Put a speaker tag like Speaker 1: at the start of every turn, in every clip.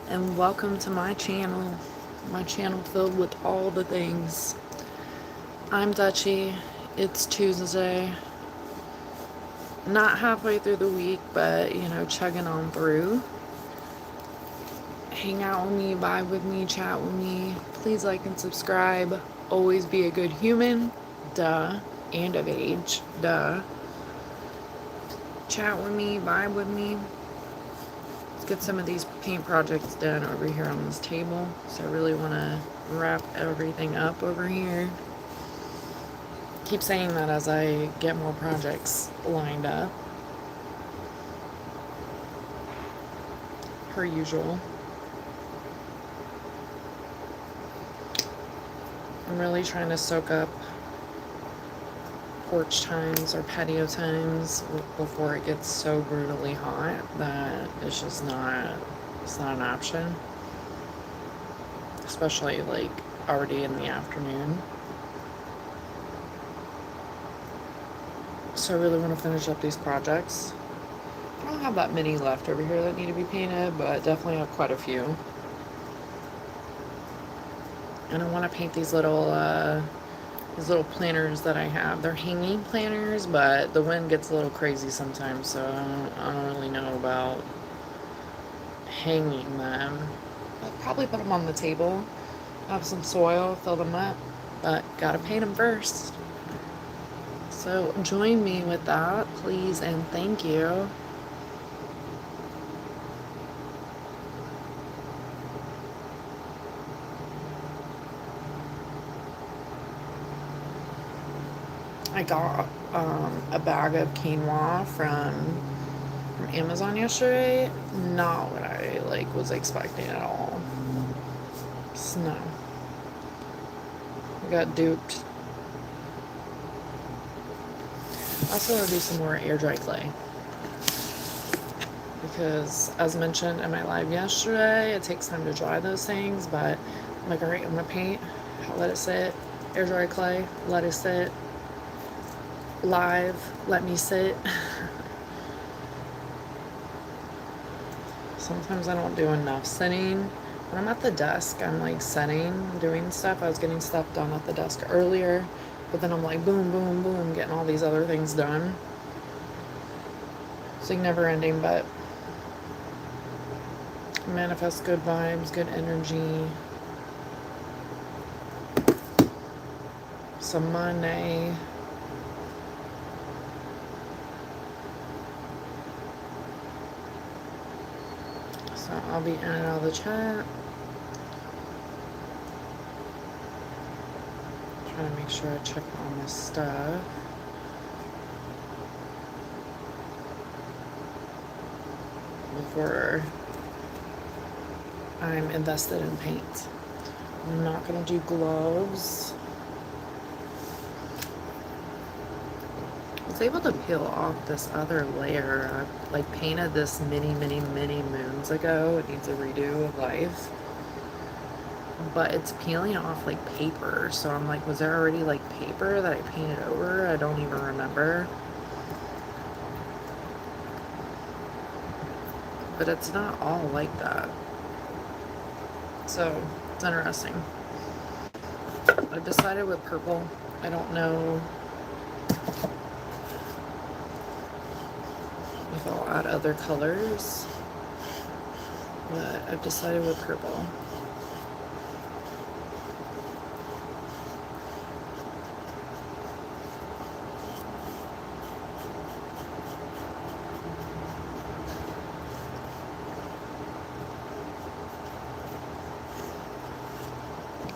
Speaker 1: and welcome to my channel filled with all the things. I'm Dutchy. It's Tuesday, not halfway through the week, but chugging on through. Hang out with me, vibe with me, chat with me. Please like and subscribe. Always be a good human. Duh. And of age. Duh. Chat with me, vibe with me. Let's get some of these paint projects done over here on this table. So I really want to wrap everything up over here. Keep saying that as I get more projects lined up. Per usual. I'm really trying to soak up porch times or patio times before it gets so brutally hot that it's just not an option, especially like already in the afternoon. So I really want to finish up these projects. I don't have that many left over here that need to be painted, but I definitely have quite a few. And I want to paint these little planters that I have. They're hanging planters, but the wind gets a little crazy sometimes, so I don't really know about hanging them. I'll probably put them on the table, have some soil, fill them up, but gotta paint them first. So join me with that, please and thank you. I got a bag of quinoa from Amazon yesterday. Not what I was expecting at all. Snow. I got duped. I also want to do some more air dry clay, because as mentioned in my live yesterday, it takes time to dry those things, but I'm like, alright, I'm gonna paint, I'll let it sit, air dry clay, let it sit, live, let me sit. Sometimes I don't do enough sitting. When I'm at the desk, I'm like sitting, doing stuff. I was getting stuff done at the desk earlier, but then I'm like boom, boom, boom, getting all these other things done. It's like never ending, but manifest good vibes, good energy, some money. So I'll be in and out of the chat. Trying to make sure I check all my stuff. Before I'm invested in paint. I'm not gonna do gloves. I was able to peel off this other layer. I painted this many moons ago. It needs a redo of life. But it's peeling off like paper. So I'm like, was there already like paper that I painted over? I don't even remember. But it's not all like that. So it's interesting. I've decided with purple. I don't know if I'll add other colors, but I've decided with purple.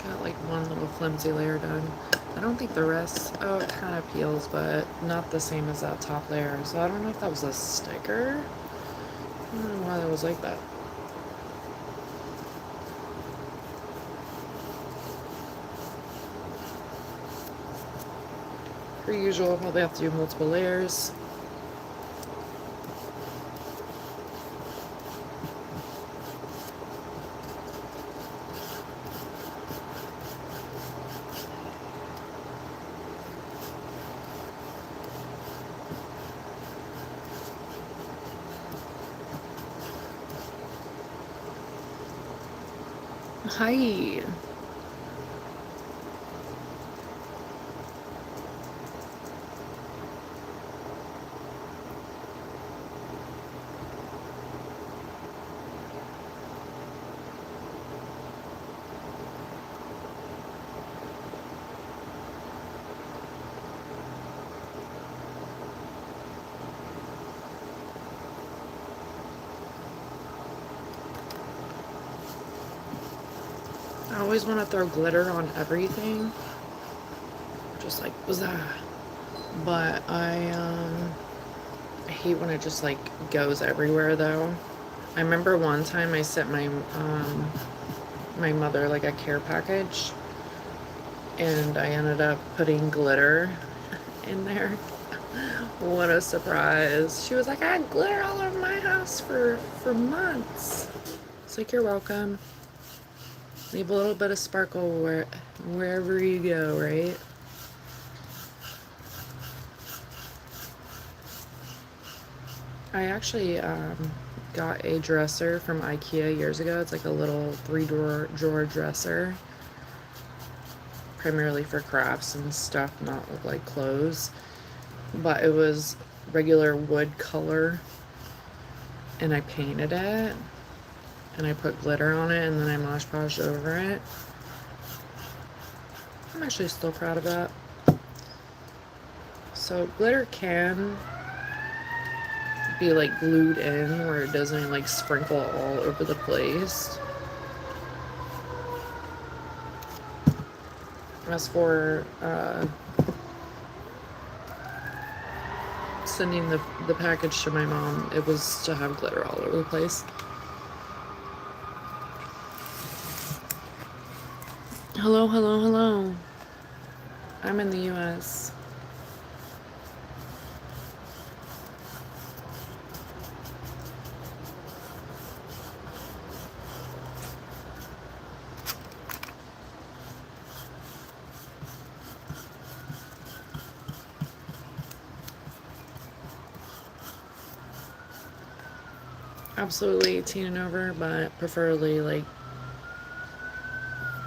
Speaker 1: Got like one little flimsy layer done. I don't think the rest, oh, it kind of peels, but not the same as that top layer. So I don't know if that was a sticker. I don't know why that was like that. Per usual, probably have to do multiple layers. Hi. I always want to throw glitter on everything. Just like, bazaar. But I hate when it just like goes everywhere though. I remember one time I sent my mother like a care package and I ended up putting glitter in there. What a surprise. She was like, I had glitter all over my house for months. It's like, you're welcome. Leave a little bit of sparkle wherever you go, right? I actually got a dresser from IKEA years ago. It's like a little 3 drawer dresser, primarily for crafts and stuff, not like clothes. But it was regular wood color, and I painted it, and I put glitter on it, and then I Mosh Podged over it. I'm actually still proud of that. So glitter can be like glued in where it doesn't like sprinkle all over the place. As for sending the package to my mom, it was to have glitter all over the place. Hello, hello, hello. I'm in the US. Absolutely 18 and over, but preferably like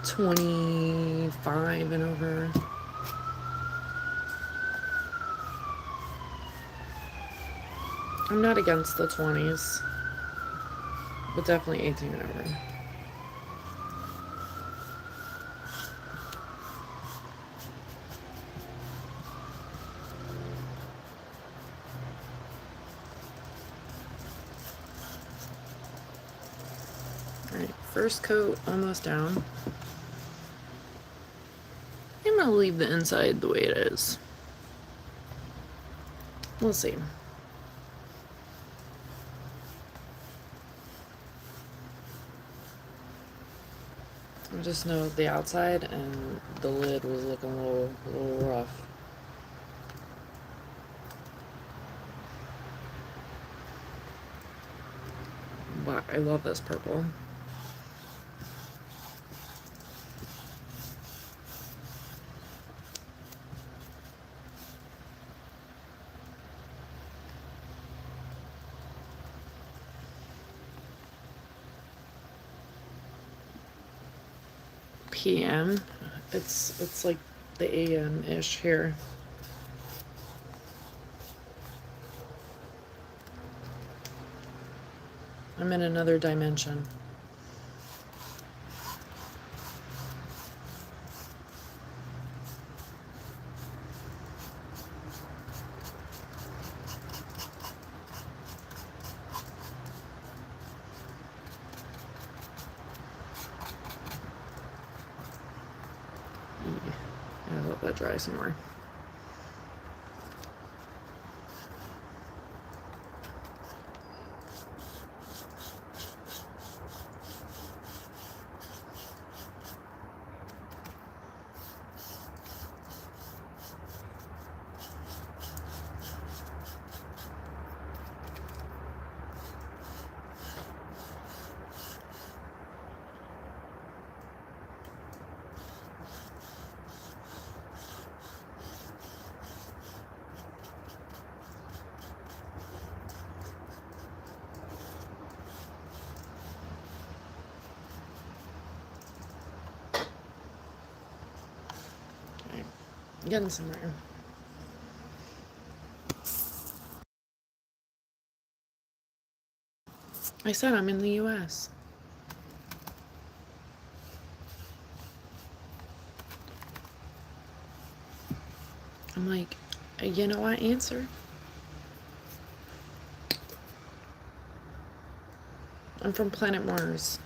Speaker 1: 25 and over. I'm not against the 20s, but definitely 18 and over. Alright, first coat almost down. I'm gonna leave the inside the way it is. We'll see. I just know the outside and the lid was looking a little rough. But I love this purple. PM. It's like the AM-ish here. I'm in another dimension. I'll let that dry some more. Getting somewhere. I said I'm in the US. I'm like, you know, I answer. I'm from planet Mars.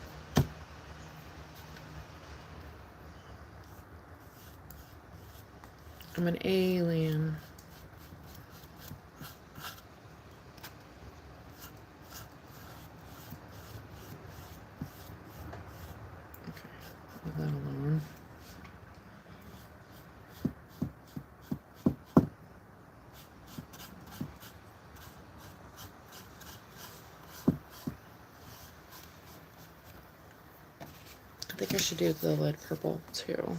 Speaker 1: I'm an alien. Okay, leave that alone. I think I should do the lid purple too.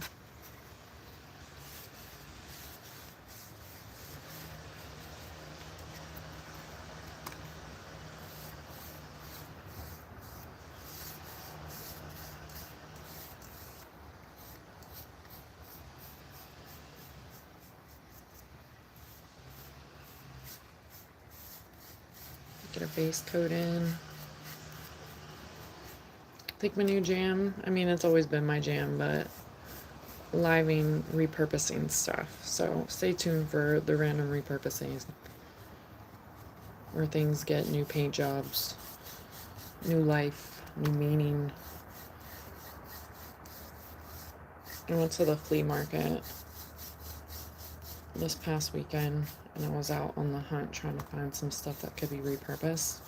Speaker 1: Get a base coat in. I think my new jam, I mean, it's always been my jam, but living repurposing stuff. So stay tuned for the random repurposing where things get new paint jobs, new life, new meaning. I went to the flea market this past weekend and I was out on the hunt trying to find some stuff that could be repurposed.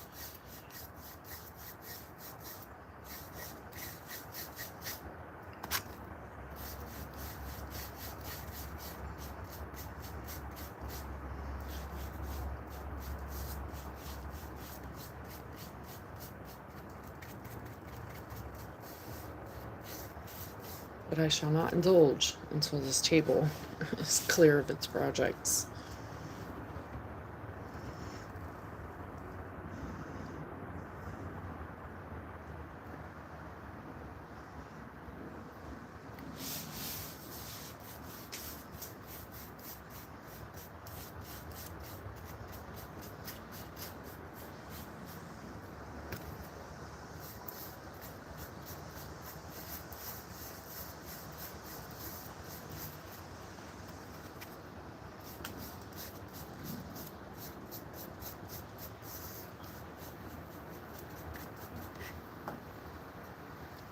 Speaker 1: But I shall not indulge until this table is clear of its projects.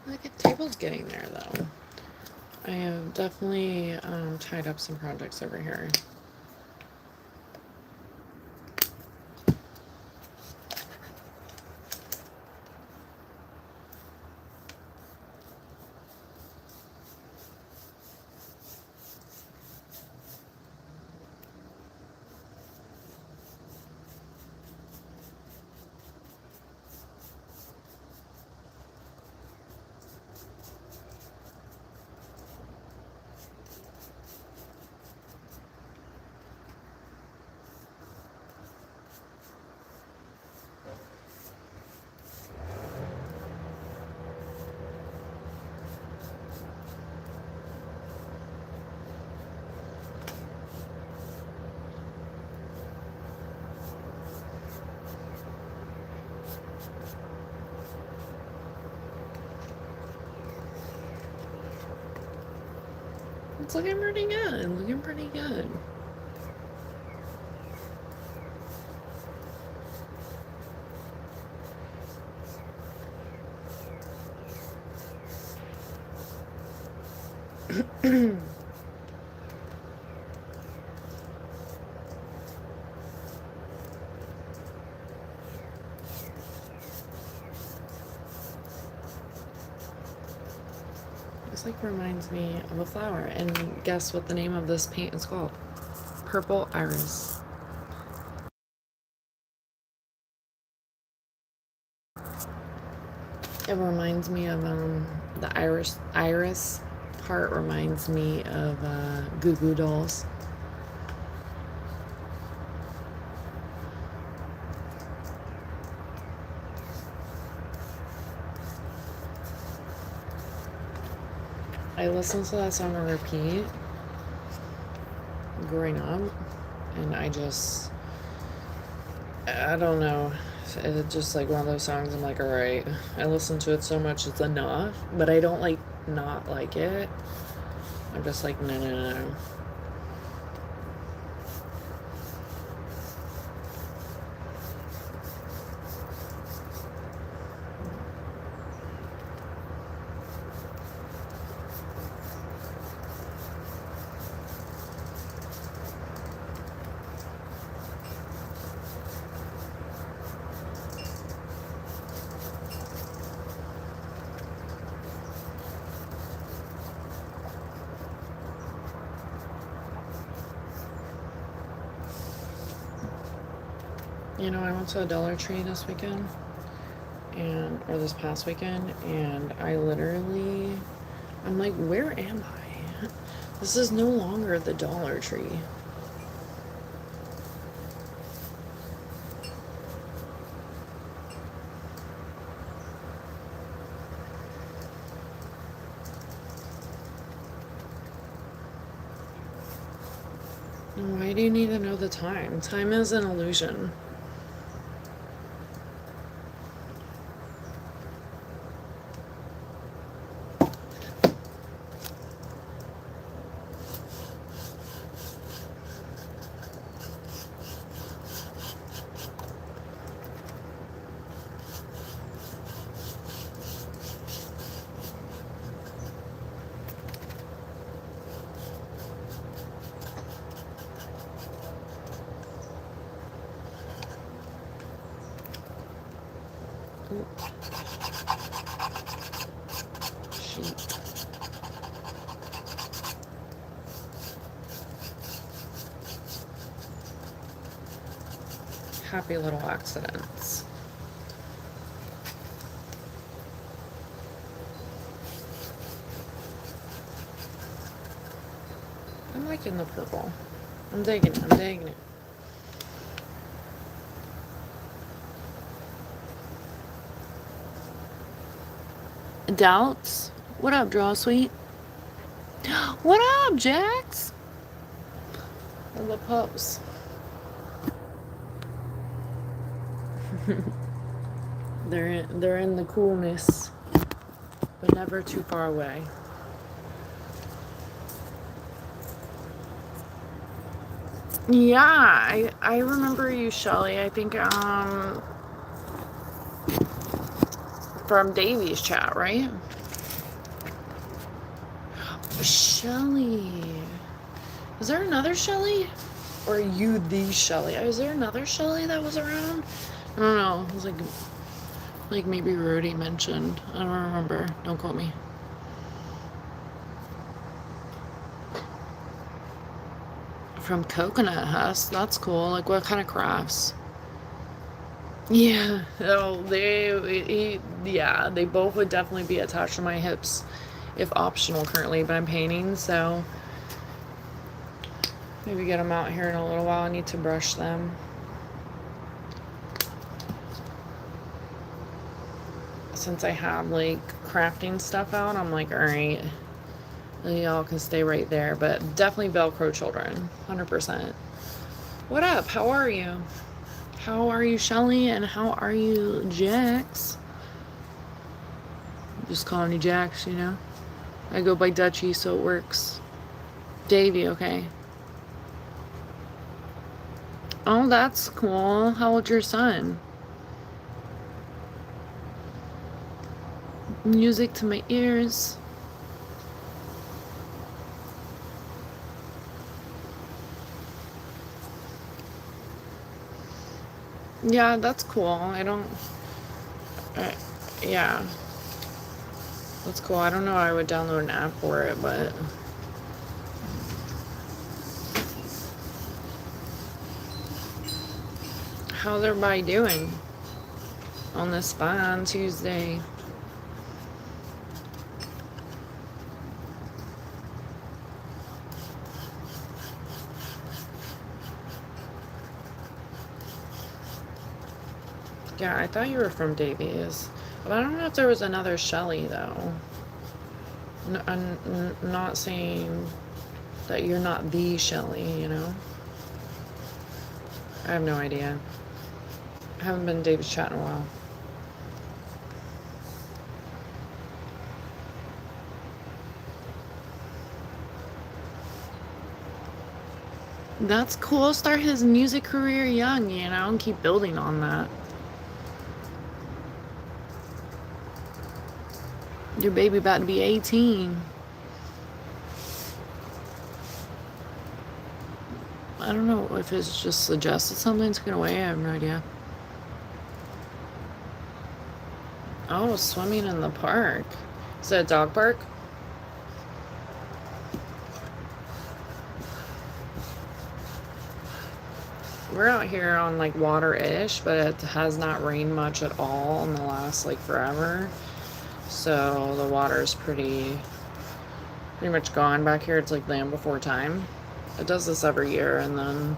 Speaker 1: The table's getting there though. I have definitely tied up some projects over here. It's looking pretty good. Looking pretty good. This like reminds me of a flower. And guess what the name of this paint is called? Purple Iris. It reminds me of the iris part reminds me of Goo Goo Dolls. I listen to that song on repeat growing up, and I don't know. It's just like one of those songs I'm like, alright, I listen to it so much it's enough, but I don't like not like it. I'm just like, no, no, no. You know, I went to a Dollar Tree this weekend, or this past weekend, and I'm like, where am I? This is no longer the Dollar Tree. Why do you need to know the time? Time is an illusion. Sheet. Happy little accidents. I'm liking the purple. I'm digging it. I'm digging it. Doubts? What up, Draw Sweet? What up, Jax? And the pups. They're in the coolness, but never too far away. Yeah, I remember you, Shelly. I think from Davy's chat, right? Shelly. Was there another Shelly? Or are you the Shelly? Is there another Shelly that was around? I don't know. It was like maybe Rudy mentioned. I don't remember. Don't quote me. From Coconut Husk. That's cool. Like what kind of crafts? Yeah. Oh, they both would definitely be attached to my hips if optional currently, but I'm painting, so maybe get them out here in a little while. I need to brush them. Since I have like crafting stuff out, I'm like, alright, y'all can stay right there, but definitely Velcro children, 100%. What up? How are you? How are you, Shelly? And how are you, Jax? I'm just calling you Jax, you know? I go by Dutchy, so it works. Davy, okay. Oh, that's cool. How old's your son? Music to my ears. Yeah, that's cool. Yeah. That's cool. I don't know I would download an app for it, but how's everybody doing on this fine Tuesday? Yeah, I thought you were from Davies. But I don't know if there was another Shelly, though. I'm not saying That you're not the Shelly, you know? I have no idea. I haven't been to David's chat in a while. That's cool. Start his music career young, you know, and keep building on that. Your baby about to be 18. I don't know if it's just suggested something, took it away. I have no idea. Oh, swimming in the park. Is that a dog park? We're out here on like water-ish, but it has not rained much at all in the last like forever. So the water is pretty much gone back here. It's like land before time. It does this every year, and then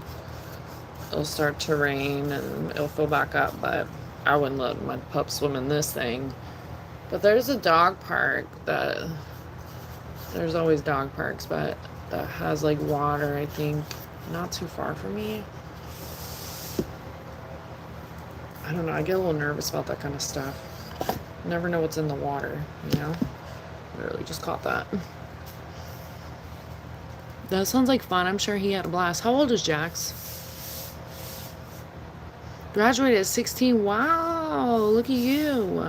Speaker 1: it'll start to rain and it'll fill back up, but I wouldn't let my pup swim in this thing. But there's a dog park that, there's always dog parks, but that has like water, I think, not too far from me. I don't know, I get a little nervous about that kind of stuff. You never know what's in the water, you know? Literally just caught that. That sounds like fun. I'm sure he had a blast. How old is Jax? Graduated at 16. Wow, look at you.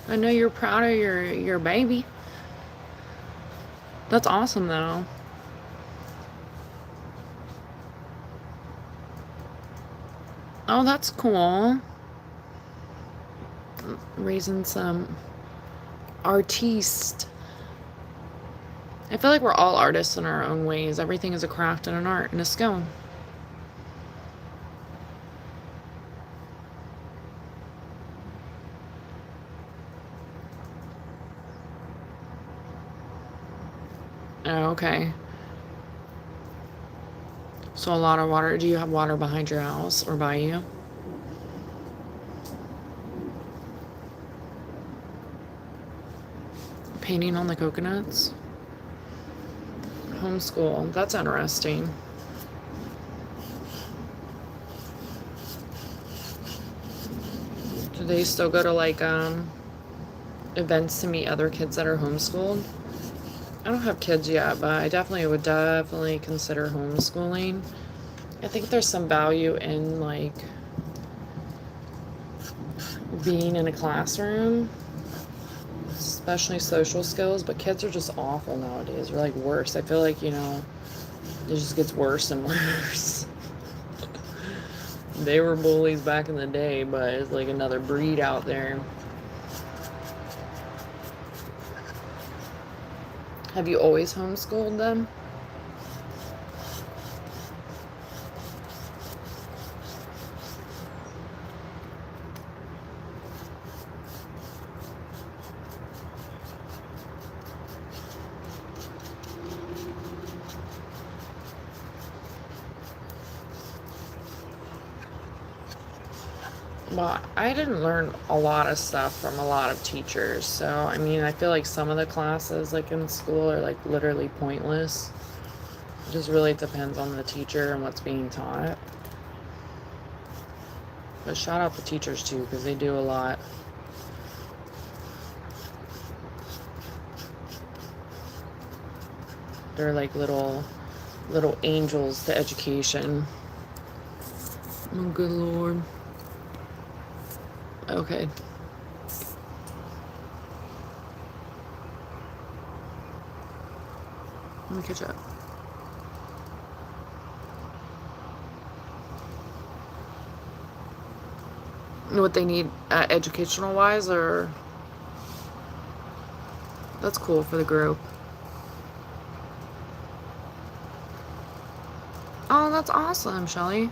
Speaker 1: I know you're proud of your baby. That's awesome, though. Oh, that's cool. Raising some artiste. I feel like we're all artists in our own ways. Everything is a craft and an art and a skill. Oh, okay. So a lot of water. Do you have water behind your house or by you? Painting on the coconuts? Homeschool. That's interesting. Do they still go to like events to meet other kids that are homeschooled? I don't have kids yet, but I would definitely consider homeschooling. I think there's some value in like being in a classroom, especially social skills, but kids are just awful nowadays. They're like worse. I feel like, you know, it just gets worse and worse. They were bullies back in the day, but it's like another breed out there. Have you always homeschooled them? Well, I didn't learn a lot of stuff from a lot of teachers. So, I mean, I feel like some of the classes like in school are like literally pointless. It just really depends on the teacher and what's being taught. But shout out the teachers too, because they do a lot. They're like little angels to education. Oh, good Lord. Okay. Let me catch up. What they need educational wise, or that's cool for the group. Oh, that's awesome, Shelly.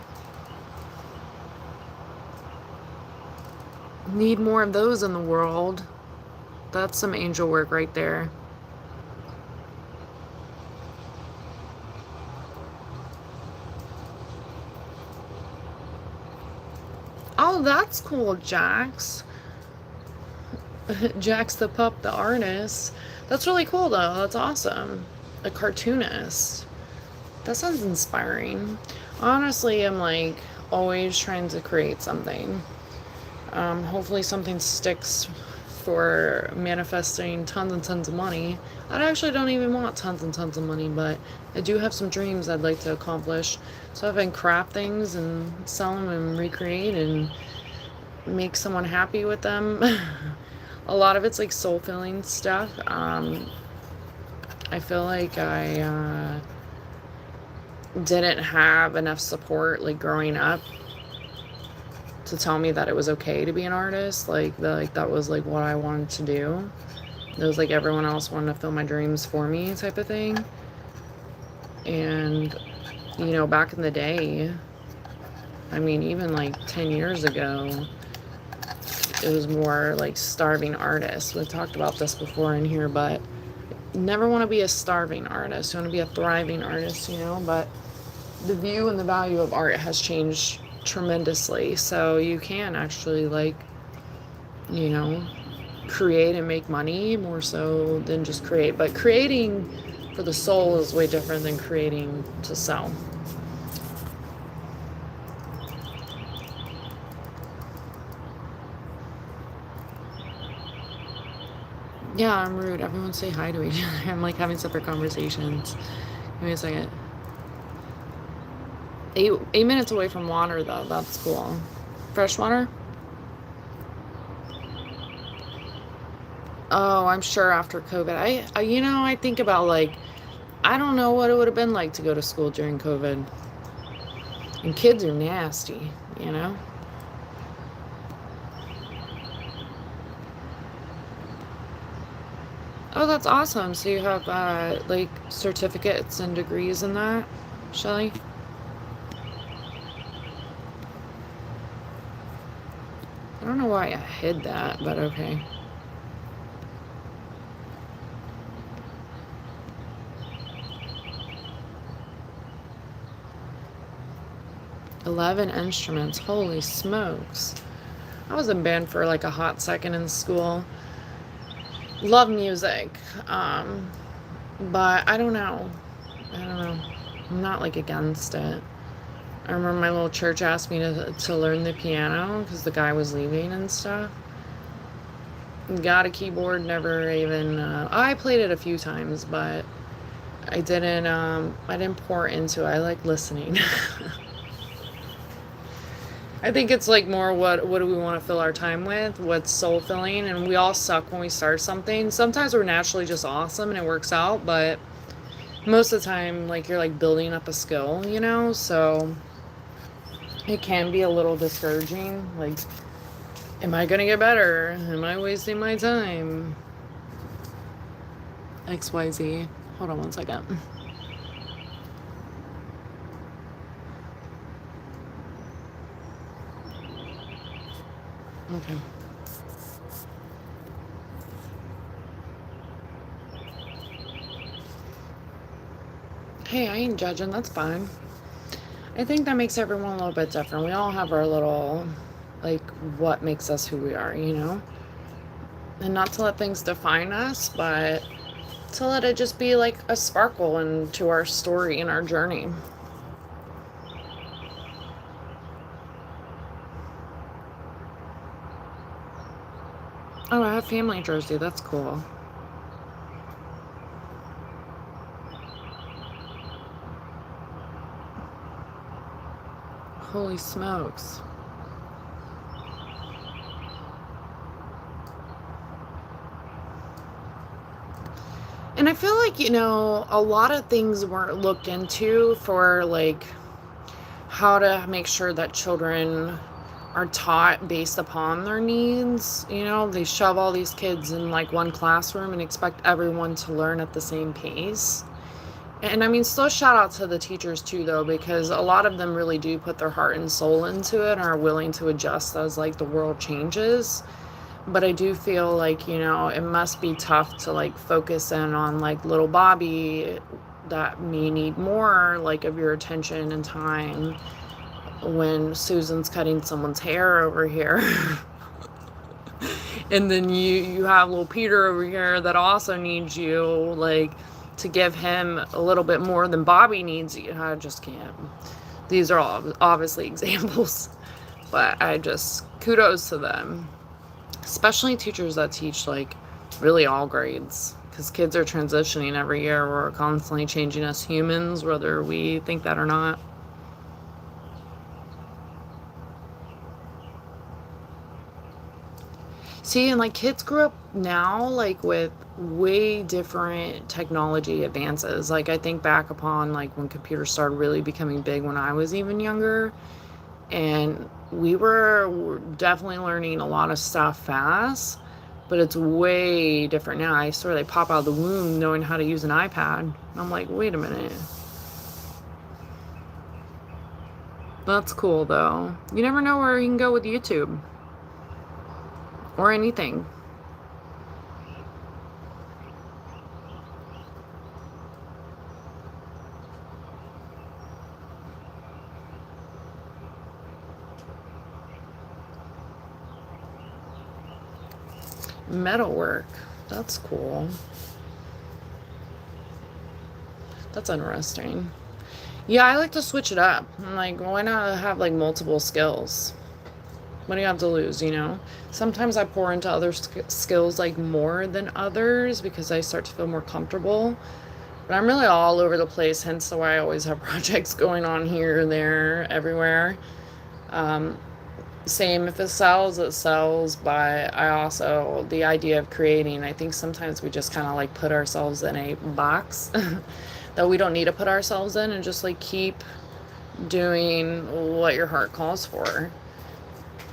Speaker 1: Need more of those in the world. That's some angel work right there. Oh, that's cool, Jax. Jax the pup, the artist. That's really cool, though. That's awesome. A cartoonist. That sounds inspiring. Honestly, I'm like always trying to create something. Hopefully something sticks for manifesting tons and tons of money. I actually don't even want tons and tons of money, but I do have some dreams I'd like to accomplish. So if I can craft things and sell them and recreate and make someone happy with them, a lot of it's like soul filling stuff. I feel like I didn't have enough support like growing up to tell me that it was okay to be an artist. Like that was like what I wanted to do. It was like everyone else wanted to fill my dreams for me type of thing. And you know, back in the day, I mean, even like 10 years ago, it was more like starving artists. We talked about this before in here, but never want to be a starving artist. You want to be a thriving artist, you know, but the view and the value of art has changed tremendously. So you can actually like, you know, create and make money more so than just create. But creating for the soul is way different than creating to sell. Yeah, I'm rude. Everyone say hi to each other. I'm like having separate conversations. Give me a second. 8 minutes away from water though. That's cool. Fresh water? Oh, I'm sure after COVID. I think about like, I don't know what it would have been like to go to school during COVID. And kids are nasty, you know? Oh, that's awesome. So you have like certificates and degrees in that, Shelly? I don't know why I hid that, but okay. "11 instruments. Holy smokes." I was in band for like a hot second in school. Love music. But I don't know. I'm not like against it. I remember my little church asked me to learn the piano because the guy was leaving and stuff. Got a keyboard, never even, I played it a few times, but I didn't pour into it. I like listening. I think it's like more what do we want to fill our time with? What's soul filling? And we all suck when we start something. Sometimes we're naturally just awesome and it works out, but most of the time, like you're like building up a skill, you know? So it can be a little discouraging. Like, am I gonna get better? Am I wasting my time? XYZ. Hold on one second. Okay. Hey, I ain't judging. That's fine. I think that makes everyone a little bit different. We all have our little, like, what makes us who we are, you know? And not to let things define us, but to let it just be like a sparkle into our story and our journey. Oh, I have family jersey. That's cool. Holy smokes. And I feel like, you know, a lot of things weren't looked into for like how to make sure that children are taught based upon their needs. You know, they shove all these kids in like one classroom and expect everyone to learn at the same pace. And I mean, still shout out to the teachers too, though, because a lot of them really do put their heart and soul into it and are willing to adjust as like the world changes. But I do feel like, you know, it must be tough to like focus in on like little Bobby that may need more like of your attention and time when Susan's cutting someone's hair over here. And then you have little Peter over here that also needs you. Like, to give him a little bit more than Bobby needs. I just can't. These are all obviously examples, but kudos to them, especially teachers that teach like really all grades, because kids are transitioning every year. We're constantly changing as humans, whether we think that or not. See, and like kids grew up now like with way different technology advances. Like I think back upon like when computers started really becoming big when I was even younger, and we were definitely learning a lot of stuff fast, but it's way different now. I swear they pop out of the womb knowing how to use an iPad. And I'm like, wait a minute. That's cool though. You never know where you can go with YouTube or anything. Metalwork. That's cool. That's interesting. Yeah, I like to switch it up. I'm like, why not have like multiple skills? What do you have to lose, you know? Sometimes I pour into other skills like more than others because I start to feel more comfortable. But I'm really all over the place, hence why I always have projects going on here, there, everywhere. Same, if it sells, it sells. But I also, the idea of creating, I think sometimes we just kind of like put ourselves in a box that we don't need to put ourselves in, and just like keep doing what your heart calls for.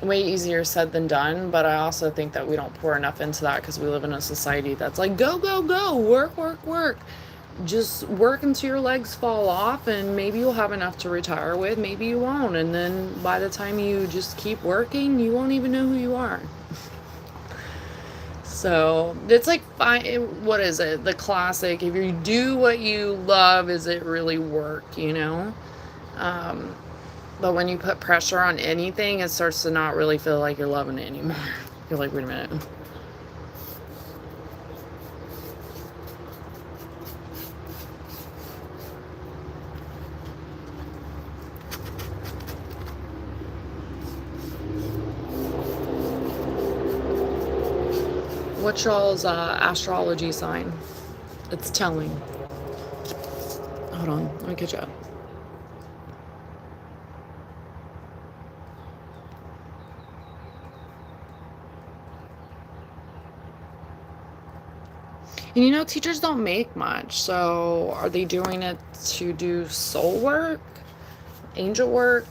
Speaker 1: Way easier said than done, but I also think that we don't pour enough into that because we live in a society that's like, go, go, go, work, work, work. Just work until your legs fall off, and maybe you'll have enough to retire with, maybe you won't, and then by the time you just keep working, you won't even know who you are. So it's like, what is it, the classic, if you do what you love, is it really work, you know? But when you put pressure on anything, it starts to not really feel like you're loving it anymore. You're like, wait a minute. What's y'all's astrology sign? It's telling. Hold on, let me catch up. And you know, teachers don't make much, so are they doing it to do soul work? Angel work?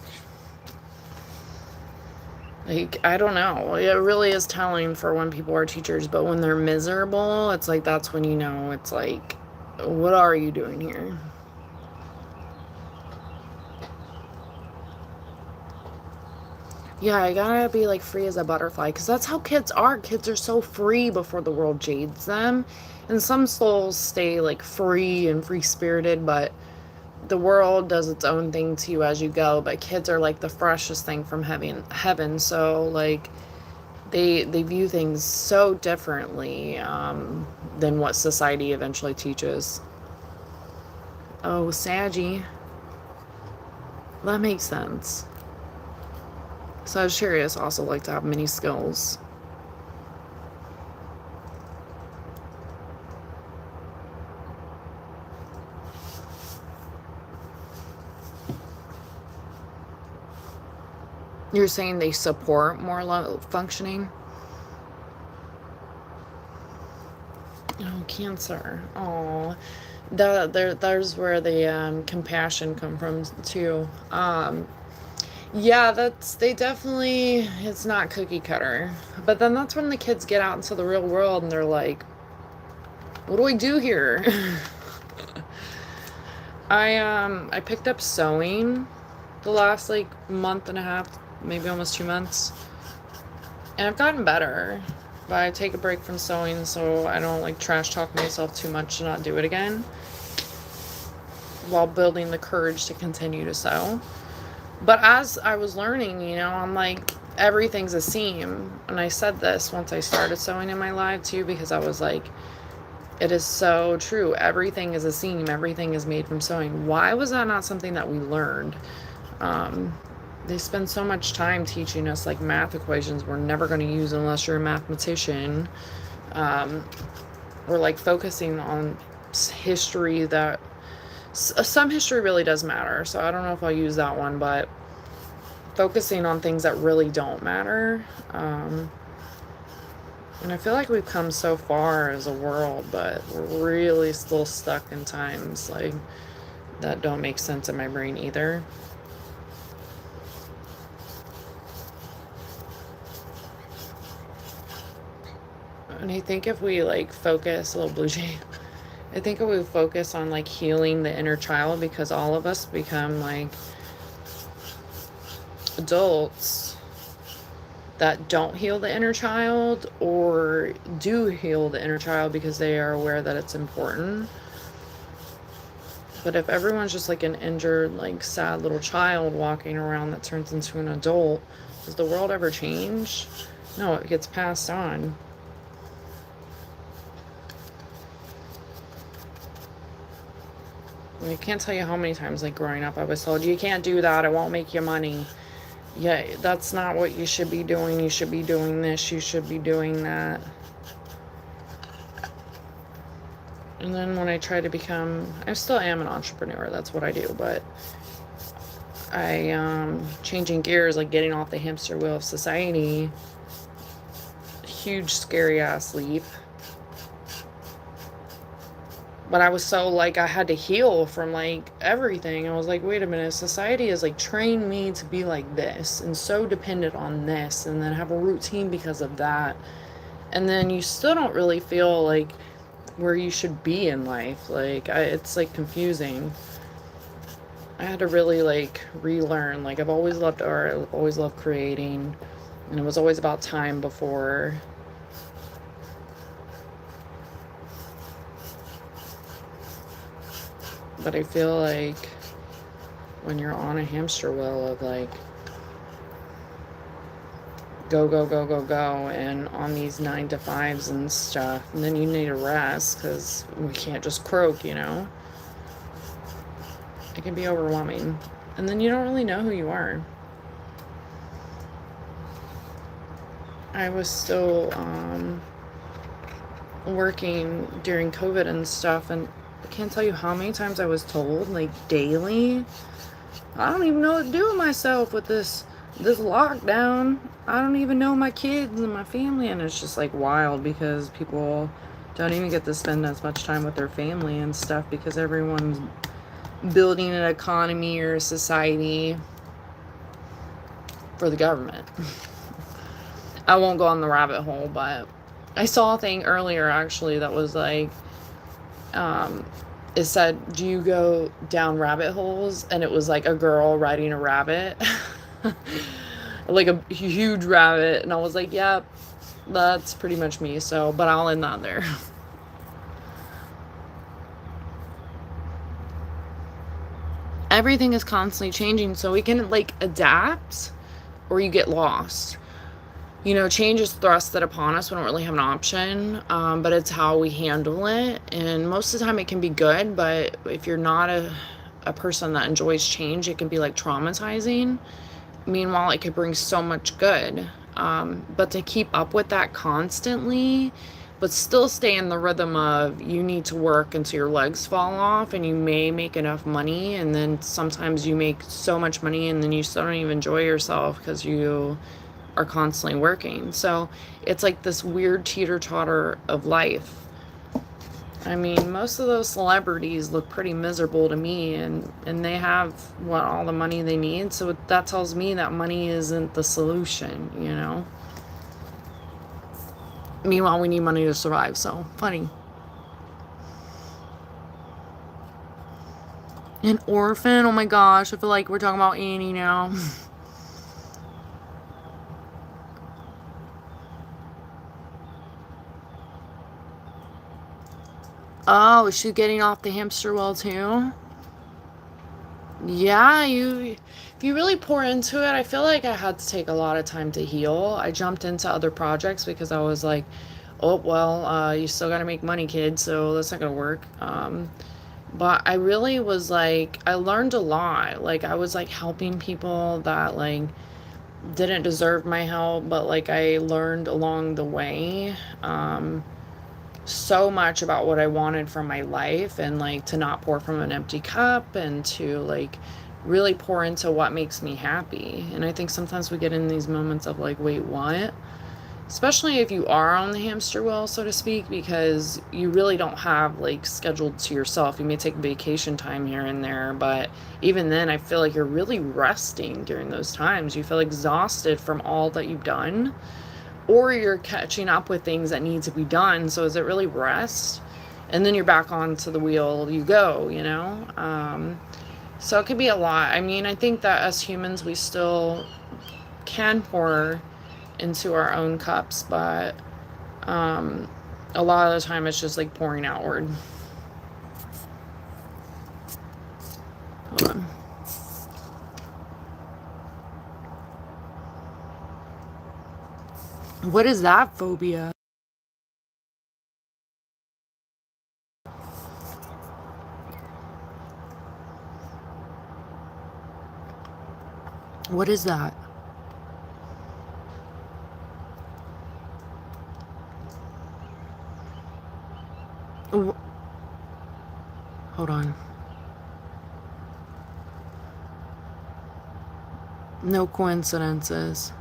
Speaker 1: Like, I don't know. It really is telling for when people are teachers, but when they're miserable, it's like, that's when you know, it's like, what are you doing here? Yeah, I gotta be like free as a butterfly, because that's how kids are. Kids are so free before the world jades them. And some souls stay like free and free spirited, but the world does its own thing to you as you go. But kids are like the freshest thing from heaven. So like they view things so differently than what society eventually teaches. Oh, Saggy. That makes sense. Sagittarius also like to have many skills. You're saying they support more functioning? Oh, Cancer. Oh, there's where the compassion come from too. Yeah, they definitely, it's not cookie cutter. But then that's when the kids get out into the real world and they're like, what do I do here? I picked up sewing the last like month and a half, maybe almost 2 months. And I've gotten better. But I take a break from sewing so I don't like trash talk myself too much to not do it again, while building the courage to continue to sew. But as I was learning, you know, I'm like, everything's a seam. And I said this once I started sewing in my life too, because I was like, It is so true. Everything is a seam. Everything is made from sewing. Why was that not something that we learned? Um, they spend so much time teaching us like math equations we're never going to use unless you're a mathematician. Or like focusing on history that some history really does matter. So I don't know if I'll use that one, but focusing on things that really don't matter. And I feel like we've come so far as a world, but we're really still stuck in times like that don't make sense in my brain either. And I think if we like focus, a little blue jay, I think if we focus on like healing the inner child, because all of us become like adults that don't heal the inner child, or do heal the inner child because they are aware that it's important. But if everyone's just like an injured, like sad little child walking around that turns into an adult, does the world ever change? No, it gets passed on. I can't tell you how many times like growing up I was told, you can't do that, it won't make you money. Yeah, that's not what you should be doing. You should be doing this, you should be doing that. And then when I try to become, I still am an entrepreneur, that's what I do, but changing gears, like getting off the hamster wheel of society, huge scary ass leap. But I was so like, I had to heal from like everything. I was like, wait a minute, society has like trained me to be like this and so dependent on this, and then have a routine because of that. And then you still don't really feel like where you should be in life. Like, it's like confusing. I had to really like relearn. Like, I've always loved art, I've always loved creating, and it was always about time before. But I feel like when you're on a hamster wheel of like go, go, go, go, go, and on these 9 to 5s and stuff, and then you need a rest because we can't just croak, you know? It can be overwhelming. And then you don't really know who you are. I was still working during COVID and stuff, and I can't tell you how many times I was told, like daily, I don't even know what to do with myself with this lockdown. I don't even know my kids and my family. And it's just like wild because people don't even get to spend as much time with their family and stuff because everyone's building an economy or a society for the government. I won't go on the rabbit hole, but I saw a thing earlier actually that was like, it said, do you go down rabbit holes? And it was like a girl riding a rabbit. Like a huge rabbit. And I was like, yep, that's pretty much me. So, but I'll end that there. Everything is constantly changing, so we can like adapt or you get lost. You know, change is thrusted upon us. We don't really have an option, but it's how we handle it. And most of the time it can be good, but if you're not a person that enjoys change, it can be like traumatizing. Meanwhile, it could bring so much good. But to keep up with that constantly, but still stay in the rhythm of you need to work until your legs fall off, and you may make enough money, and then sometimes you make so much money and then you still don't even enjoy yourself because you are constantly working. So it's like this weird teeter-totter of life. I mean, most of those celebrities look pretty miserable to me, and they have all the money they need. So that tells me that money isn't the solution, you know. Meanwhile, we need money to survive. So funny. An orphan. Oh my gosh, I feel like we're talking about Annie now. Oh, is she getting off the hamster wheel too? Yeah, if you really pour into it, I feel like I had to take a lot of time to heal. I jumped into other projects because I was like oh, well, you still got to make money, kid, so that's not going to work. But I really was like, I learned a lot. Like, I was like helping people that like didn't deserve my help, but like I learned along the way so much about what I wanted from my life, and like to not pour from an empty cup, and to like really pour into what makes me happy. And I think sometimes we get in these moments of like, wait, what? Especially if you are on the hamster wheel, so to speak, because you really don't have like scheduled to yourself. You may take vacation time here and there, but even then I feel like you're really resting during those times. You feel exhausted from all that you've done, or you're catching up with things that need to be done. So is it really rest? And then you're back onto the wheel you go, you know? So it could be a lot. I mean, I think that as humans we still can pour into our own cups, but a lot of the time it's just like pouring outward. Hold on. What is that phobia? What is that? Hold on. No coincidences.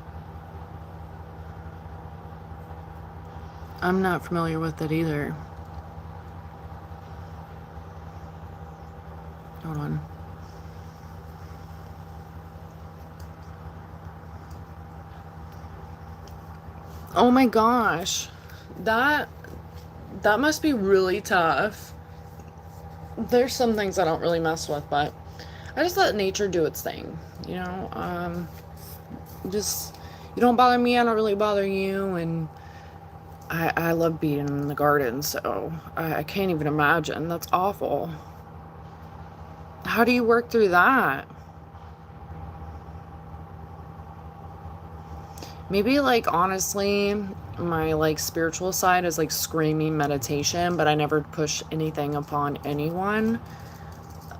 Speaker 1: I'm not familiar with it either. Hold on. Oh my gosh. That must be really tough. There's some things I don't really mess with, but I just let nature do its thing, you know? Just, you don't bother me, I don't really bother you, and I love being in the garden, so I can't even imagine. That's awful. How do you work through that? Maybe like honestly, my like spiritual side is like screaming meditation, but I never push anything upon anyone.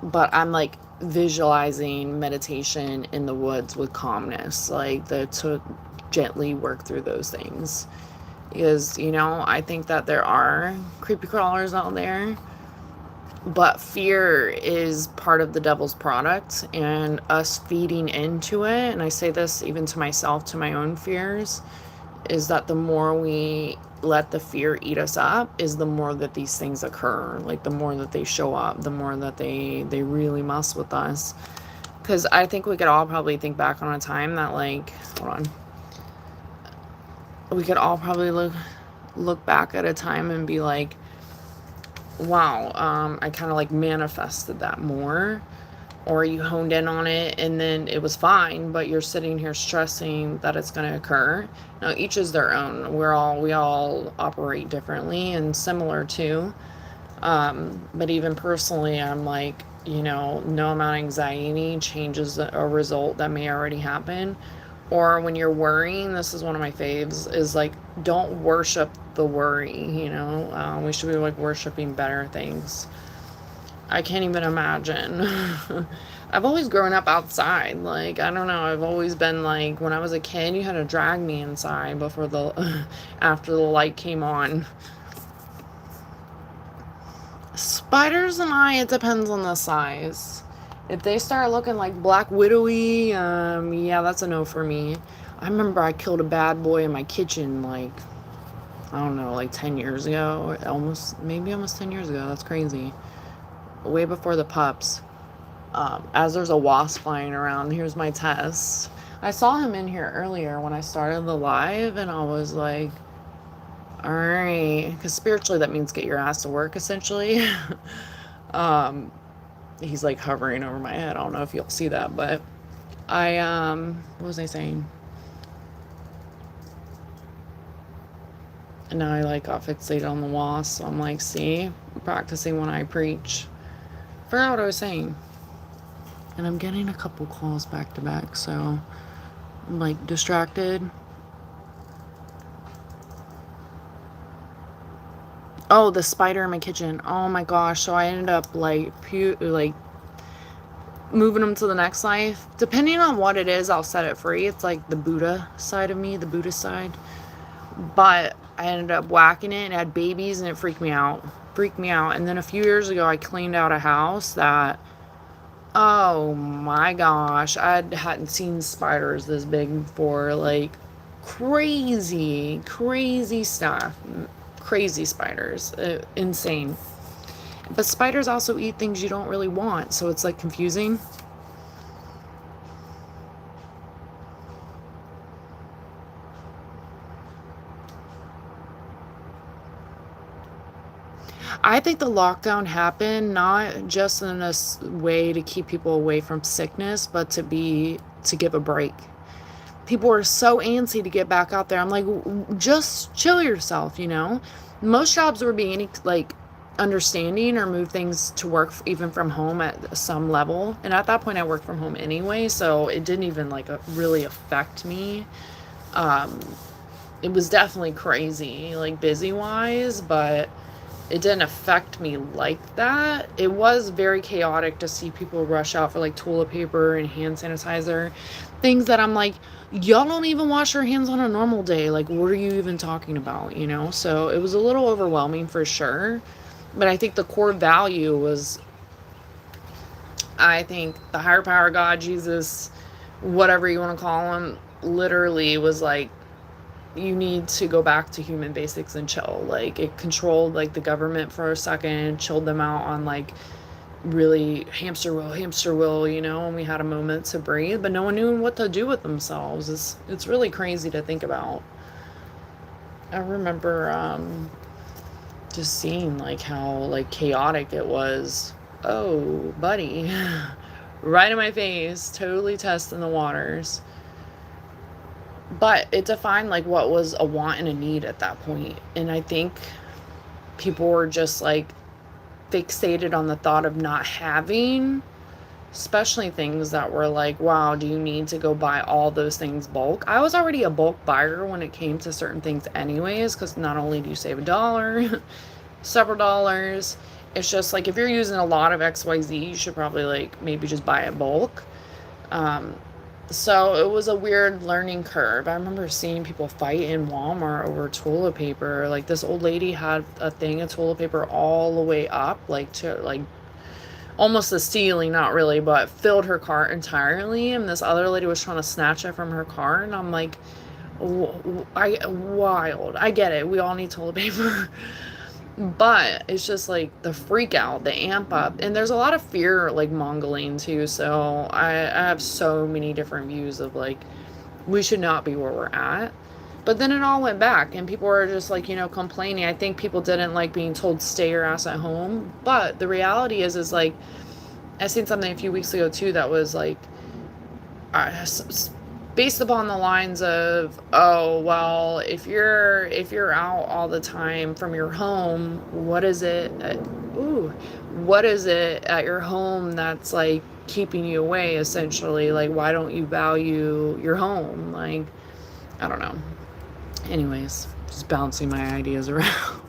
Speaker 1: But I'm like visualizing meditation in the woods with calmness, like to gently work through those things. Because, you know, I think that there are creepy crawlers out there, but fear is part of the devil's product, and us feeding into it, and I say this even to myself, to my own fears, is that the more we let the fear eat us up, is the more that these things occur. Like the more that they show up, the more that they really mess with us. Because I think we could all probably think back on a time that like, hold on, we could all probably look back at a time and be like, wow, I kind of like manifested that more, or you honed in on it and then it was fine, but you're sitting here stressing that it's going to occur. Now each is their own. We all operate differently and similar too. But even personally, I'm like, you know, no amount of anxiety changes a result that may already happen. Or when you're worrying, this is one of my faves, is like, don't worship the worry, you know? We should be like worshiping better things. I can't even imagine. I've always grown up outside. Like, I don't know. I've always been like, when I was a kid, you had to drag me inside before after the light came on. Spiders and it depends on the size. If they start looking like Black Widowy, yeah, that's a no for me. I remember I killed a bad boy in my kitchen, like, I don't know, like 10 years ago. Maybe almost 10 years ago. That's crazy. Way before the pups. As there's a wasp flying around, here's my test. I saw him in here earlier when I started the live, and I was like, alright, because spiritually that means get your ass to work, essentially. He's like hovering over my head. I don't know if you'll see that, but what was I saying? And now I like got fixated on the wasp, so I'm like, see, I'm practicing when I preach. Forgot what I was saying. And I'm getting a couple calls back to back, so I'm like distracted. Oh, the spider in my kitchen. Oh my gosh. So I ended up like moving them to the next life. Depending on what it is, I'll set it free. It's like the Buddha side of me, the Buddhist side. But I ended up whacking it and it had babies and it freaked me out. Freaked me out. And then a few years ago, I cleaned out a house that, oh my gosh, I hadn't seen spiders this big before. Like crazy, crazy stuff. Crazy spiders. Insane. But spiders also eat things you don't really want. So it's like confusing. I think the lockdown happened not just in a way to keep people away from sickness, but to give a break. People were so antsy to get back out there. I'm like, just chill yourself, you know? Most jobs were being like understanding or move things to work even from home at some level. And at that point, I worked from home anyway, so it didn't even like really affect me. Um, it was definitely crazy, like busy wise, but it didn't affect me like that. It was very chaotic to see people rush out for like toilet paper and hand sanitizer, things that I'm like, y'all don't even wash your hands on a normal day. Like, what are you even talking about, you know? So it was a little overwhelming for sure. But I think the core value was, I think the higher power, God, Jesus, whatever you want to call him, literally was like, you need to go back to human basics and chill. Like, it controlled like the government for a second, chilled them out on like really hamster wheel, you know, and we had a moment to breathe, but no one knew what to do with themselves. It's really crazy to think about. I remember just seeing like how like chaotic it was. Oh, buddy. Right in my face, totally testing the waters. But it defined like what was a want and a need at that point. And I think people were just like fixated on the thought of not having, especially things that were like, wow, do you need to go buy all those things bulk? I was already a bulk buyer when it came to certain things anyways, because not only do you save $1, several dollars, it's just like if you're using a lot of XYZ, you should probably like maybe just buy it bulk. So it was a weird learning curve. I remember seeing people fight in Walmart over toilet paper. Like this old lady had a thing of toilet paper all the way up, like to like almost the ceiling, not really, but filled her cart entirely. And this other lady was trying to snatch it from her car. And I'm like, wild. I get it. We all need toilet paper. But it's just like the freak out, the amp up, and there's a lot of fear like mongling too. So I have so many different views of like we should not be where we're at. But then it all went back and people were just like, you know, complaining. I think people didn't like being told stay your ass at home. But the reality is like I seen something a few weeks ago too that was like based upon the lines of, oh well, if you're out all the time from your home, what is it at your home that's like keeping you away essentially? Like, why don't you value your home? Like, I don't know. Anyways, just bouncing my ideas around.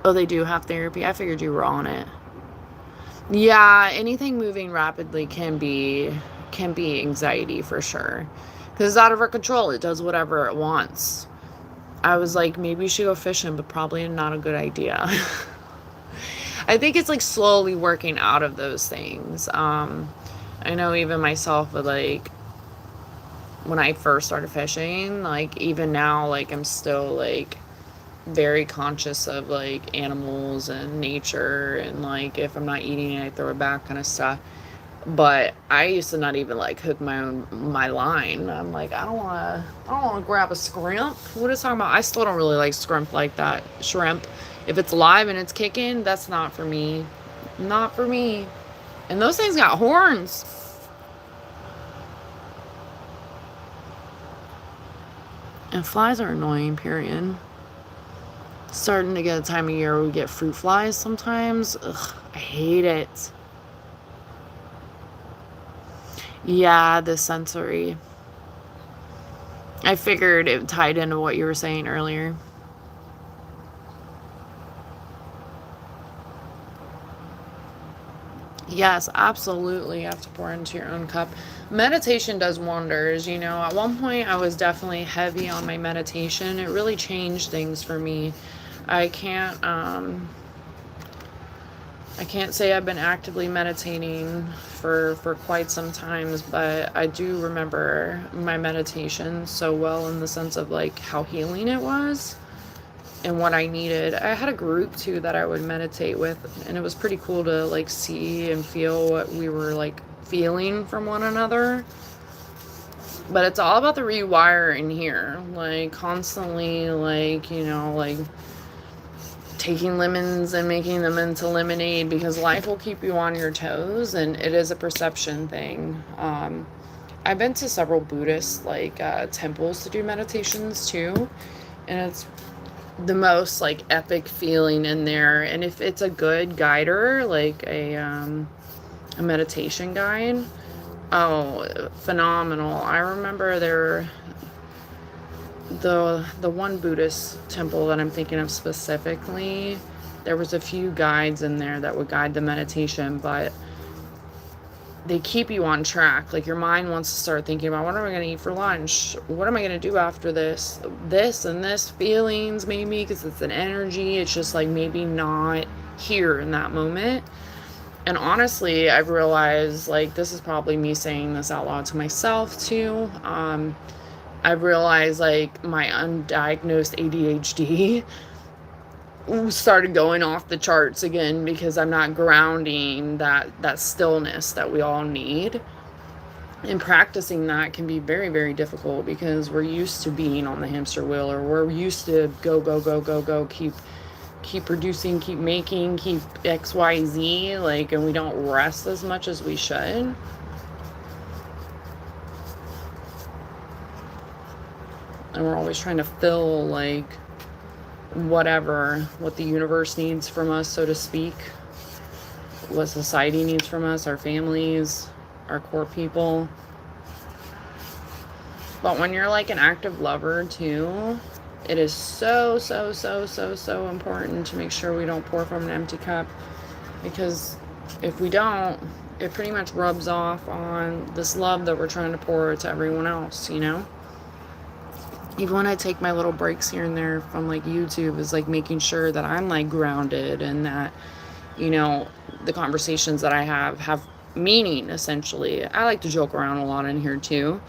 Speaker 1: Oh, they do have therapy. I figured you were on it. Yeah, anything moving rapidly can be anxiety for sure. Because it's out of our control. It does whatever it wants. I was like, maybe you should go fishing, but probably not a good idea. I think it's like slowly working out of those things. I know even myself with like when I first started fishing, like even now, like I'm still like very conscious of like animals and nature and like if I'm not eating it I throw it back kind of stuff. But I used to not even like hook my line. I'm like, I don't want to grab a shrimp. What is talking about? I still don't really like shrimp like that. Shrimp, if it's alive and it's kicking, that's not for me. Not for me. And those things got horns. And flies are annoying, period. Starting to get a time of year where we get fruit flies sometimes. Ugh, I hate it. Yeah, the sensory. I figured it tied into what you were saying earlier. Yes, absolutely. You have to pour into your own cup. Meditation does wonders. You know, at one point I was definitely heavy on my meditation. It really changed things for me. I can't I can't say I've been actively meditating for quite some times, but I do remember my meditation so well in the sense of like how healing it was and what I needed. I had a group too that I would meditate with, and it was pretty cool to like see and feel what we were like feeling from one another. But it's all about the rewiring here, like constantly, like, you know, like taking lemons and making them into lemonade, because life will keep you on your toes, and it is a perception thing. I've been to several Buddhist like temples to do meditations too, and it's the most like epic feeling in there. And if it's a good guider, like a meditation guide, oh, phenomenal. I remember the one Buddhist temple that I'm thinking of specifically, there was a few guides in there that would guide the meditation, but they keep you on track. Like your mind wants to start thinking about, what am I going to eat for lunch? What am I going to do after this? This and this feelings maybe, because it's an energy. It's just like maybe not here in that moment. And honestly, I've realized, like, this is probably me saying this out loud to myself too. I've realized like my undiagnosed ADHD started going off the charts again, because I'm not grounding that stillness that we all need. And practicing that can be very, very difficult, because we're used to being on the hamster wheel, or we're used to go, keep producing, keep making, keep XYZ, like, and we don't rest as much as we should. And we're always trying to fill like what the universe needs from us, so to speak, what society needs from us, our families, our core people. But when you're like an active lover too, it is so important to make sure we don't pour from an empty cup, because if we don't, it pretty much rubs off on this love that we're trying to pour to everyone else, you know? Even when I take my little breaks here and there from like YouTube, is like making sure that I'm like grounded, and that, you know, the conversations that I have meaning, essentially. I like to joke around a lot in here too,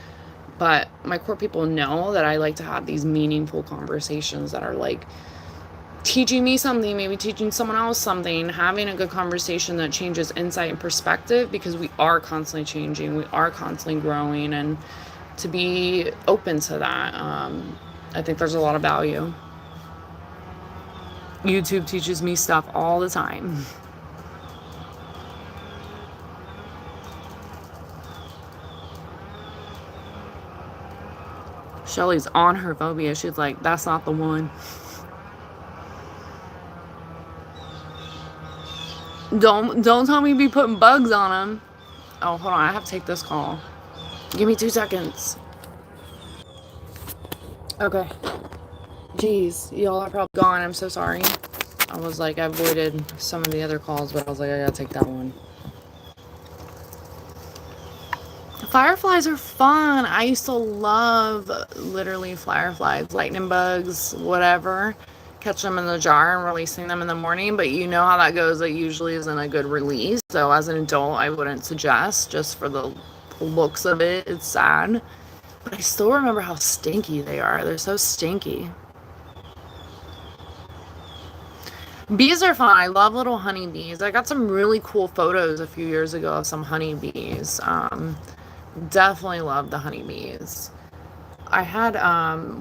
Speaker 1: but my core people know that I like to have these meaningful conversations that are like teaching me something, maybe teaching someone else something, having a good conversation that changes insight and perspective, because we are constantly changing, we are constantly growing, and to be open to that, I think there's a lot of value. YouTube teaches me stuff all the time. Shelly's on her phobia. She's like, that's not the one. Don't tell me to be putting bugs on them. Oh, hold on. I have to take this call. Give me 2 seconds. Okay. Jeez, y'all are probably gone. I'm so sorry. I was like, I avoided some of the other calls, but I was like, I gotta take that one. Fireflies are fun. I used to love literally fireflies, lightning bugs, whatever. Catch them in the jar and releasing them in the morning. But you know how that goes. It usually isn't a good release. So as an adult, I wouldn't suggest, just for the looks of it. It's sad. But I still remember how stinky they are. They're so stinky. Bees are fun. I love little honeybees. I got some really cool photos a few years ago of some honeybees. Definitely love the honeybees. I had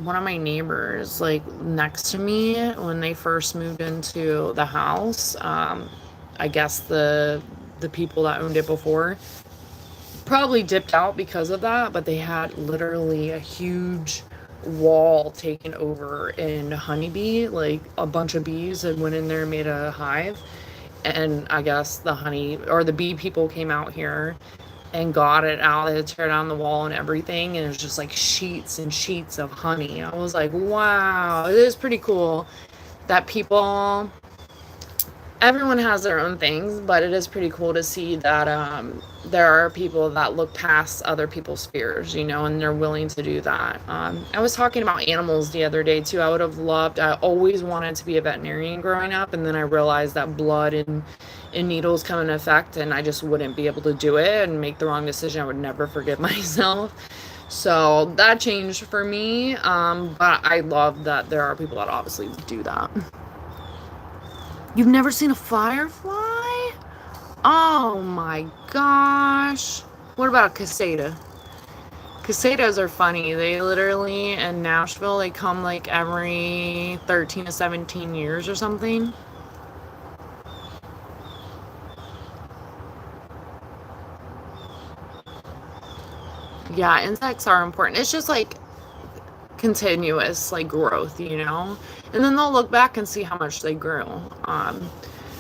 Speaker 1: one of my neighbors like next to me when they first moved into the house. I guess the people that owned it before probably dipped out because of that, but they had literally a huge wall taken over in honeybee. Like a bunch of bees had went in there and made a hive, and I guess the honey or the bee people came out here and got it out. They had to tear down the wall and everything, and it was just like sheets and sheets of honey. I was like, wow, it is pretty cool that people, everyone has their own things, but it is pretty cool to see that there are people that look past other people's fears, you know, and they're willing to do that. I was talking about animals the other day too. I always wanted to be a veterinarian growing up, and then I realized that blood and needles come into effect, and I just wouldn't be able to do it and make the wrong decision. I would never forgive myself. So that changed for me, but I love that there are people that obviously do that. You've never seen a firefly? Oh my gosh. What about a caseta? Casetas are funny. They literally, in Nashville, they come like every 13 to 17 years or something. Yeah, insects are important. It's just like continuous like growth, you know? And then they'll look back and see how much they grew.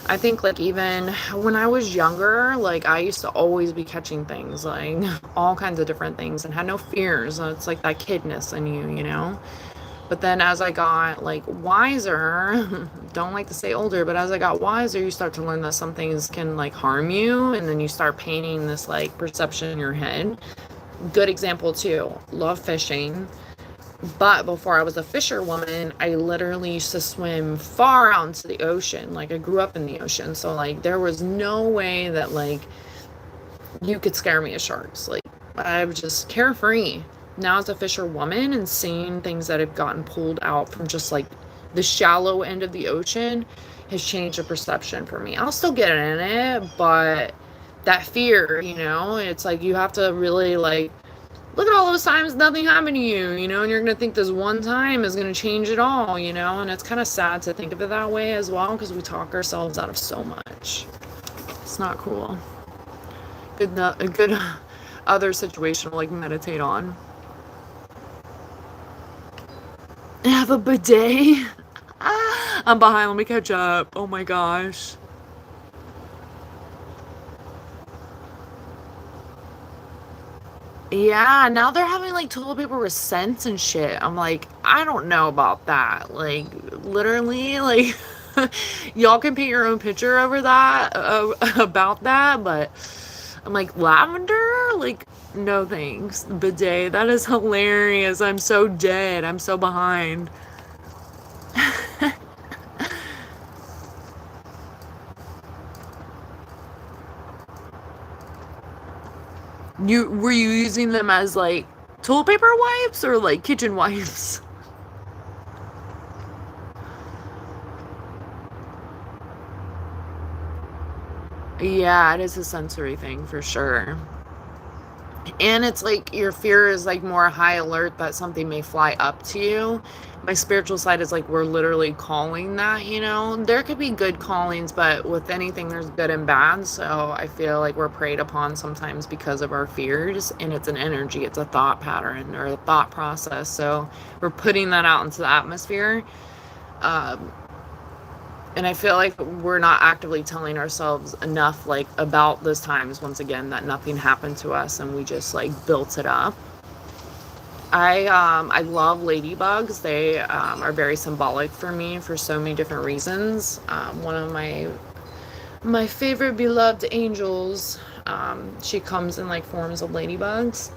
Speaker 1: I think like even when I was younger, like I used to always be catching things, like all kinds of different things, and had no fears. It's like that kidness in you, you know? But then as I got like wiser, don't like to say older, but as I got wiser, you start to learn that some things can like harm you, and then you start painting this like perception in your head. Good example too, love fishing. But before I was a fisherwoman, I literally used to swim far out into the ocean. Like I grew up in the ocean. So like there was no way that like you could scare me of sharks. Like I was just carefree. Now as a fisherwoman and seeing things that have gotten pulled out from just like the shallow end of the ocean has changed the perception for me. I'll still get in it, but that fear, you know, it's like you have to really like look at all those times nothing happened to you, you know, and you're going to think this one time is going to change it all, you know, and it's kind of sad to think of it that way as well, because we talk ourselves out of so much. It's not cool. A good other situation to like meditate on. Have a bidet. I'm behind. Let me catch up. Oh my gosh. Yeah, now they're having like toilet paper with scents and shit. I'm like, I don't know about that. Like, literally, like, y'all can paint your own picture over that, about that, but I'm like, lavender? Like, no thanks. Bidet, that is hilarious. I'm so dead. I'm so behind. Were you using them as like toilet paper wipes or like kitchen wipes? Yeah, it is a sensory thing for sure. And it's like your fear is like more high alert that something may fly up to you. My spiritual side is like we're literally calling that, you know. There could be good callings, but with anything there's good and bad. So I feel like we're preyed upon sometimes because of our fears, and it's an energy, it's a thought pattern or a thought process. So we're putting that out into the atmosphere. Um, and I feel like we're not actively telling ourselves enough like about those times once again that nothing happened to us and we just like built it up. I love ladybugs. They are very symbolic for me for so many different reasons. One of my favorite beloved angels, she comes in like forms of ladybugs.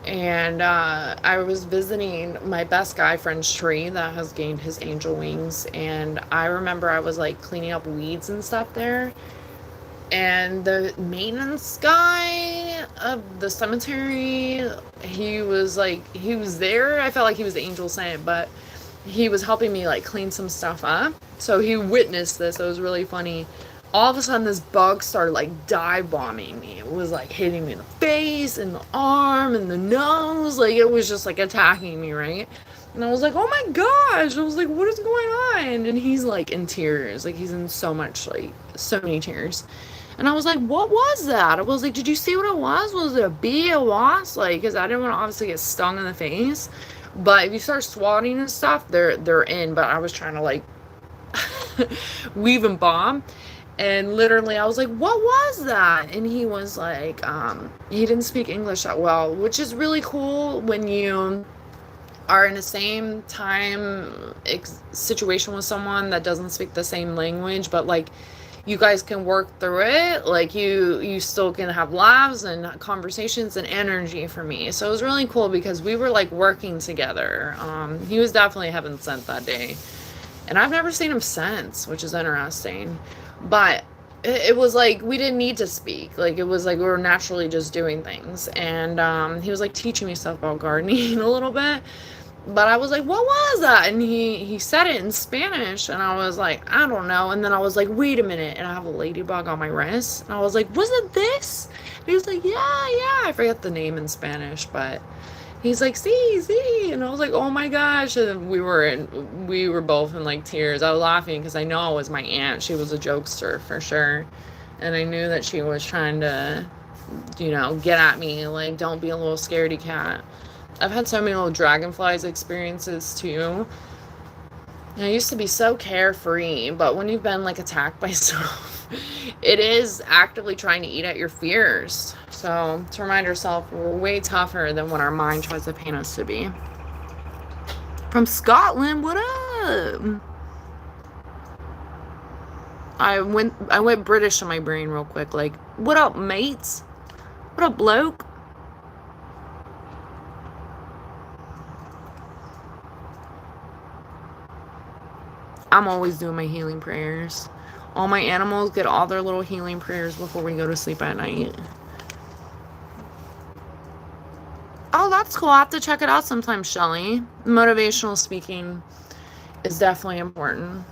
Speaker 1: And I was visiting my best guy friend's tree that has gained his angel wings, and I remember I was like cleaning up weeds and stuff there, and the maintenance guy of the cemetery, he was there. I felt like he was the angel sent, but he was helping me like clean some stuff up, so he witnessed this. It was really funny. All of a sudden this bug started like dive bombing me. It was like hitting me in the face and the arm and the nose. Like it was just like attacking me, right? And I was like, oh my gosh. I was like, what is going on? And he's like in tears. Like he's in so many tears. And I was like, what was that? I was like, did you see what it was? Was it a bee, a wasp? Like, because I didn't want to obviously get stung in the face. But if you start swatting and stuff, they're in. But I was trying to like weave and bomb. And literally, I was like, what was that? And he was like, he didn't speak English that well, which is really cool when you are in the same time situation with someone that doesn't speak the same language, but like you guys can work through it. Like you still can have laughs and conversations and energy for me. So it was really cool because we were like working together. He was definitely heaven sent that day. And I've never seen him since, which is interesting. But it was like we didn't need to speak. Like it was like we were naturally just doing things. And he was like teaching me stuff about gardening a little bit. But I was like, what was that? And he said it in Spanish. And I was like, I don't know. And then I was like, wait a minute. And I have a ladybug on my wrist. And I was like, was it this? And he was like, yeah. I forget the name in Spanish, but he's like, see. And I was like, oh my gosh. And we were both in like tears. I was laughing because I know it was my aunt. She was a jokester for sure. And I knew that she was trying to, get at me. Like, don't be a little scaredy cat. I've had so many little dragonflies experiences too. And I used to be so carefree, but when you've been like attacked by stuff, it is actively trying to eat at your fears. So to remind ourselves, we're way tougher than what our mind tries to paint us to be. From Scotland, what up? I went British in my brain real quick. Like, what up, mates? What up, bloke? I'm always doing my healing prayers. All my animals get all their little healing prayers before we go to sleep at night. Oh, that's cool. I'll have to check it out sometime, Shelly. Motivational speaking is definitely important.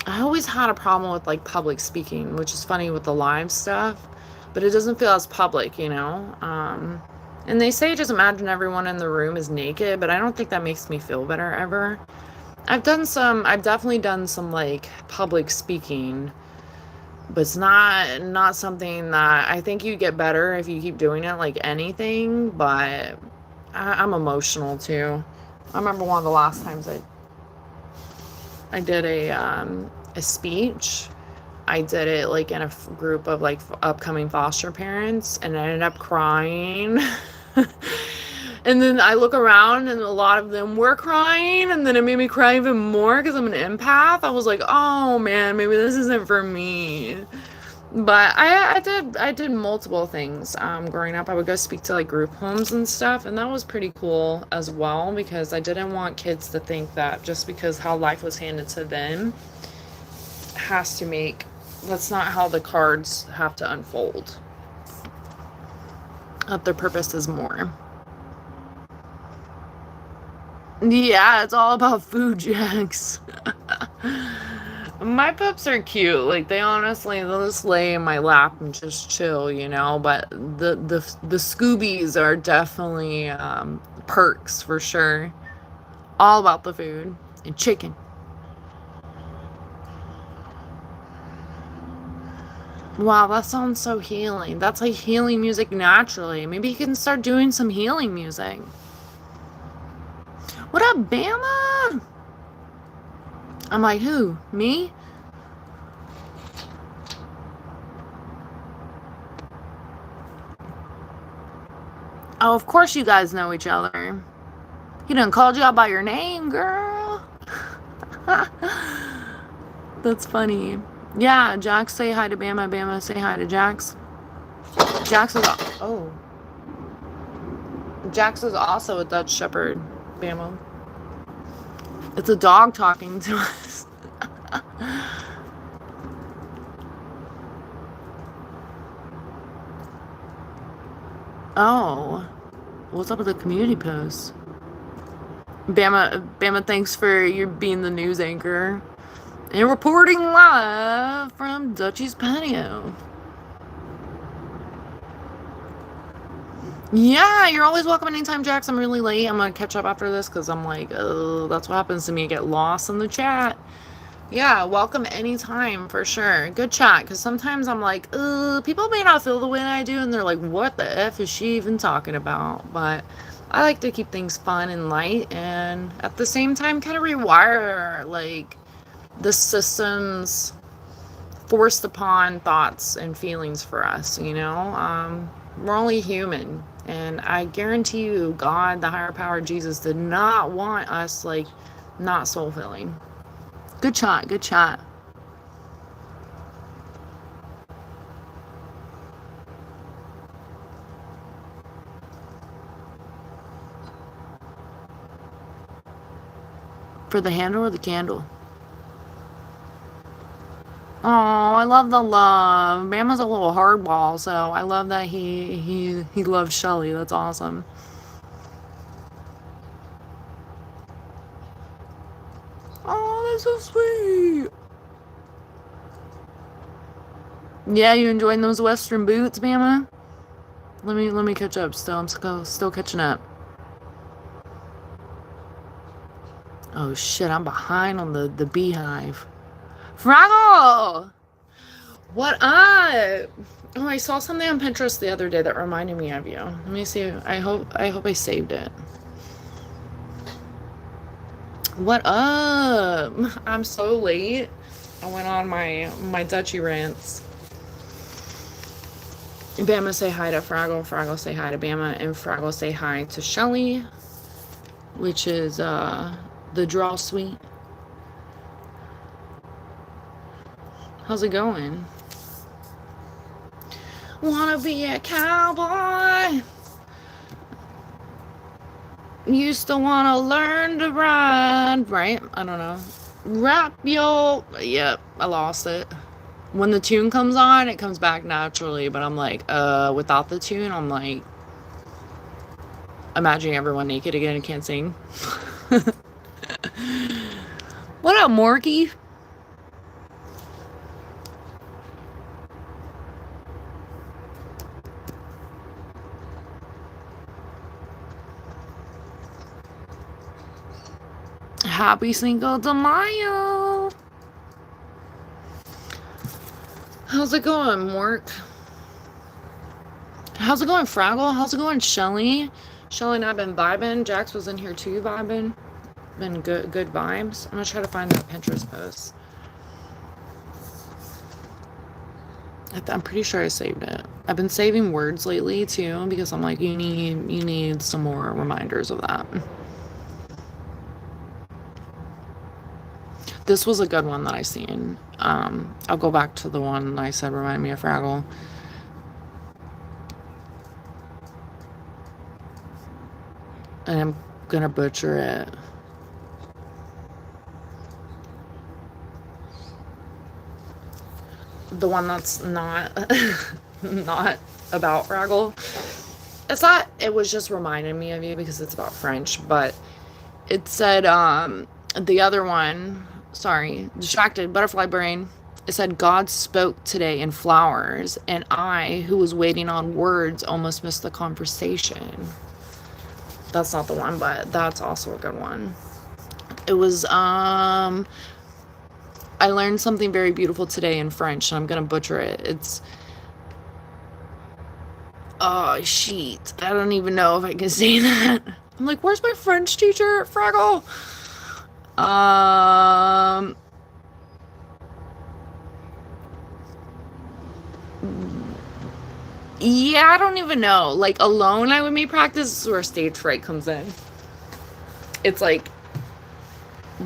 Speaker 1: I always had a problem with like public speaking, which is funny with the live stuff, but it doesn't feel as public, And they say just imagine everyone in the room is naked, but I don't think that makes me feel better ever. I've definitely done some like public speaking, but it's not something that I think you get better if you keep doing it, like anything, but I'm emotional too. I remember one of the last times I did a speech. I did it like in a group of like upcoming foster parents, and I ended up crying. And then I look around and a lot of them were crying, and then it made me cry even more because I'm an empath. I was like, oh man, maybe this isn't for me. But I did multiple things. Growing up, I would go speak to like group homes and stuff, and that was pretty cool as well because I didn't want kids to think that just because how life was handed to them that's not how the cards have to unfold. That their purpose is more. Yeah, it's all about food, Jax. My pups are cute. Like they'll just lay in my lap and just chill, But the Scoobies are definitely perks for sure. All about the food and chicken. Wow, that sounds so healing. That's like healing music naturally. Maybe you can start doing some healing music. What up, Bama? I'm like, who? Me? Oh, of course you guys know each other. He done called you out by your name, girl. That's funny. Yeah, Jax, say hi to Bama. Bama, say hi to Jax. Jax is also a Dutch Shepherd, Bama. It's a dog talking to us. Oh, what's up with the community post? Bama, thanks for your being the news anchor and reporting live from Dutchie's patio. Yeah, you're always welcome anytime, Jax. I'm really late. I'm gonna catch up after this because I'm like, oh, that's what happens to me. I get lost in the chat. Yeah, welcome anytime for sure. Good chat, because sometimes I'm like, people may not feel the way I do, and they're like, what the F is she even talking about? But I like to keep things fun and light, and at the same time kind of rewire, like, the systems forced upon thoughts and feelings for us, you know? We're only human. And I guarantee you, God, the higher power, Jesus, did not want us, like, not soul filling. Good shot, good shot. For the handle or the candle? Oh, I love the love. Bama's a little hardball, so I love that he loves Shelly. That's awesome. Oh, that's so sweet. Yeah, you enjoying those Western boots, Bama? Let me catch up still. I'm still catching up. Oh shit, I'm behind on the beehive. Fraggle! What up? Oh, I saw something on Pinterest the other day that reminded me of you. Let me see. I hope I saved it. What up? I'm so late. I went on my Dutchy rants. Bama say hi to Fraggle. Fraggle say hi to Bama, and Fraggle say hi to Shelly, which is the draw suite. How's it going? Wanna be a cowboy? Used to wanna learn to ride, right? I don't know. Rap yo. Yep, I lost it. When the tune comes on, it comes back naturally, but I'm like, without the tune, I'm like, imagining everyone naked again and can't sing. What up, Morky? Happy Cinco de Mayo. How's it going, Mork? How's it going, Fraggle? How's it going, Shelly? Shelly and I have been vibing. Jax was in here too, vibing. Been good vibes. I'm gonna try to find that Pinterest post. I'm pretty sure I saved it. I've been saving words lately too because I'm like, you need some more reminders of that. This was a good one that I seen. I'll go back to the one I said remind me of Fraggle. And I'm gonna butcher it. The one that's not not about Fraggle. It's not, it was just reminding me of you because it's about French, but it said the other one, sorry, distracted, butterfly brain. It said, God spoke today in flowers, and I, who was waiting on words, almost missed the conversation. That's not the one, but that's also a good one. It was, I learned something very beautiful today in French, and I'm gonna butcher it. It's, oh, shit. I don't even know if I can say that. I'm like, where's my French teacher, Fraggle? Yeah, I don't even know. Like, alone I would make practice. This is where stage fright comes in. It's like, I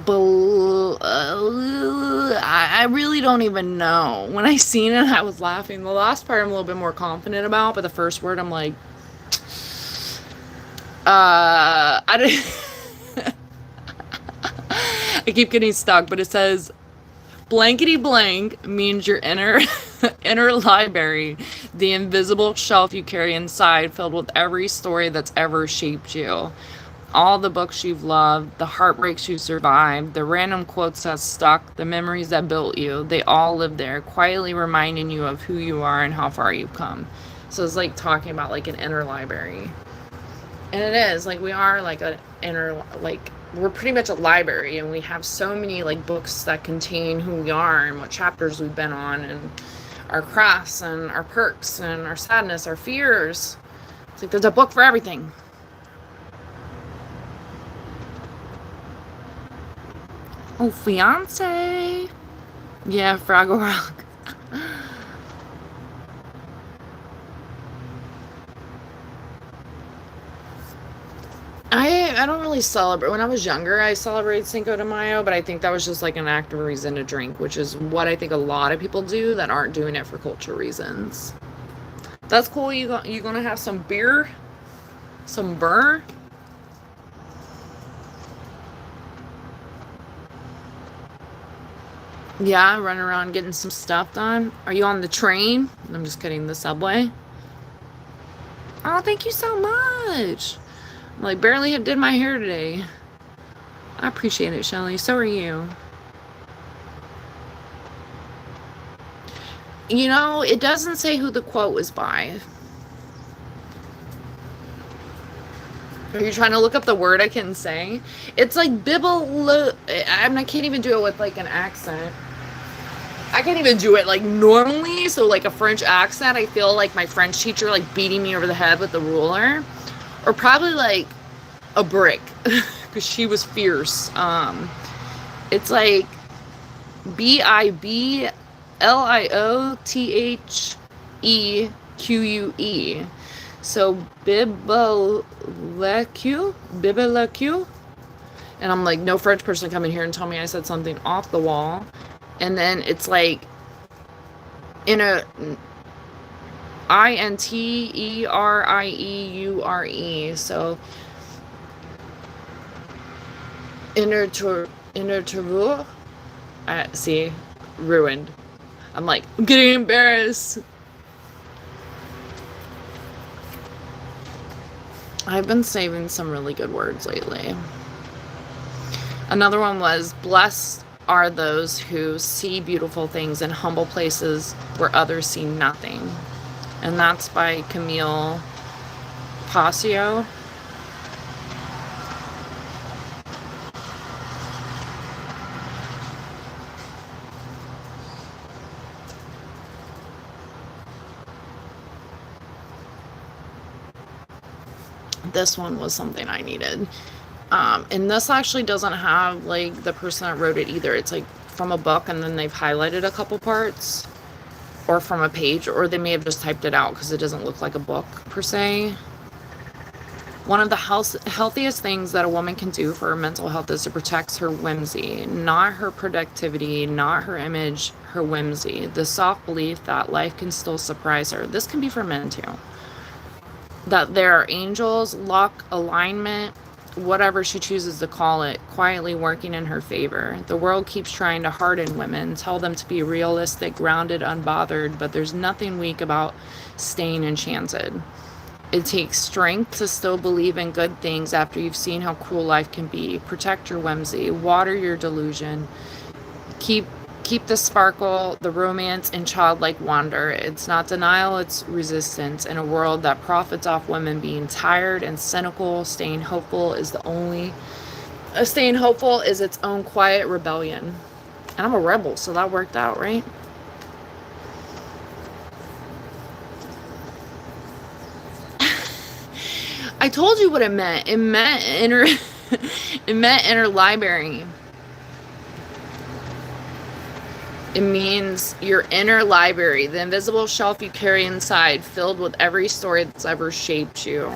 Speaker 1: really don't even know. When I seen it, I was laughing. The last part I'm a little bit more confident about, but the first word I'm like, I don't. I keep getting stuck, but it says blankety blank means your inner library, the invisible shelf you carry inside, filled with every story that's ever shaped you. All the books you've loved, the heartbreaks you survived, the random quotes that stuck, the memories that built you, they all live there, quietly reminding you of who you are and how far you've come. So it's like talking about like an inner library. And it is, like, we are like an inner, like, we're pretty much a library, and we have so many like books that contain who we are and what chapters we've been on, and our crafts and our perks and our sadness, our fears. It's like there's a book for everything. Oh, fiance. Yeah, Fraggle Rock. I don't really celebrate. When I was younger, I celebrated Cinco de Mayo, but I think that was just like an active reason to drink, which is what I think a lot of people do that aren't doing it for culture reasons. That's cool. You gonna have some beer, some burr? Yeah, running around getting some stuff done. Are you on the train? I'm just kidding. The subway. Oh, thank you so much. I'm like barely did my hair today. I appreciate it, Shelly. So are you. You know, it doesn't say who the quote was by. Are you trying to look up the word I can say? It's like bibble. I can't even do it with like an accent. I can't even do it like normally. So like a French accent, I feel like my French teacher like beating me over the head with the ruler, or probably like a brick because she was fierce. It's like BIBLIOTHEQUE. So biblique. And I'm like, no French person come in here and tell me I said something off the wall. And then it's like in a INTERIEURE. So intertour. See, ruined. I'm like, I'm getting embarrassed. I've been saving some really good words lately. Another one was, blessed are those who see beautiful things in humble places where others see nothing. And that's by Camille Passio. This one was something I needed. And this actually doesn't have like the person that wrote it either. It's like from a book and then they've highlighted a couple parts, or from a page, or they may have just typed it out because it doesn't look like a book per se. One of the healthiest things that a woman can do for her mental health is to protect her whimsy, not her productivity, not her image, her whimsy. The soft belief that life can still surprise her. This can be for men too. That there are angels, luck, alignment, whatever she chooses to call it, quietly working in her favor. The world keeps trying to harden women, tell them to be realistic, grounded, unbothered, but there's nothing weak about staying enchanted. It takes strength to still believe in good things after you've seen how cruel life can be. Protect your whimsy, water your delusion, keep the sparkle, the romance, and childlike wonder. It's not denial, it's resistance. In a world that profits off women being tired and cynical, staying hopeful is its own quiet rebellion. And I'm a rebel, so that worked out, right? I told you what it meant. It meant inner library. It means your inner library, the invisible shelf you carry inside, filled with every story that's ever shaped you.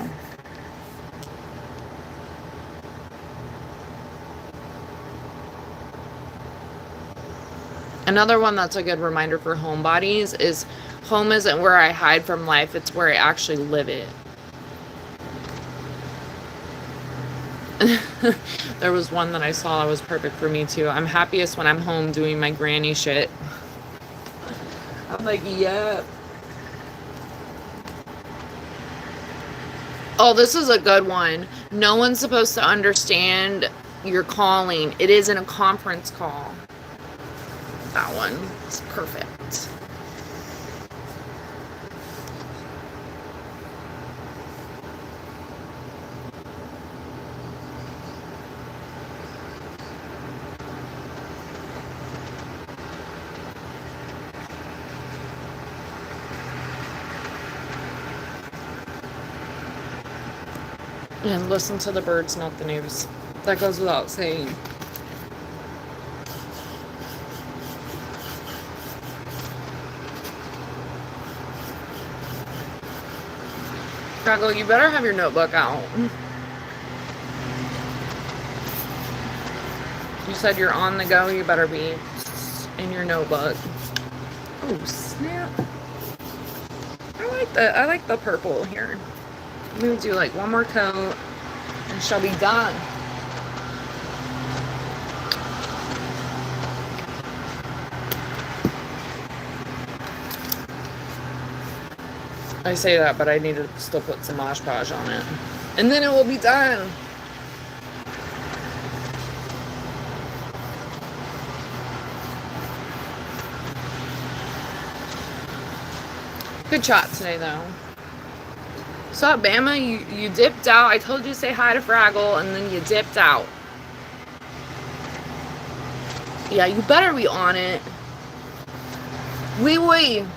Speaker 1: Another one that's a good reminder for homebodies is, home isn't where I hide from life, it's where I actually live it. There was one that I saw that was perfect for me too. I'm happiest when I'm home doing my granny shit. I'm like, yeah. Oh, this is a good one. No one's supposed to understand your calling. It isn't a conference call. That one is perfect. And listen to the birds, not the news. That goes without saying. Fraggle, you better have your notebook out. You said you're on the go, you better be in your notebook. Oh, snap. I like the purple here. I'm gonna do like one more coat and she'll be done. I say that, but I need to still put some Mod Podge on it. And then it will be done. Good shot today, though. So, Bama, you dipped out. I told you to say hi to Fraggle, and then you dipped out. Yeah, you better be on it. Oui, oui.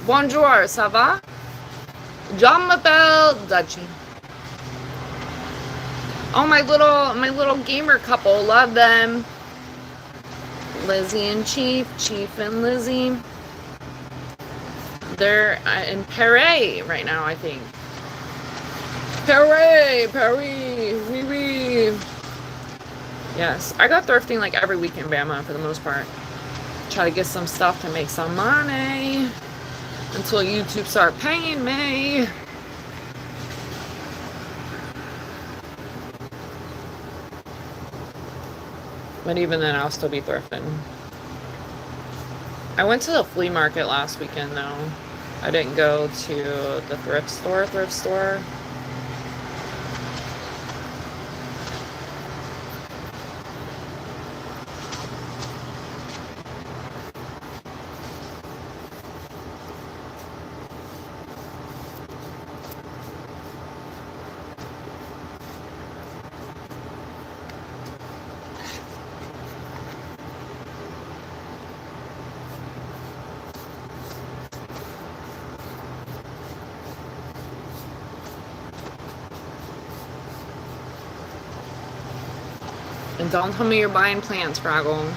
Speaker 1: Bonjour, ça va? Je m'appelle Dutchie. Oh, my little gamer couple. Love them. Lizzie and Chief. Chief and Lizzie. They're in Paris right now, I think. Paris! Oui, oui. Yes, I go thrifting like every week in Bama for the most part. Try to get some stuff to make some money until YouTube start paying me. But even then, I'll still be thrifting. I went to the flea market last weekend, though. I didn't go to the thrift store. And don't tell me you're buying plants, Fraggle.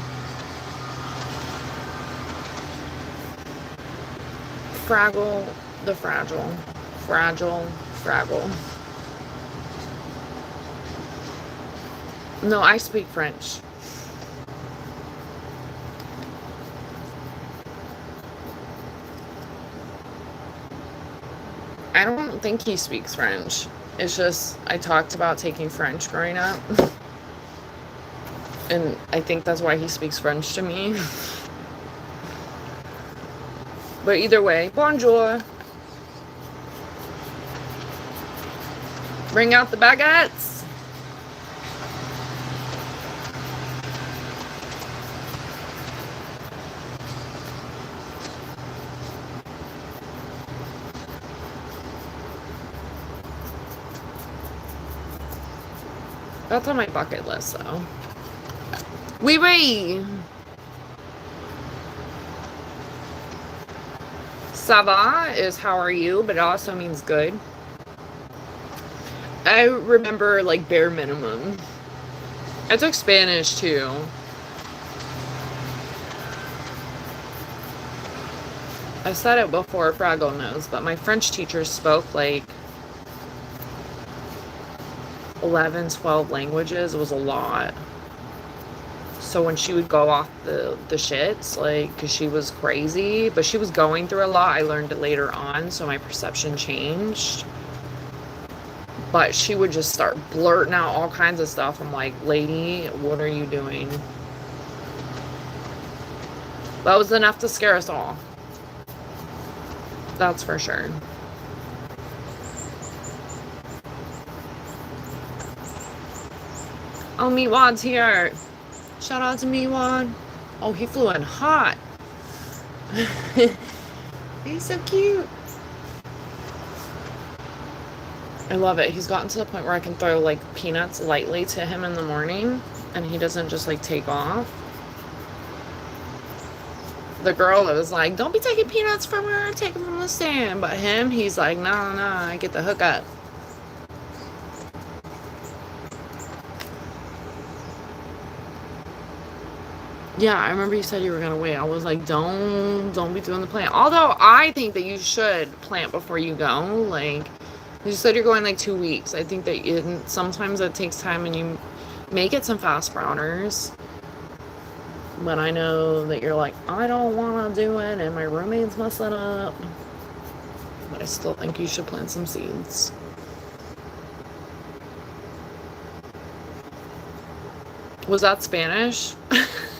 Speaker 1: Fraggle the fragile. Fraggle. No, I speak French. I don't think he speaks French. It's just, I talked about taking French growing up. And I think that's why he speaks French to me. But either way, bonjour. Bring out the baguettes. That's on my bucket list, though. Oui, oui. Ça va is how are you, but it also means good. I remember, like, bare minimum. I took Spanish, too. I said it before, Fraggle knows, but my French teacher spoke, like, 11, 12 languages. It was a lot. So when she would go off the shits, like, because she was crazy, but she was going through a lot. I learned it later on, so my perception changed. But she would just start blurting out all kinds of stuff. I'm like, lady, what are you doing? That was enough to scare us all. That's for sure. Oh, Meatwad's here. Shout out to Meatwad. Oh, he flew in hot. He's so cute. I love it. He's gotten to the point where I can throw, like, peanuts lightly to him in the morning, and he doesn't just, like, take off. The girl was like, don't be taking peanuts from her, take them from the stand. But him, he's like, no, I get the hookup. Yeah, I remember you said you were going to wait. I was like, don't be doing the plant. Although I think that you should plant before you go. Like, You said you're going like 2 weeks. I think that sometimes it takes time, and you may get some fast browners. But I know that you're like, I don't want to do it, and my roommate's messing up. But I still think you should plant some seeds. Was that Spanish?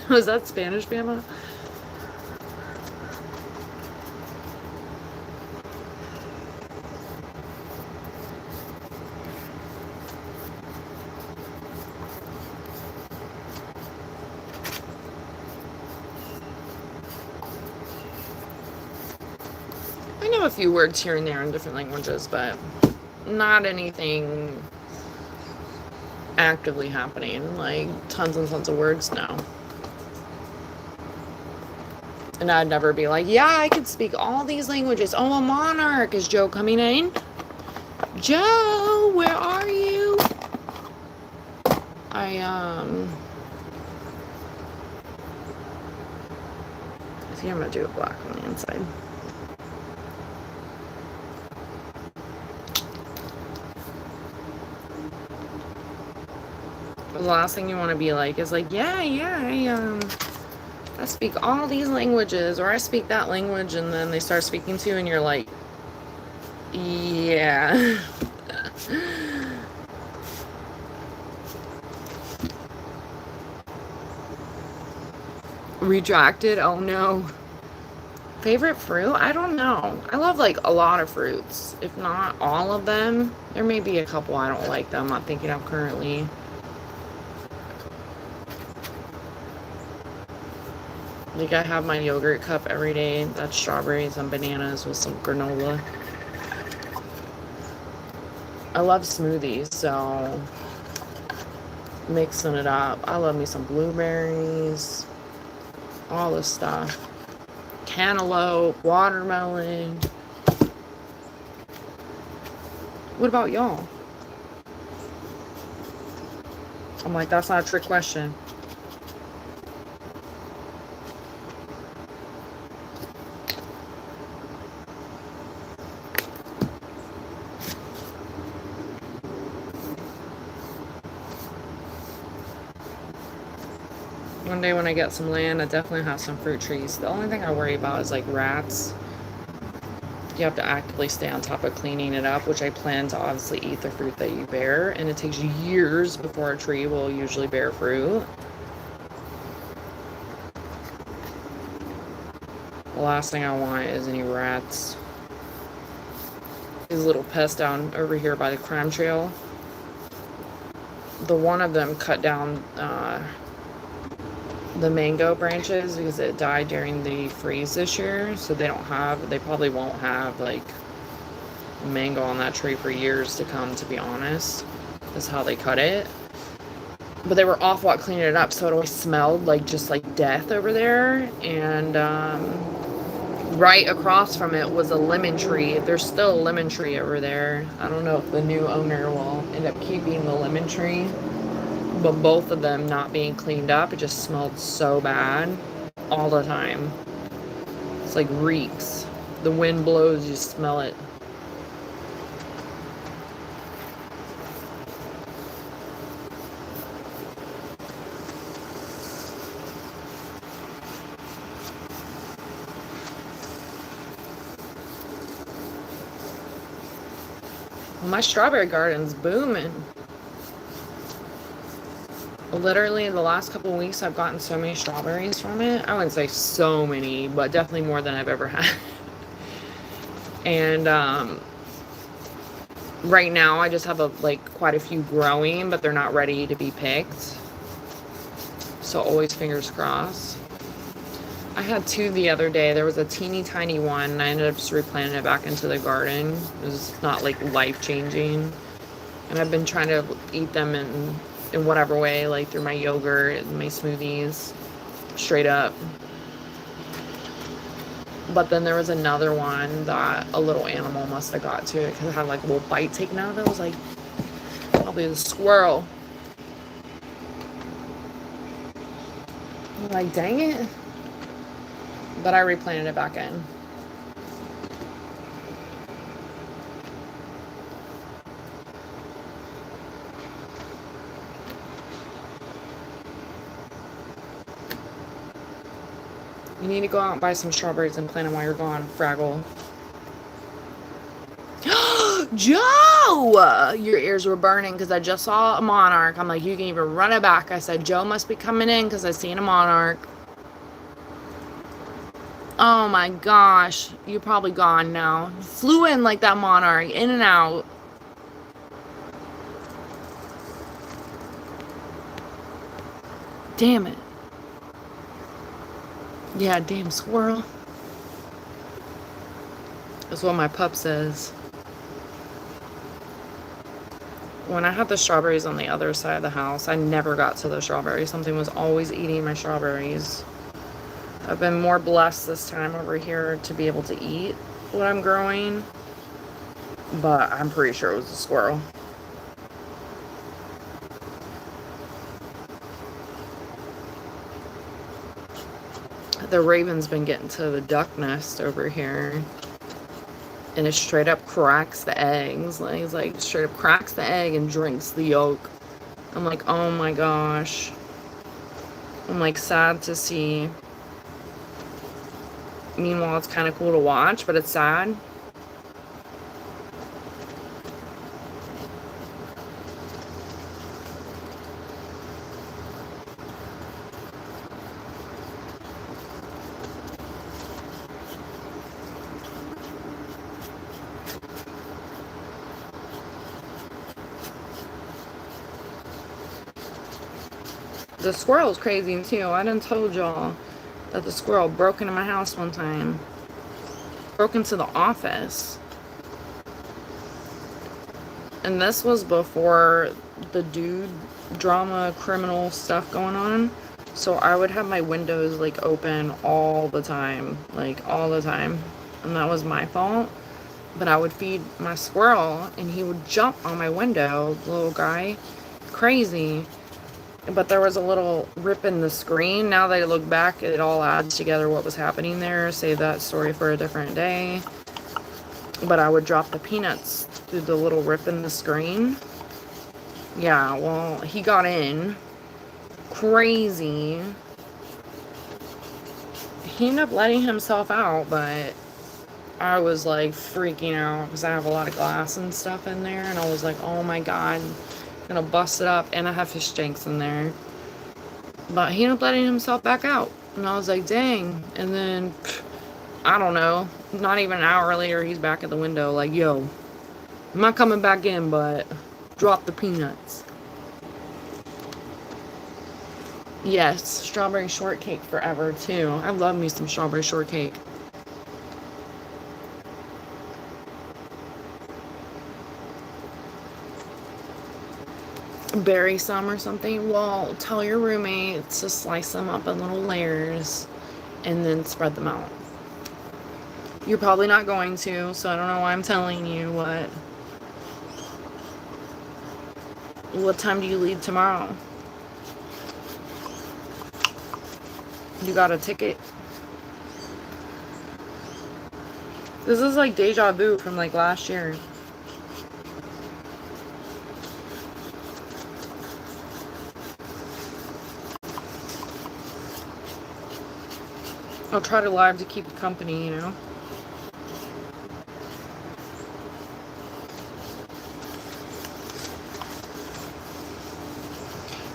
Speaker 1: Was that Spanish, Bama? I know a few words here and there in different languages, but not anything actively happening, like tons and tons of words now. And I'd never be like, yeah, I could speak all these languages. Oh, a monarch. Is Joe coming in? Joe, where are you? I think I'm gonna do a black on the inside. The last thing you want to be like is like, yeah, I speak all these languages, or I speak that language, and then they start speaking to you, and you're like, yeah. Retracted? Oh no. Favorite fruit? I don't know. I love like a lot of fruits, if not all of them. There may be a couple I don't like that I'm not thinking of currently. Like, I have my yogurt cup every day. That's strawberries and bananas with some granola. I love smoothies, so mixing it up. I love me some blueberries, all this stuff. Cantaloupe, watermelon. What about y'all? I'm like, that's not a trick question. One day when I get some land, I definitely have some fruit trees. The only thing I worry about is like rats. You have to actively stay on top of cleaning it up, which I plan to obviously eat the fruit that you bear, and it takes years before a tree will usually bear fruit. The last thing I want is any rats. These little pests down over here by the crime trail. The one of them cut down the mango branches because it died during the freeze this year, so they probably won't have like mango on that tree for years to come, to be honest. That's how they cut it. But they were awful at cleaning it up, so it always smelled like just like death over there. And right across from it was a lemon tree. There's still a lemon tree over there. I don't know if the new owner will end up keeping the lemon tree. But both of them not being cleaned up, it just smelled so bad all the time. It's like reeks. The wind blows, you smell it. Well, my strawberry garden's booming. Literally, the last couple of weeks, I've gotten so many strawberries from it. I wouldn't say so many, but definitely more than I've ever had. And right now, I just have quite a few growing, but they're not ready to be picked. So always fingers crossed. I had 2 the other day. There was a teeny tiny one, and I ended up just replanting it back into the garden. It was not like life-changing. And I've been trying to eat them in whatever way, like through my yogurt and my smoothies, straight up. But then there was another one that a little animal must have got to it because it had like a little bite taken out of it. It was like probably a squirrel. I'm like, dang it. But I replanted it back in. You need to go out and buy some strawberries and plant them while you're gone, Fraggle. Joe! Your ears were burning because I just saw a monarch. I'm like, you can even run it back. I said, Joe must be coming in because I seen a monarch. Oh my gosh. You're probably gone now. Flew in like that monarch. In and out. Damn it. Yeah, damn squirrel. That's what my pup says. When I had the strawberries on the other side of the house, I never got to the strawberries. Something was always eating my strawberries. I've been more blessed this time over here to be able to eat what I'm growing. But I'm pretty sure it was a squirrel. The raven's been getting to the duck nest over here. And it straight up cracks the eggs. Like, it's like straight up cracks the egg and drinks the yolk. I'm like, oh my gosh. I'm like sad to see. Meanwhile, it's kind of cool to watch, but it's sad. The squirrel's crazy too. I done told y'all that the squirrel broke into my house one time. Broke into the office. And this was before the dude drama criminal stuff going on. So I would have my windows like open all the time. Like all the time. And that was my fault. But I would feed my squirrel and he would jump on my window, the little guy. Crazy. But there was a little rip in the screen. Now that I look back, it all adds together what was happening there. Save that story for a different day. But I would drop the peanuts through the little rip in the screen. Yeah, well, he got in. Crazy. He ended up letting himself out, but I was like freaking out because I have a lot of glass and stuff in there. And I was like, oh my god. Gonna bust it up, and I have fish tanks in there. But he ended up letting himself back out, and I was like, dang. And then I don't know, not even an hour later, he's back at the window like, yo, I'm not coming back in, but drop the peanuts. Yes, strawberry shortcake forever too. I love me some strawberry shortcake. Bury some or something. Well, tell your roommates to slice them up in little layers and then spread them out. You're probably not going to, so I don't know why I'm telling you. What time do you leave tomorrow? You got a ticket? This is like deja vu from like last year. I'll try to live to keep you company, you know.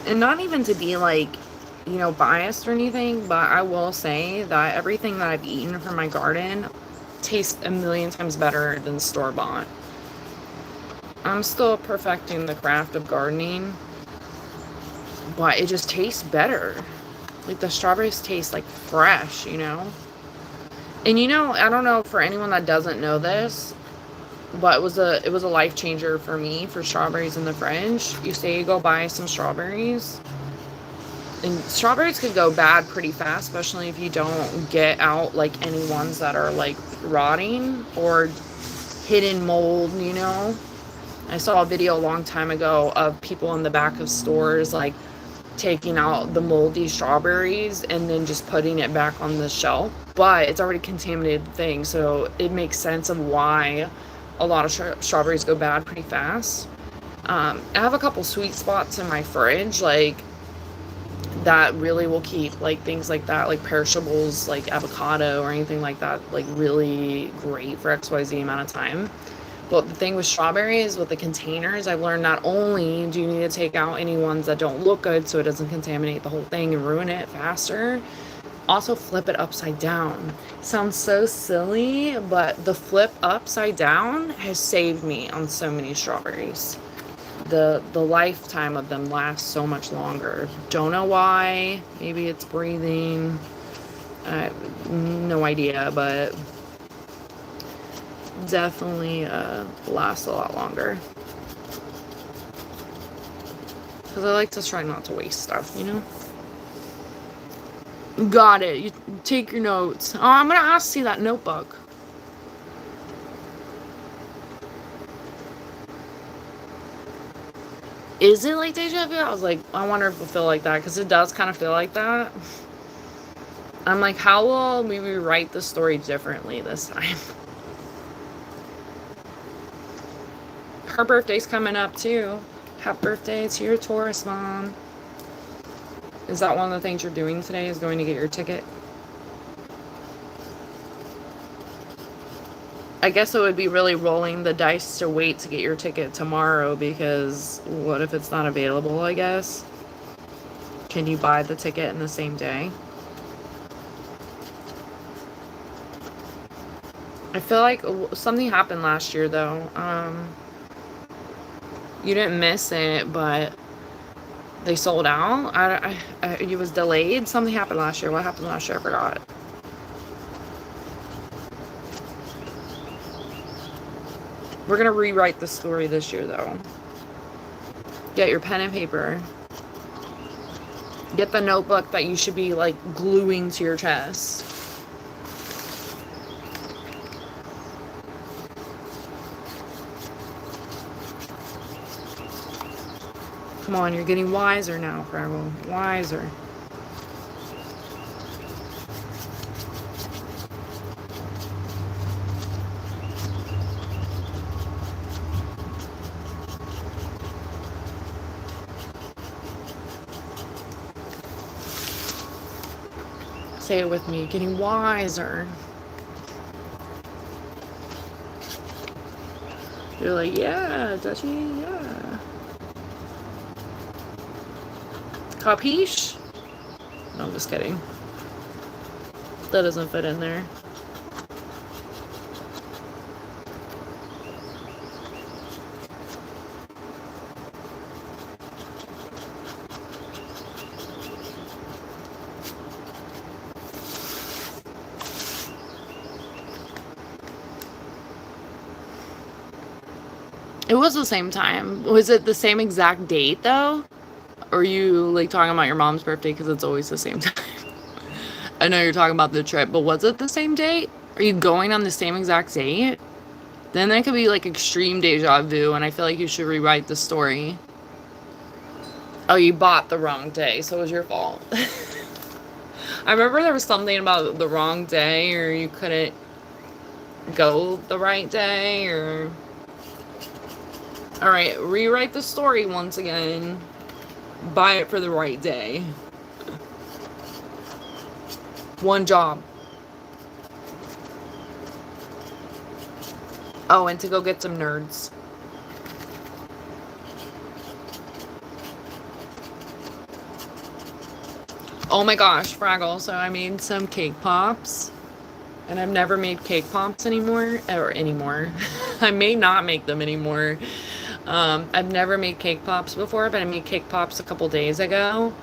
Speaker 1: And not even to be like, you know, biased or anything, but I will say that everything that I've eaten from my garden tastes a million times better than store-bought. I'm still perfecting the craft of gardening, but it just tastes better. Like, the strawberries taste, like, fresh, you know? And, you know, I don't know for anyone that doesn't know this, but it was a life changer for me for strawberries in the fridge. You say you go buy some strawberries, and strawberries could go bad pretty fast, especially if you don't get out, like, any ones that are, like, rotting or hidden mold, you know? I saw a video a long time ago of people in the back of stores, like, taking out the moldy strawberries and then just putting it back on the shelf, but it's already contaminated thing, so it makes sense of why a lot of strawberries go bad pretty fast. I have a couple sweet spots in my fridge, like that really will keep, like, things like that, like perishables, like avocado or anything like that, like, really great for XYZ amount of time. But the thing with strawberries, with the containers, I've learned not only do you need to take out any ones that don't look good so it doesn't contaminate the whole thing and ruin it faster, also flip it upside down. Sounds so silly, but the flip upside down has saved me on so many strawberries. The lifetime of them lasts so much longer. Don't know why. Maybe it's breathing. No idea, but definitely lasts a lot longer. Because I like to try not to waste stuff, you know? Got it. You take your notes. Oh, I'm going to ask to see that notebook. Is it like deja vu? I was like, I wonder if it'll feel like that, because it does kind of feel like that. I'm like, how will we rewrite the story differently this time? Her birthday's coming up too. Happy birthday to your Taurus mom. Is that one of the things you're doing today, is going to get your ticket? I guess it would be really rolling the dice to wait to get your ticket tomorrow, because what if it's not available, I guess? Can you buy the ticket in the same day? I feel like something happened last year, though. You didn't miss it, but they sold out. It was delayed. Something happened last year. What happened last year? I forgot. We're going to rewrite the story this year, though. Get your pen and paper. Get the notebook that you should be, like, gluing to your chest. Come on, you're getting wiser now, Fraggle. Wiser. Say it with me. Getting wiser. You're like, yeah, Dutchie, yeah. Capiche? No, I'm just kidding. That doesn't fit in there. It was the same time. Was it the same exact date, though? Or are you, like, talking about your mom's birthday because it's always the same time? I know you're talking about the trip, but was it the same date? Are you going on the same exact date? Then that could be, like, extreme deja vu, and I feel like you should rewrite the story. Oh, you bought the wrong day, so it was your fault. I remember there was something about the wrong day, or you couldn't go the right day, or... Alright, rewrite the story once again. Buy it for the right day. One job. Oh, and to go get some nerds. Oh my gosh, Fraggle. So I made some cake pops. And I've never made cake pops anymore. I may not make them anymore. I've never made cake pops before, but I made cake pops a couple days ago.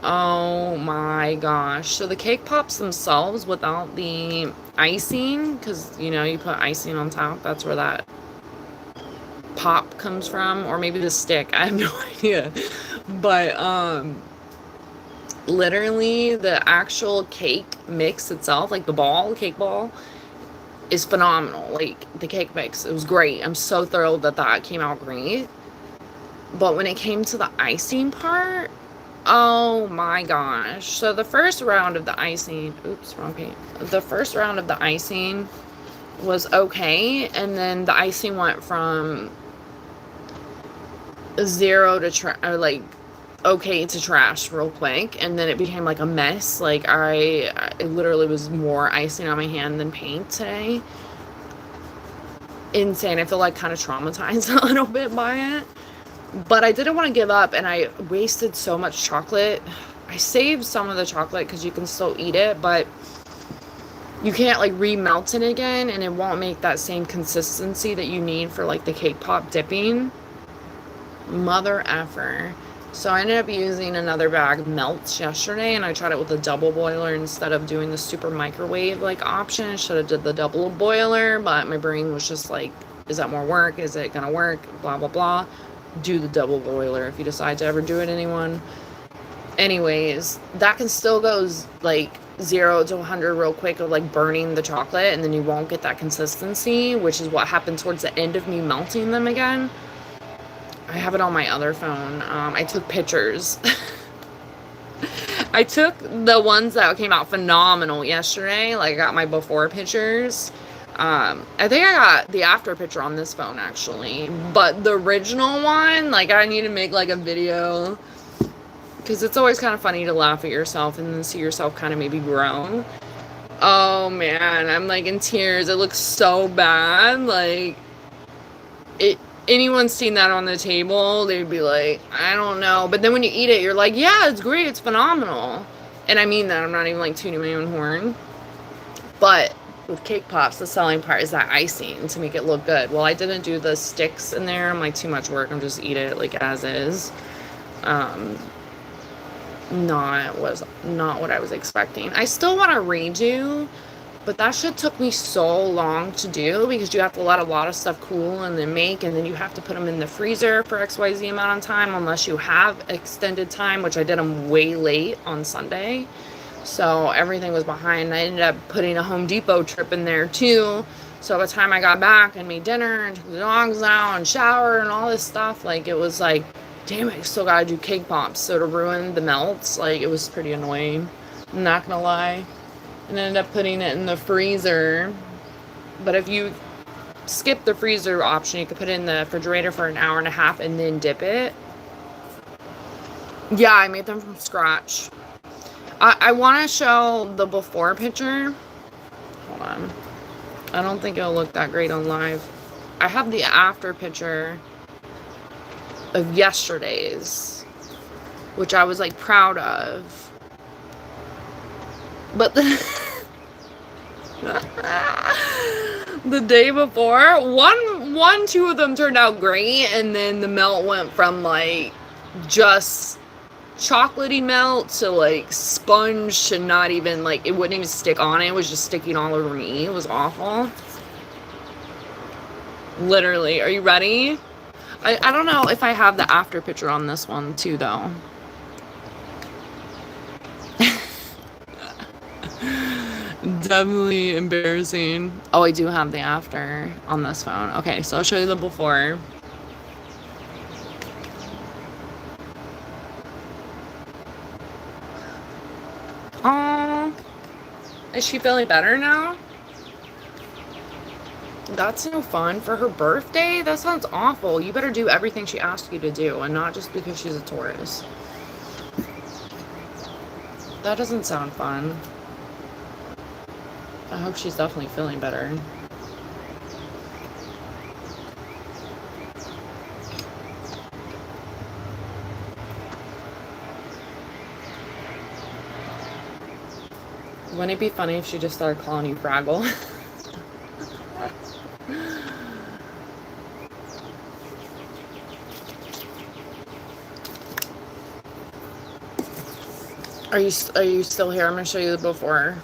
Speaker 1: Oh my gosh. So the cake pops themselves without the icing, because, you know, you put icing on top. That's where that pop comes from. Or maybe the stick. I have no idea. But, literally the actual cake mix itself, like the ball, cake ball, is phenomenal. Like, the cake mix, it was great. I'm so thrilled that that came out great. But when it came to the icing part, oh my gosh. So the first round of the icing, oops, wrong paint. The first round of the icing was okay, and then the icing went from 0 to okay to trash real quick, and then it became like a mess. Like it literally was more icing on my hand than paint today. Insane. I feel like kind of traumatized a little bit by it, but I didn't want to give up, and I wasted so much chocolate. I saved some of the chocolate because you can still eat it, but you can't like remelt it again, and it won't make that same consistency that you need for like the cake pop dipping. Mother effer. So I ended up using another bag of melts yesterday, and I tried it with a double boiler instead of doing the super microwave like option. I should have did the double boiler, but my brain was just like, is that more work? Is it gonna work? Blah blah blah. Do the double boiler if you decide to ever do it, anyone. Anyways, that can still go like 0 to 100 real quick of like burning the chocolate, and then you won't get that consistency, which is what happened towards the end of me melting them again. I have it on my other phone. I took pictures. I took the ones that came out phenomenal yesterday. Like, I got my before pictures. I think I got the after picture on this phone, actually. But the original one, like, I need to make, like, a video. Because it's always kind of funny to laugh at yourself and then see yourself kind of maybe grow. Oh, man. I'm, like, in tears. It looks so bad. Like, anyone's seen that on the table, they'd be like, I don't know. But then when you eat it, you're like, yeah, it's great, it's phenomenal. And I mean that, I'm not even like tooting my own horn. But with cake pops, the selling part is that icing to make it look good. Well, I didn't do the sticks in there. I'm like, too much work. I'm just eat it like as is. Not what I was expecting. I still want to redo, but that shit took me so long to do because you have to let a lot of stuff cool and then make, and then you have to put them in the freezer for XYZ amount of time unless you have extended time, which I did them way late on Sunday. So everything was behind. I ended up putting a Home Depot trip in there too. So by the time I got back and made dinner and took the dogs out and showered and all this stuff, like it was like, damn it, I still gotta do cake pops. So to ruin the melts, like it was pretty annoying. I'm not gonna lie. And ended up putting it in the freezer. But if you skip the freezer option, you could put it in the refrigerator for an hour and a half and then dip it. Yeah, I made them from scratch. I want to show the before picture. Hold on. I don't think it'll look that great on live. I have the after picture of yesterday's, which I was like proud of. But the day before, two of them turned out great, and then the melt went from like just chocolatey melt to like sponge to not even like, it wouldn't even stick on it. It was just sticking all over me. It was awful. Literally. Are you ready? I don't know if I have the after picture on this one too though. Definitely embarrassing. Oh, I do have the after on this phone. Okay, so I'll show you the before. Oh, is she feeling better now? That's no fun for her birthday. That sounds awful. You better do everything she asked you to do, and not just because she's a Taurus. That doesn't sound fun. I hope she's definitely feeling better. Wouldn't it be funny if she just started calling you Fraggle? Are you still here? I'm gonna show you the before.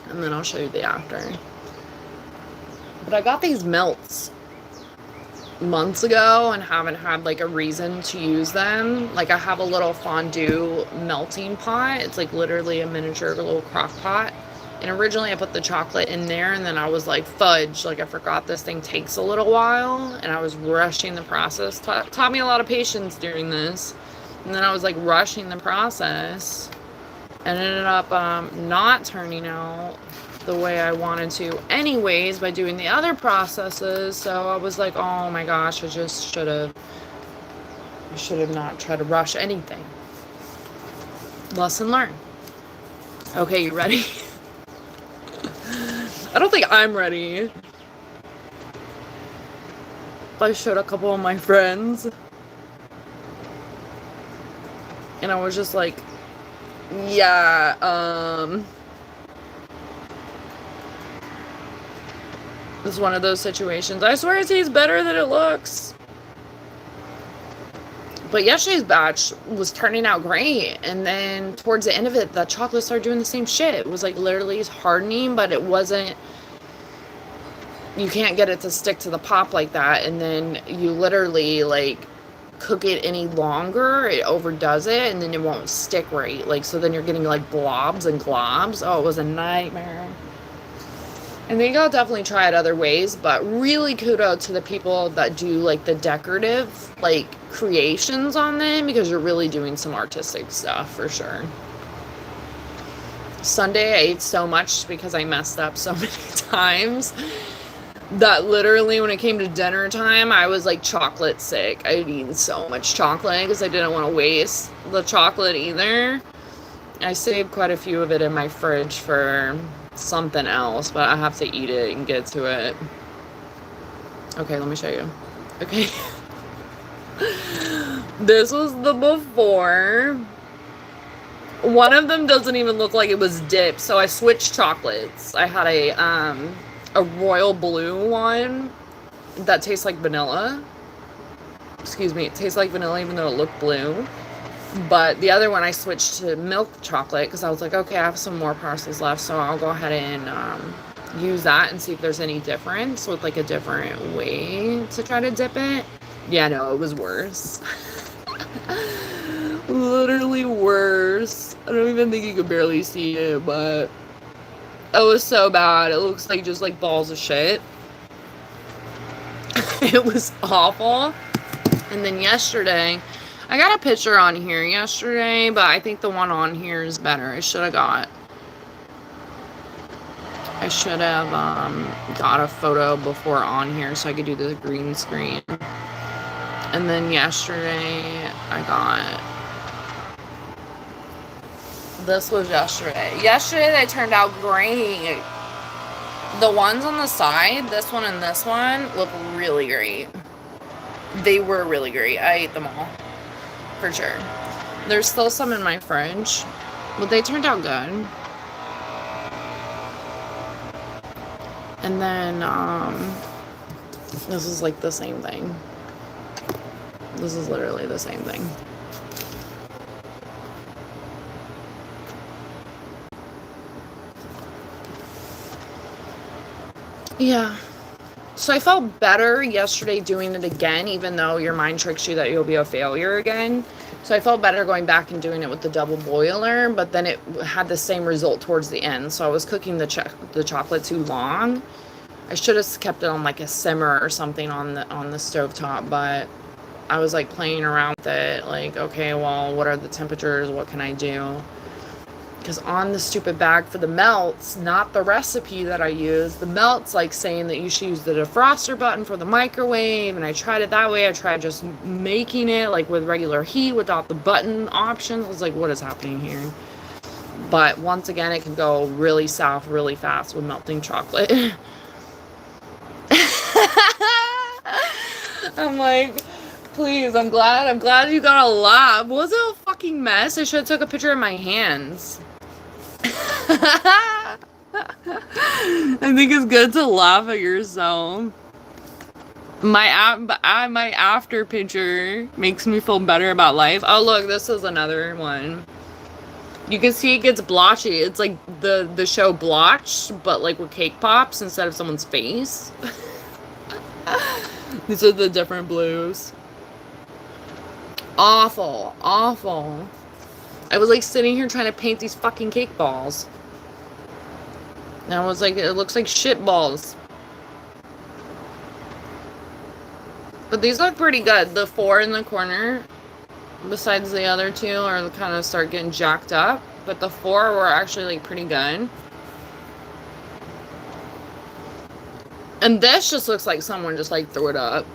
Speaker 1: And then I'll show you the after. But I got these melts months ago and haven't had like a reason to use them. Like I have a little fondue melting pot. It's like literally a miniature little crock pot. And originally I put the chocolate in there, and then I was like, fudge, like I forgot this thing takes a little while, and I was rushing the process. Taught me a lot of patience during this. And then I was like rushing the process and ended up not turning out the way I wanted to anyways by doing the other processes. So I was like, oh my gosh, I just should have should have not tried to rush anything. Lesson learned. Okay, you ready? I don't think I'm ready. I showed a couple of my friends. And I was just like, yeah, it's one of those situations. I swear it tastes better than it looks. But yesterday's batch was turning out great. And then towards the end of it, the chocolate started doing the same shit. It was like literally hardening, but it wasn't, you can't get it to stick to the pop like that. And then you literally like cook it any longer, it overdoes it, and then it won't stick right. Like, so then you're getting like blobs and globs. Oh, it was a nightmare. I think I'll definitely try it other ways, but really kudos to the people that do like the decorative like creations on them, because you're really doing some artistic stuff for sure. Sunday I ate so much because I messed up so many times that literally when it came to dinner time, I was like chocolate sick. I had eaten so much chocolate because I didn't want to waste the chocolate either. I saved quite a few of it in my fridge for something else, but I have to eat it and get to it. Okay, let me show you. Okay. This was the before. One of them doesn't even look like it was dipped, so I switched chocolates. I had a royal blue one that tastes like vanilla. Excuse me, it tastes like vanilla even though it looked blue. But the other one I switched to milk chocolate because I was like, okay, I have some more parcels left, so I'll go ahead and use that and see if there's any difference with like a different way to try to dip it. Yeah, no, it was worse. Literally worse. I don't even think you could barely see it, but it was so bad. It looks like just like balls of shit. It was awful. And then yesterday, I got a picture on here yesterday, but I think the one on here is better. I should have got a photo before on here so I could do the green screen. And then yesterday I got, this was yesterday. Yesterday they turned out great. The ones on the side, this one and this one, look really great. They were really great. I ate them all. For sure. There's still some in my fridge, but they turned out good. And then, this is like the same thing. This is literally the same thing. Yeah. So I felt better yesterday doing it again, even though your mind tricks you that you'll be a failure again. So I felt better going back and doing it with the double boiler, but then it had the same result towards the end. So I was cooking the chocolate too long. I should have kept it on like a simmer or something on the stovetop, but I was like playing around with it, like, okay, well, what are the temperatures? What can I do? Because on the stupid bag for the melts, not the recipe that I use, the melts like saying that you should use the defroster button for the microwave, and I tried it that way. I tried just making it like with regular heat without the button option. I was like, what is happening here? But once again, it can go really south really fast with melting chocolate. I'm like, please, I'm glad you got a laugh. Was it a fucking mess? I should have took a picture of my hands. I think it's good to laugh at yourself. My after picture makes me feel better about life. Oh look, this is another one. You can see it gets blotchy. It's like the show Blotched, but like with cake pops instead of someone's face. These are the different blues. Awful, awful. I was like sitting here trying to paint these fucking cake balls. And I was like, it looks like shit balls. But these look pretty good. The 4 in the corner, besides the other 2, are kind of start getting jacked up. But the 4 were actually like pretty good. And this just looks like someone just like threw it up.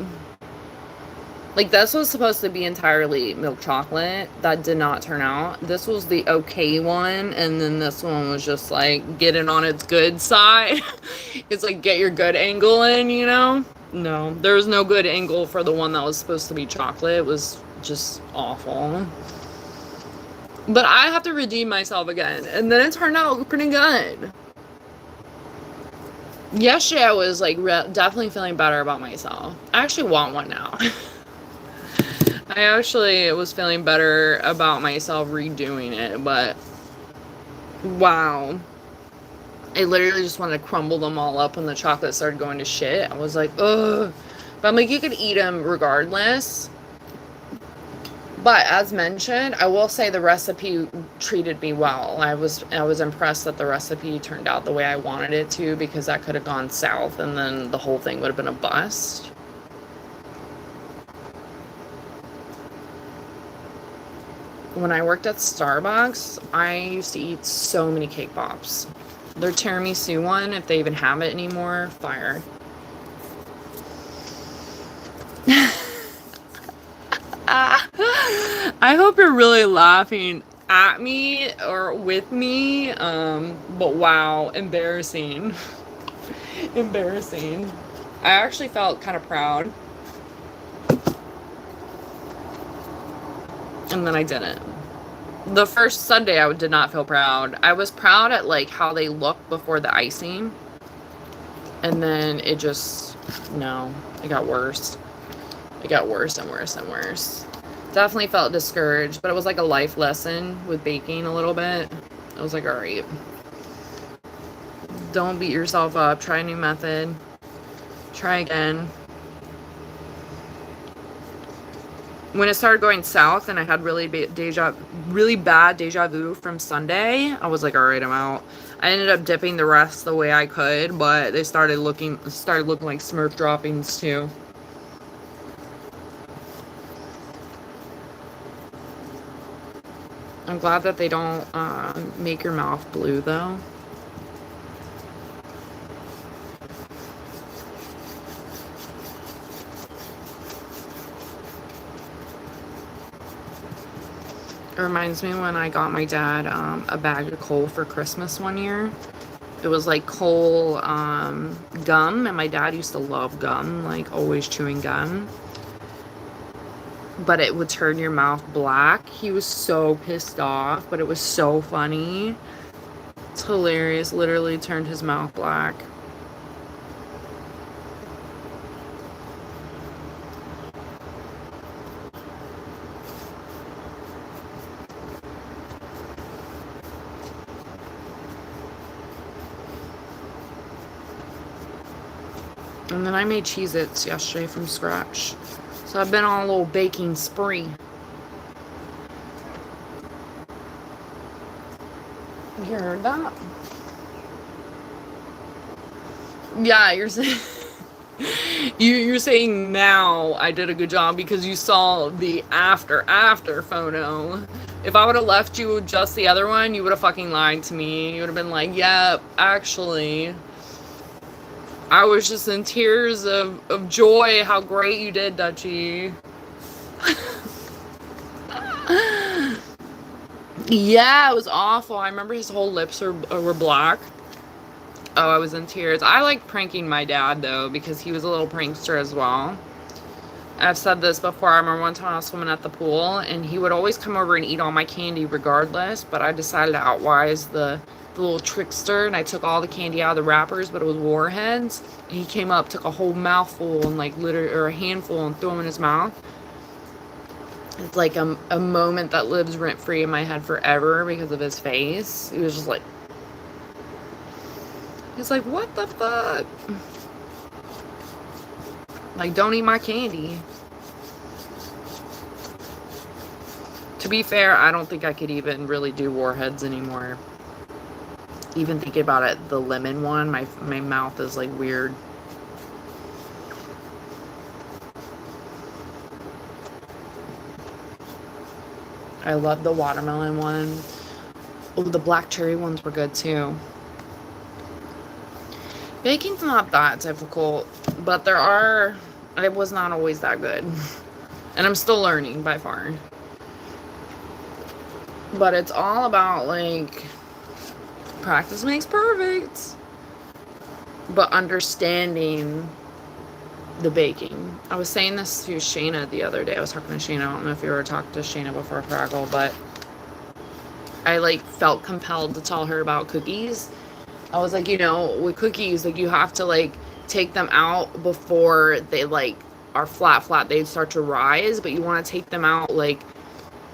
Speaker 1: Like, this was supposed to be entirely milk chocolate. That did not turn out. This was the okay one, and then this one was just, like, get it on its good side. It's like, get your good angle in, you know? No, there was no good angle for the one that was supposed to be chocolate. It was just awful. But I have to redeem myself again, and then it turned out pretty good. Yesterday, I was, like, definitely feeling better about myself. I actually want one now. I actually was feeling better about myself redoing it, but wow. I literally just wanted to crumble them all up when the chocolate started going to shit. I was like, ugh. But I'm like, you could eat them regardless. But as mentioned, I will say the recipe treated me well. I was impressed that the recipe turned out the way I wanted it to, because that could have gone south and then the whole thing would have been a bust. When I worked at Starbucks, I used to eat so many cake pops. Their tiramisu one, if they even have it anymore, fire. I hope you're really laughing at me or with me, but wow, embarrassing. Embarrassing. I actually felt kind of proud. And then I didn't. The first Sunday, I did not feel proud. I was proud at, like, how they looked before the icing. And then it just, no, it got worse. It got worse and worse and worse. Definitely felt discouraged, but it was like a life lesson with baking a little bit. I was like, all right, don't beat yourself up. Try a new method. Try again. When it started going south and I had really bad deja vu from Sunday, I was like, all right, I'm out. I ended up dipping the rest the way I could, but they started looking like Smurf droppings too. I'm glad that they don't make your mouth blue though. It reminds me when I got my dad a bag of coal for Christmas one year. It was like coal gum, and my dad used to love gum, like always chewing gum. But it would turn your mouth black. He was so pissed off, but it was so funny. It's hilarious. Literally turned his mouth black. And then I made Cheez-Its yesterday from scratch. So I've been on a little baking spree. You heard that? Yeah, you're saying you're saying now I did a good job because you saw the after photo. If I would have left you with just the other one, you would have fucking lied to me. You would have been like, yep, actually, I was just in tears of joy how great you did, Dutchie. Yeah, it was awful. I remember his whole lips were black. Oh, I was in tears. I like pranking my dad, though, because he was a little prankster as well. I've said this before. I remember one time I was swimming at the pool, and he would always come over and eat all my candy regardless, but I decided to outwise the little trickster, and I took all the candy out of the wrappers, but it was Warheads, and he came up, took a whole mouthful, and like or a handful, and threw them in his mouth. It's like a moment that lives rent-free in my head forever because of his face. He was just like, he's like, what the fuck? Like, don't eat my candy. To be fair, I don't think I could even really do Warheads anymore. Even thinking about it, the lemon one, my mouth is like weird. I love the watermelon one. Oh, the black cherry ones were good too. Baking's not that difficult, but it was not always that good. And I'm still learning by far. But it's all about, like, practice makes perfect. But understanding the baking. I was saying this to Shayna the other day. I was talking to Shayna. I don't know if you ever talked to Shayna before Fraggle, but I, like, felt compelled to tell her about cookies. I was like, you know, with cookies, like, you have to, like, take them out before they, like, are flat. They start to rise, but you want to take them out, like,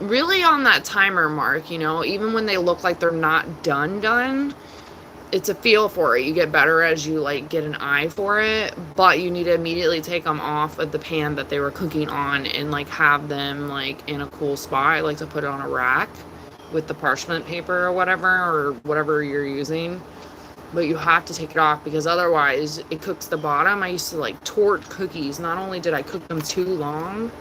Speaker 1: really on that timer mark, you know, even when they look like they're not done. It's a feel for it. You get better as you, like, get an eye for it, but you need to immediately take them off of the pan that they were cooking on and, like, have them, like, in a cool spot. I like to put it on a rack with the parchment paper or whatever you're using. But you have to take it off because otherwise it cooks the bottom. I used to, like, torch cookies. Not only did I cook them too long,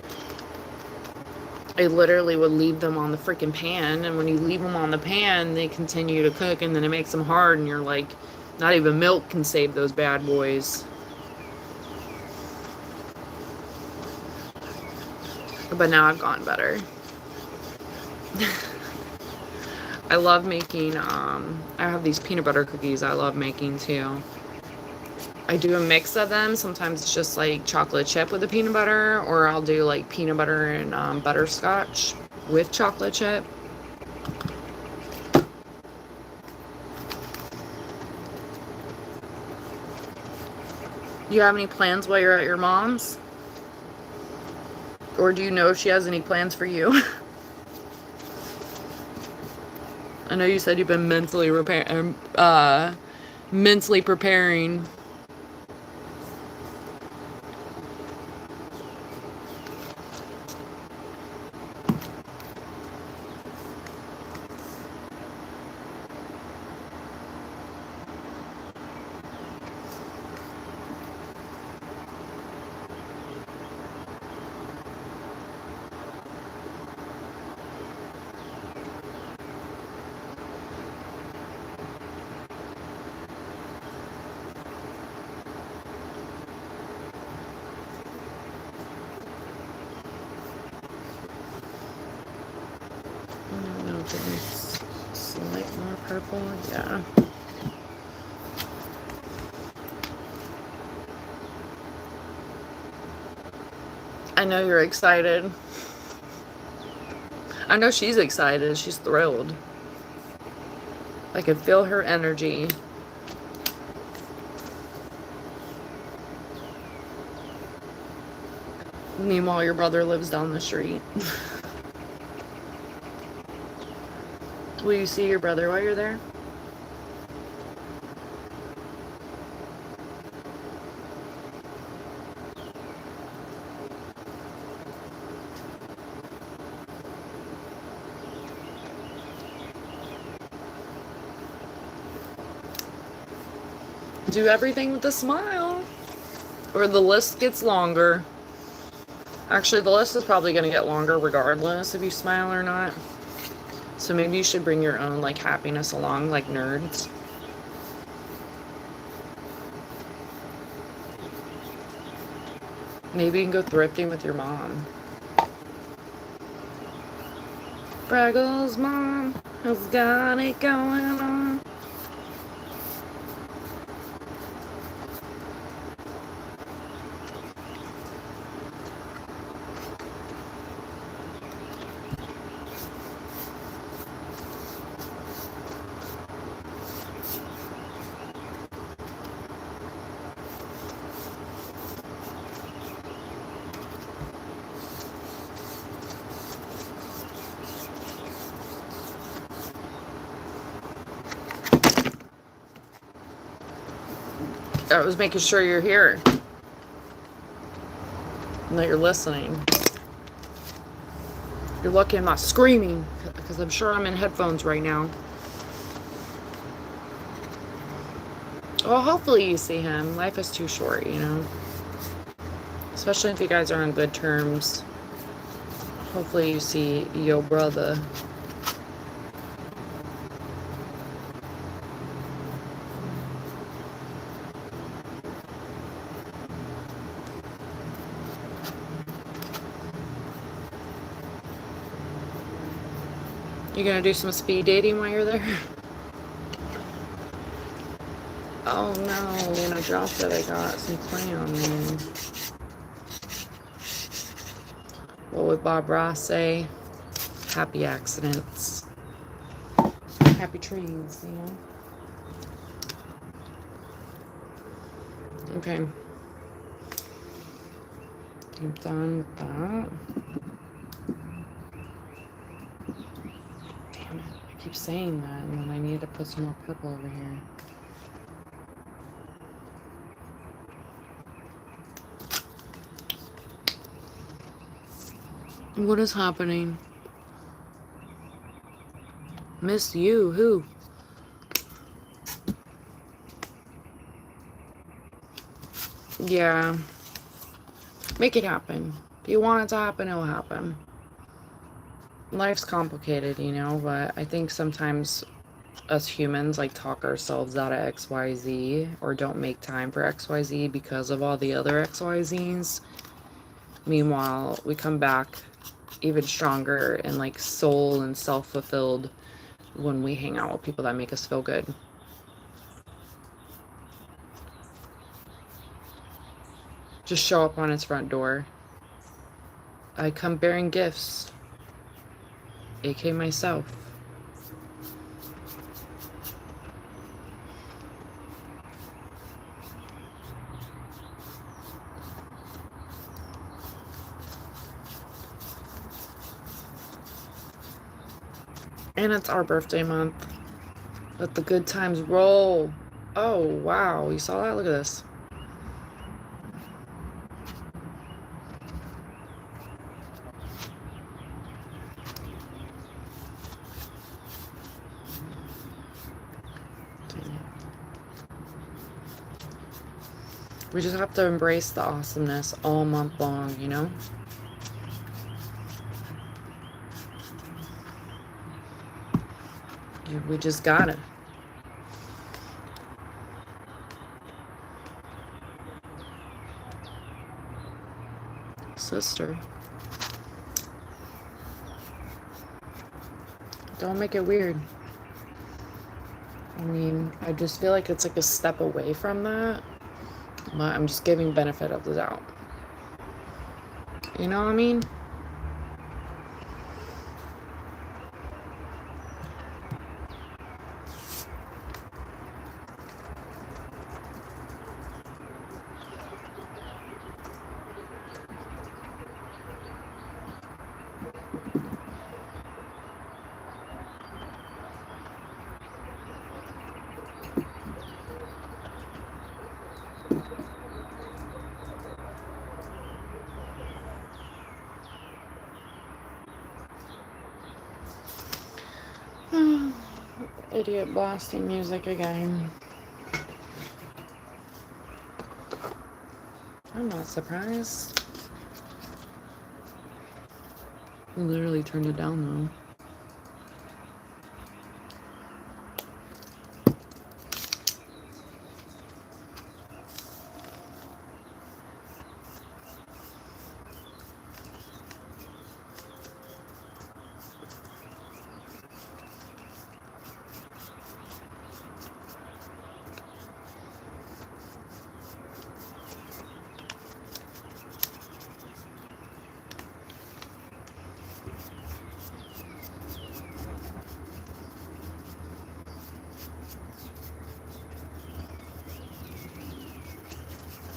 Speaker 1: I literally would leave them on the freaking pan, and when you leave them on the pan, they continue to cook, and then it makes them hard, and you're like, not even milk can save those bad boys. But now I've gotten better. I love making, I have these peanut butter cookies I love making too. I do a mix of them. Sometimes it's just like chocolate chip with the peanut butter, or I'll do like peanut butter and butterscotch with chocolate chip. You have any plans while you're at your mom's? Or do you know if she has any plans for you? I know you said you've been mentally preparing. Slight more purple, yeah. I know you're excited. I know she's excited. She's thrilled. I can feel her energy. Meanwhile, your brother lives down the street. Will you see your brother while you're there? Do everything with a smile, or the list gets longer. Actually, the list is probably going to get longer regardless if you smile or not. So maybe you should bring your own, like, happiness along, like nerds. Maybe you can go thrifting with your mom. Fraggle's mom has got it going on. I was making sure you're here and that you're listening. You're lucky I'm not screaming, because I'm sure I'm in headphones right now. Well, hopefully you see him. Life is too short, you know. Especially if you guys are on good terms. Hopefully you see your brother. You gonna do some speed dating while you're there? Oh no, in a drop that I got some clay on me. What would Bob Ross say? Happy accidents. Happy trees, you know? Okay. I'm done with that. Damn it. I keep saying that, and then I need to put some more purple over here. What is happening? Miss you, who? Yeah. Make it happen. If you want it to happen, it'll happen. Life's complicated, you know, but I think sometimes us humans like talk ourselves out of XYZ or don't make time for XYZ because of all the other XYZs. Meanwhile, we come back even stronger and like soul and self-fulfilled when we hang out with people that make us feel good. Just show up on its front door. I come bearing gifts, aka myself. And it's our birthday month. Let the good times roll. Oh, wow. You saw that? Look at this. We just have to embrace the awesomeness all month long, you know? We just gotta. Sister. Don't make it weird. I mean, I just feel like it's like a step away from that. But I'm just giving benefit of the doubt. You know what I mean? Idiot blasting music again. I'm not surprised. I literally turned it down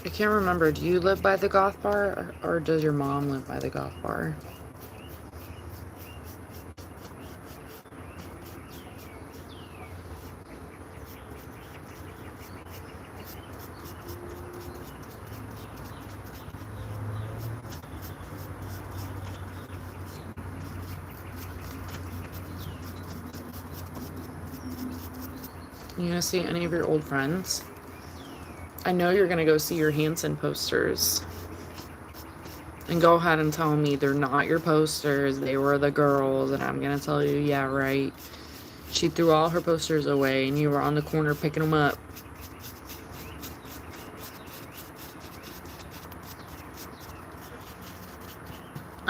Speaker 1: I can't remember. Do you live by the goth bar or does your mom live by the goth bar? You gonna see any of your old friends? I know you're gonna go see your Hanson posters. And go ahead and tell me they're not your posters, they were the girls, and I'm gonna tell you, yeah, right. She threw all her posters away and you were on the corner picking them up.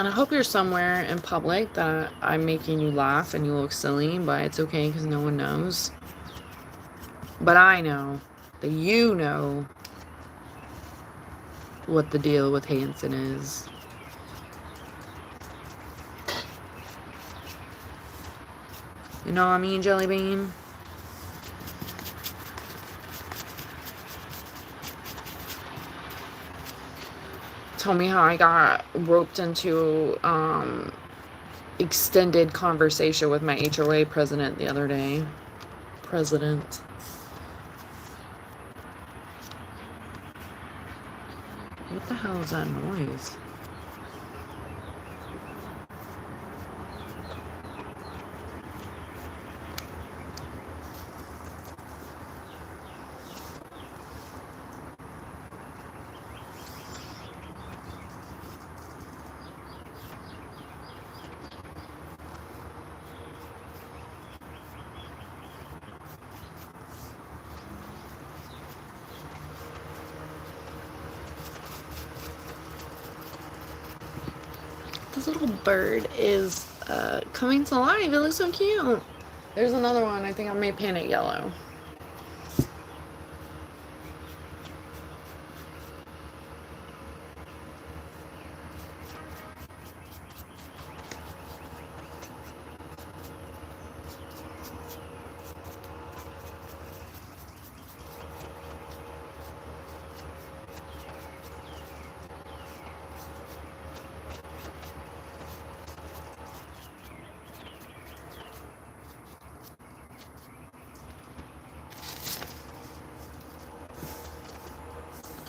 Speaker 1: And I hope you're somewhere in public that I'm making you laugh and you look silly, but it's okay because no one knows. But I know that you know what the deal with Hanson is. You know what I mean, Jelly Bean? Tell me how I got roped into extended conversation with my HOA president the other day. President. What the hell is that noise? This little bird is coming to life. It looks so cute. There's another one. I think I may paint it yellow.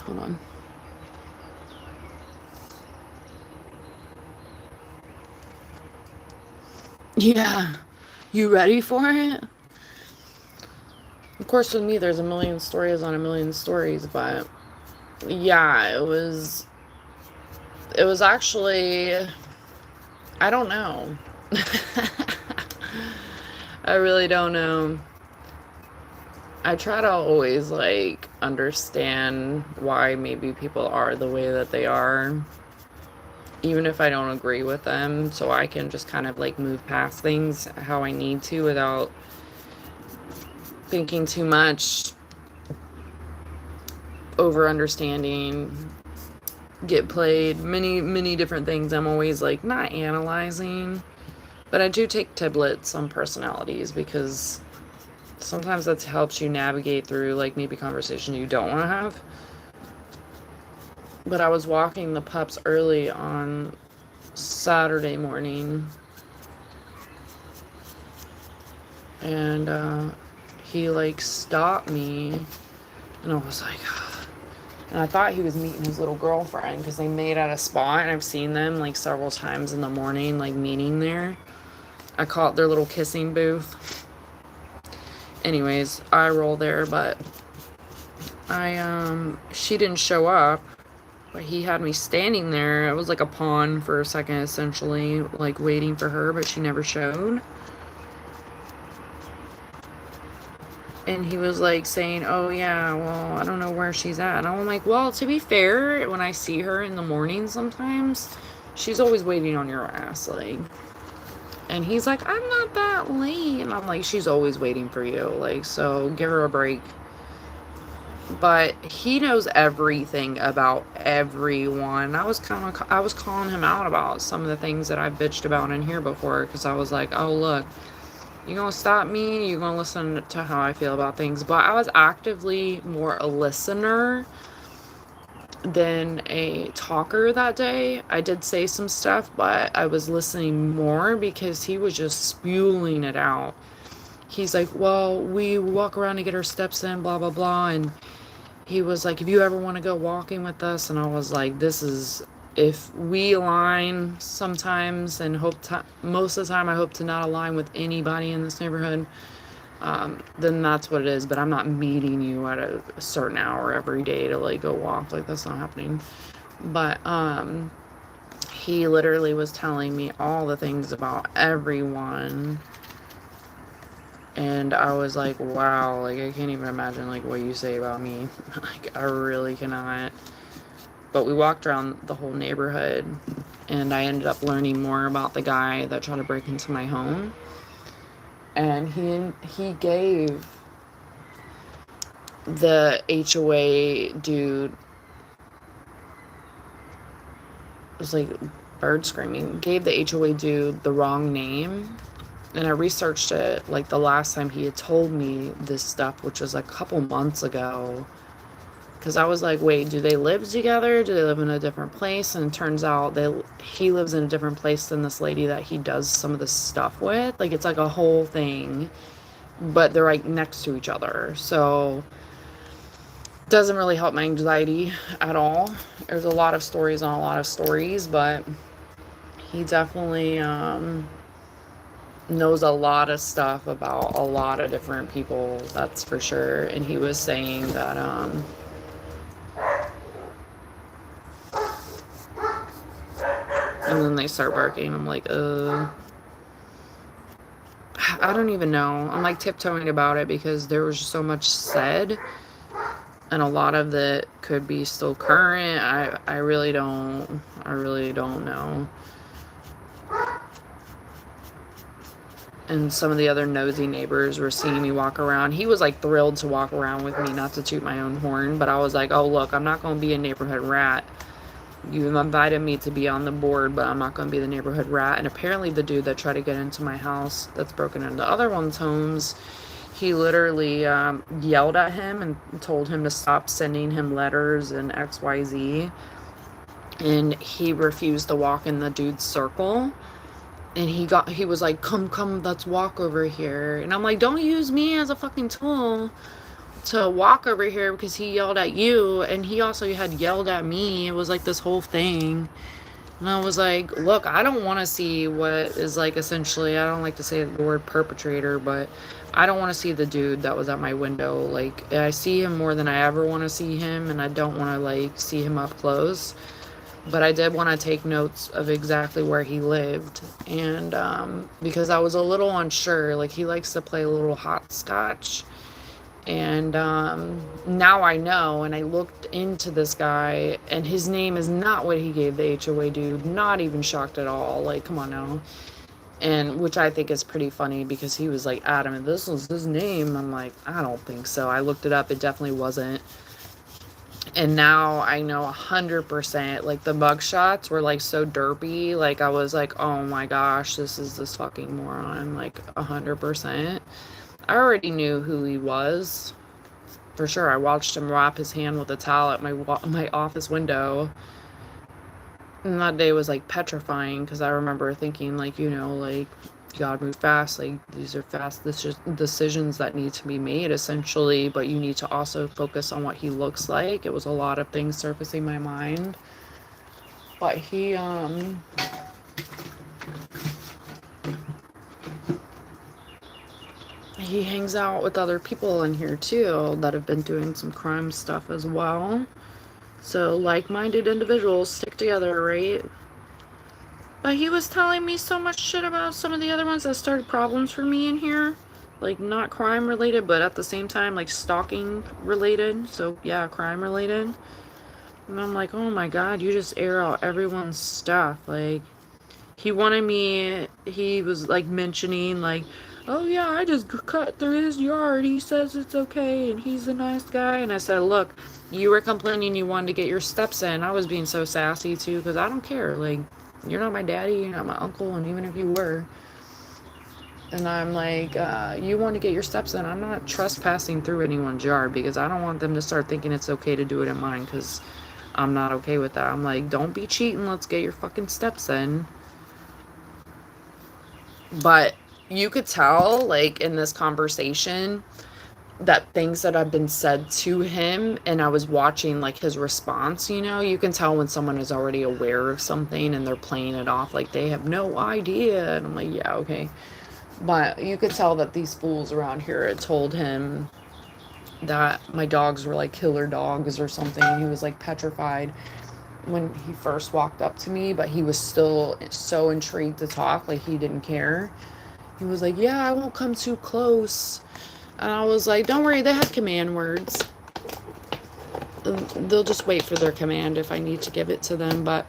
Speaker 1: Hold on. Yeah. You ready for it? Of course, with me, there's a million stories on a million stories, but yeah, it was actually, I don't know. I really don't know. I try to always, like, understand why maybe people are the way that they are, even if I don't agree with them, so I can just kind of, like, move past things how I need to without thinking too much, over understanding, get played, many different things. I'm always, like, not analyzing, but I do take tiblets on personalities because sometimes that helps you navigate through, like, maybe conversation you don't want to have. But I was walking the pups early on Saturday morning, and he, like, stopped me, and I was like, and I thought he was meeting his little girlfriend because they made at a spot, and I've seen them, like, several times in the morning, like, meeting there. I call it their little kissing booth. Anyways, I roll there, but she didn't show up, but he had me standing there. It was like a pawn for a second, essentially, like, waiting for her, but she never showed. And he was, like, saying, oh, yeah, well, I don't know where she's at. And I'm like, well, to be fair, when I see her in the morning sometimes, she's always waiting on your ass, like. And he's like, I'm not that late. And I'm like, she's always waiting for you, like, so give her a break. But he knows everything about everyone. I was calling him out about some of the things that I've bitched about in here before, because I was like, oh, look, you gonna stop me? You gonna listen to how I feel about things? But I was actively more a listener than a talker that day. I did say some stuff, but I was listening more because he was just spewing it out. He's like, well, we walk around to get our steps in, blah, blah, blah. And he was like, if you ever want to go walking with us. And I was like, this is, if we align sometimes, and most of the time I hope to not align with anybody in this neighborhood, then that's what it is. But I'm not meeting you at a certain hour every day to, like, go walk. Like, that's not happening. But he literally was telling me all the things about everyone, and I was like, wow, like, I can't even imagine, like, what you say about me. Like, I really cannot. But we walked around the whole neighborhood, and I ended up learning more about the guy that tried to break into my home. And he gave the HOA dude, it was like bird screaming, gave the HOA dude the wrong name. And I researched it, like the last time he had told me this stuff, which was a couple months ago. Because I was like, wait, do they live together? Do they live in a different place? And it turns out he lives in a different place than this lady that he does some of this stuff with. Like, it's like a whole thing. But they're like next to each other. So, doesn't really help my anxiety at all. There's a lot of stories on a lot of stories. But he definitely knows a lot of stuff about a lot of different people. That's for sure. And he was saying that... and then they start barking. I'm like, I don't even know. I'm like tiptoeing about it because there was so much said, and a lot of it could be still current. I really don't know. And some of the other nosy neighbors were seeing me walk around. He was like thrilled to walk around with me, not to toot my own horn, but I was like, oh look, I'm not going to be a neighborhood rat. You invited me to be on the board, but I'm not going to be the neighborhood rat. And apparently the dude that tried to get into my house that's broken into other ones' homes, he literally yelled at him and told him to stop sending him letters and XYZ. And he refused to walk in the dude's circle. And he was like, come, let's walk over here. And I'm like, don't use me as a fucking tool to walk over here because he yelled at you, and he also had yelled at me. It was like this whole thing. And I was like, look, I don't want to see what is like essentially, I don't like to say the word perpetrator, but I don't want to see the dude that was at my window. Like, I see him more than I ever want to see him, and I don't want to like see him up close. But I did want to take notes of exactly where he lived. And because I was a little unsure, like he likes to play a little hopscotch. And now I know, and I looked into this guy, and his name is not what he gave the HOA dude. Not even shocked at all. Like, come on now. And which I think is pretty funny because he was like adamant, this was his name. I'm like, I don't think so. I looked it up. It definitely wasn't. And now I know 100%. Like, the mug shots were like so derpy. Like, I was like, oh my gosh, this is this fucking moron. Like, 100%. I already knew who he was, for sure. I watched him wrap his hand with a towel at my office window, and that day was like petrifying because I remember thinking, like, you know, like, you gotta move fast. Like, these are fast decisions that need to be made, essentially, but you need to also focus on what he looks like. It was a lot of things surfacing my mind, but he hangs out with other people in here too that have been doing some crime stuff as well. So like-minded individuals stick together, right? But he was telling me so much shit about some of the other ones that started problems for me in here. Like, not crime related, but at the same time, like, stalking related. So yeah, crime related. And I'm like, oh my god, you just air out everyone's stuff. Like, he was like mentioning like, oh yeah, I just cut through his yard. He says it's okay and he's a nice guy. And I said, look, you were complaining you wanted to get your steps in. I was being so sassy too because I don't care. Like, you're not my daddy, you're not my uncle, and even if you were. And I'm like, you want to get your steps in. I'm not trespassing through anyone's yard because I don't want them to start thinking it's okay to do it in mine because I'm not okay with that. I'm like, don't be cheating. Let's get your fucking steps in. But you could tell, like, in this conversation that things that have been said to him, and I was watching, like, his response, you know, you can tell when someone is already aware of something and they're playing it off like they have no idea. And I'm like, yeah, okay. But you could tell that these fools around here had told him that my dogs were, like, killer dogs or something. He was, like, petrified when he first walked up to me, but he was still so intrigued to talk, like he didn't care. He was like, yeah, I won't come too close. And I was like, don't worry, they have command words. They'll just wait for their command if I need to give it to them. But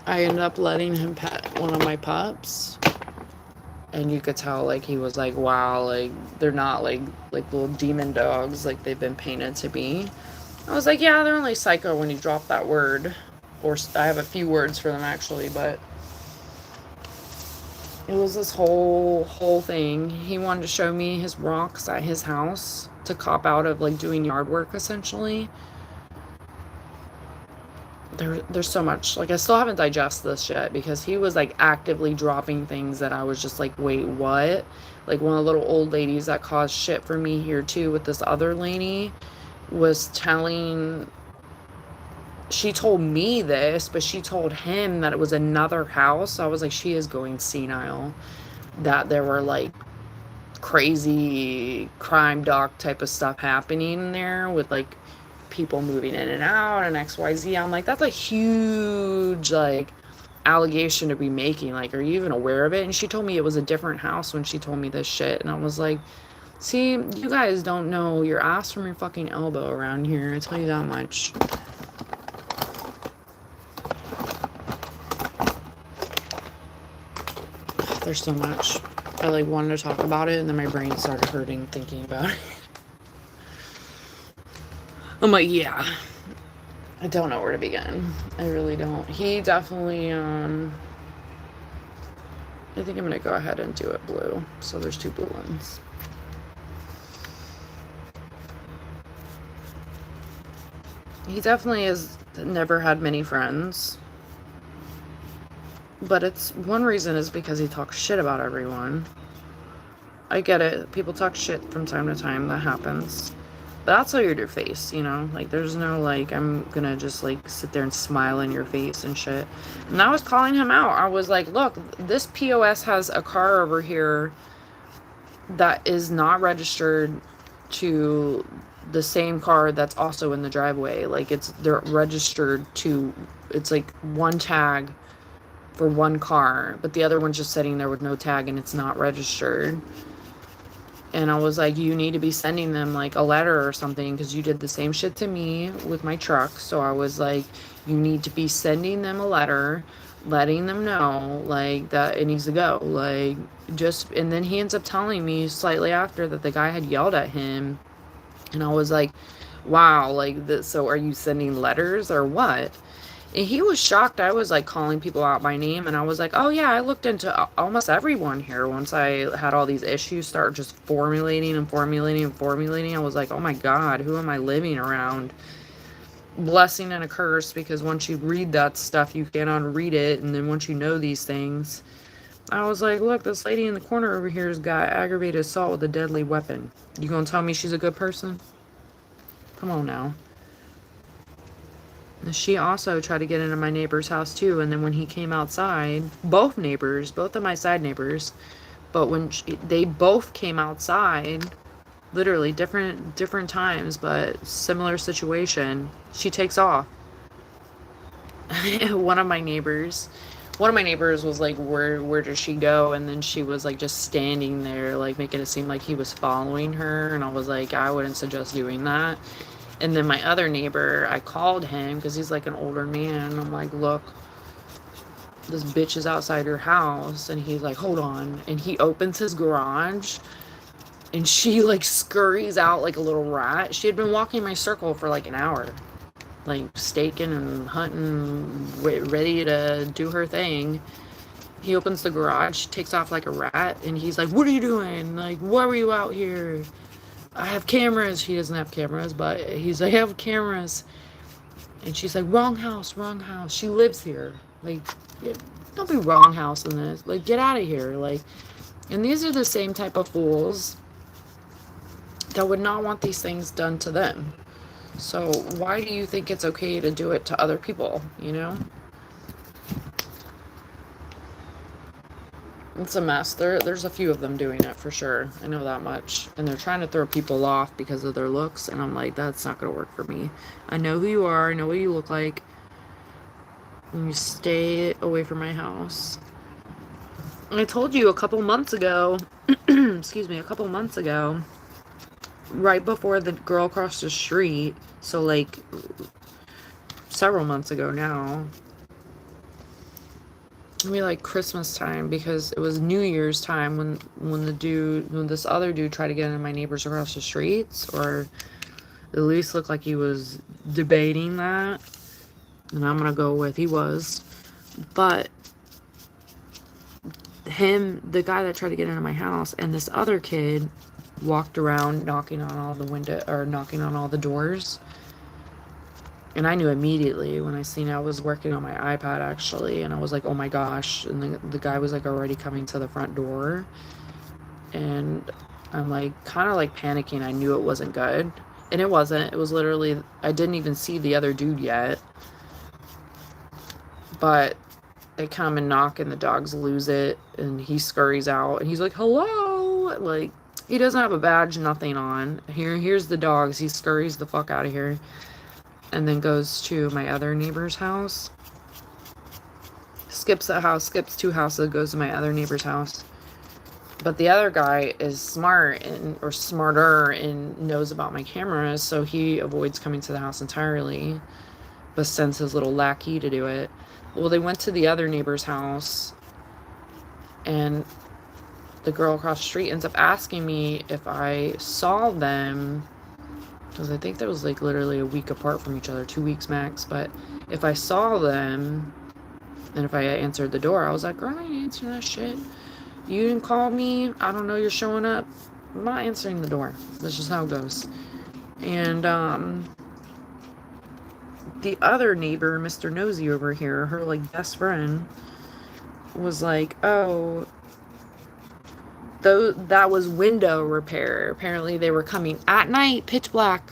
Speaker 1: I ended up letting him pet one of my pups. And you could tell, like, he was like, wow, like, they're not like little demon dogs like they've been painted to be. I was like, yeah, they're only psycho when you drop that word. Or I have a few words for them, actually, but it was this whole thing. He wanted to show me his rocks at his house to cop out of, like, doing yard work, essentially. There's so much. Like, I still haven't digested this yet because he was, like, actively dropping things that I was just like, wait, what? Like, one of the little old ladies that caused shit for me here, too, with this other lady was telling... She told me this, but she told him that it was another house. So I was like, she is going senile. That there were, like, crazy crime doc type of stuff happening there with, like, people moving in and out and XYZ. I'm like, that's a huge, like, allegation to be making. Like, are you even aware of it? And she told me it was a different house when she told me this shit. And I was like, see, you guys don't know your ass from your fucking elbow around here. I tell you that much. There's so much. I, like, wanted to talk about it, and then my brain started hurting thinking about it. I'm like, yeah. I don't know where to begin. I really don't. He definitely, I think I'm gonna go ahead and do it blue. So there's 2 blue ones. He definitely has never had many friends. But it's one reason is because he talks shit about everyone. I get it. People talk shit from time to time. That happens. But that's all you're your face, you know? Like, there's no, like, I'm gonna just, like, sit there and smile in your face and shit. And I was calling him out. I was like, look, this POS has a car over here that is not registered to the same car that's also in the driveway. Like, they're registered to, it's like one tag for one car, but the other one's just sitting there with no tag and it's not registered. And I was like, you need to be sending them, like, a letter or something, because you did the same shit to me with my truck. So I was like, you need to be sending them a letter, letting them know, like, that it needs to go. Like, just, and then he ends up telling me slightly after that the guy had yelled at him. And I was like, wow, like, this, so are you sending letters or what? And he was shocked. I was, like, calling people out by name, and I was like, oh yeah, I looked into almost everyone here once I had all these issues start just formulating and formulating and formulating. I was like, oh my God, who am I living around? Blessing and a curse, because once you read that stuff, you can't unread it, and then once you know these things, I was like, look, this lady in the corner over here has got aggravated assault with a deadly weapon. You gonna tell me she's a good person? Come on now. She also tried to get into my neighbor's house too, and then when he came outside, both of my side neighbors, but when they both came outside, literally different times, but similar situation, she takes off. one of my neighbors was like, where does she go? And then she was like just standing there, like making it seem like he was following her, and I was like, I wouldn't suggest doing that. And then my other neighbor, I called him because he's like an older man. I'm like, look, this bitch is outside your house. And he's like, hold on. And he opens his garage and she like scurries out like a little rat. She had been walking my circle for like an hour, like staking and hunting, ready to do her thing. He opens the garage, takes off like a rat, and he's like, what are you doing? Like, why were you out here? I have cameras. He doesn't have cameras, but he's like, I have cameras. And she's like, wrong house, wrong house. She lives here. Like, don't be wrong house in this. Like, get out of here. Like, and these are the same type of fools that would not want these things done to them. So why do you think it's okay to do it to other people, you know? It's a mess. There's a few of them doing it for sure. I know that much. And they're trying to throw people off because of their looks. And I'm like, that's not going to work for me. I know who you are. I know what you look like. And you stay away from my house. I told you a couple months ago, excuse me, a couple months ago, right before the girl crossed the street, so like several months ago now, maybe like Christmas time, because it was New Year's time when this other dude tried to get into my neighbors across the streets, or at least looked like he was debating that. And I'm gonna go with he was. But the guy that tried to get into my house, and this other kid walked around knocking on all the knocking on all the doors. And I knew immediately when I seen I was working on my iPad actually, and I was like, oh my gosh. And the guy was like already coming to the front door. And I'm like kind of like panicking. I knew it wasn't good. And it wasn't. It was literally, I didn't even see the other dude yet. But they come and knock and the dogs lose it. And he scurries out and he's like, hello. Like, he doesn't have a badge, nothing on. Here's the dogs. He scurries the fuck out of here. And then goes to my other neighbor's house. Skips a house, skips 2 houses, goes to my other neighbor's house. But the other guy is smart or smarter and knows about my cameras, so he avoids coming to the house entirely, but sends his little lackey to do it. Well, they went to the other neighbor's house, and the girl across the street ends up asking me if I saw them, because I think that was like literally a week apart from each other, 2 weeks max. But if I saw them and if I answered the door, I was like, girl, I ain't answering that shit. You didn't call me. I don't know you're showing up. I'm not answering the door. That's just how it goes. And the other neighbor, Mr. Nosy over here, her like best friend, was like, oh, that was window repair. Apparently they were coming at night, pitch black,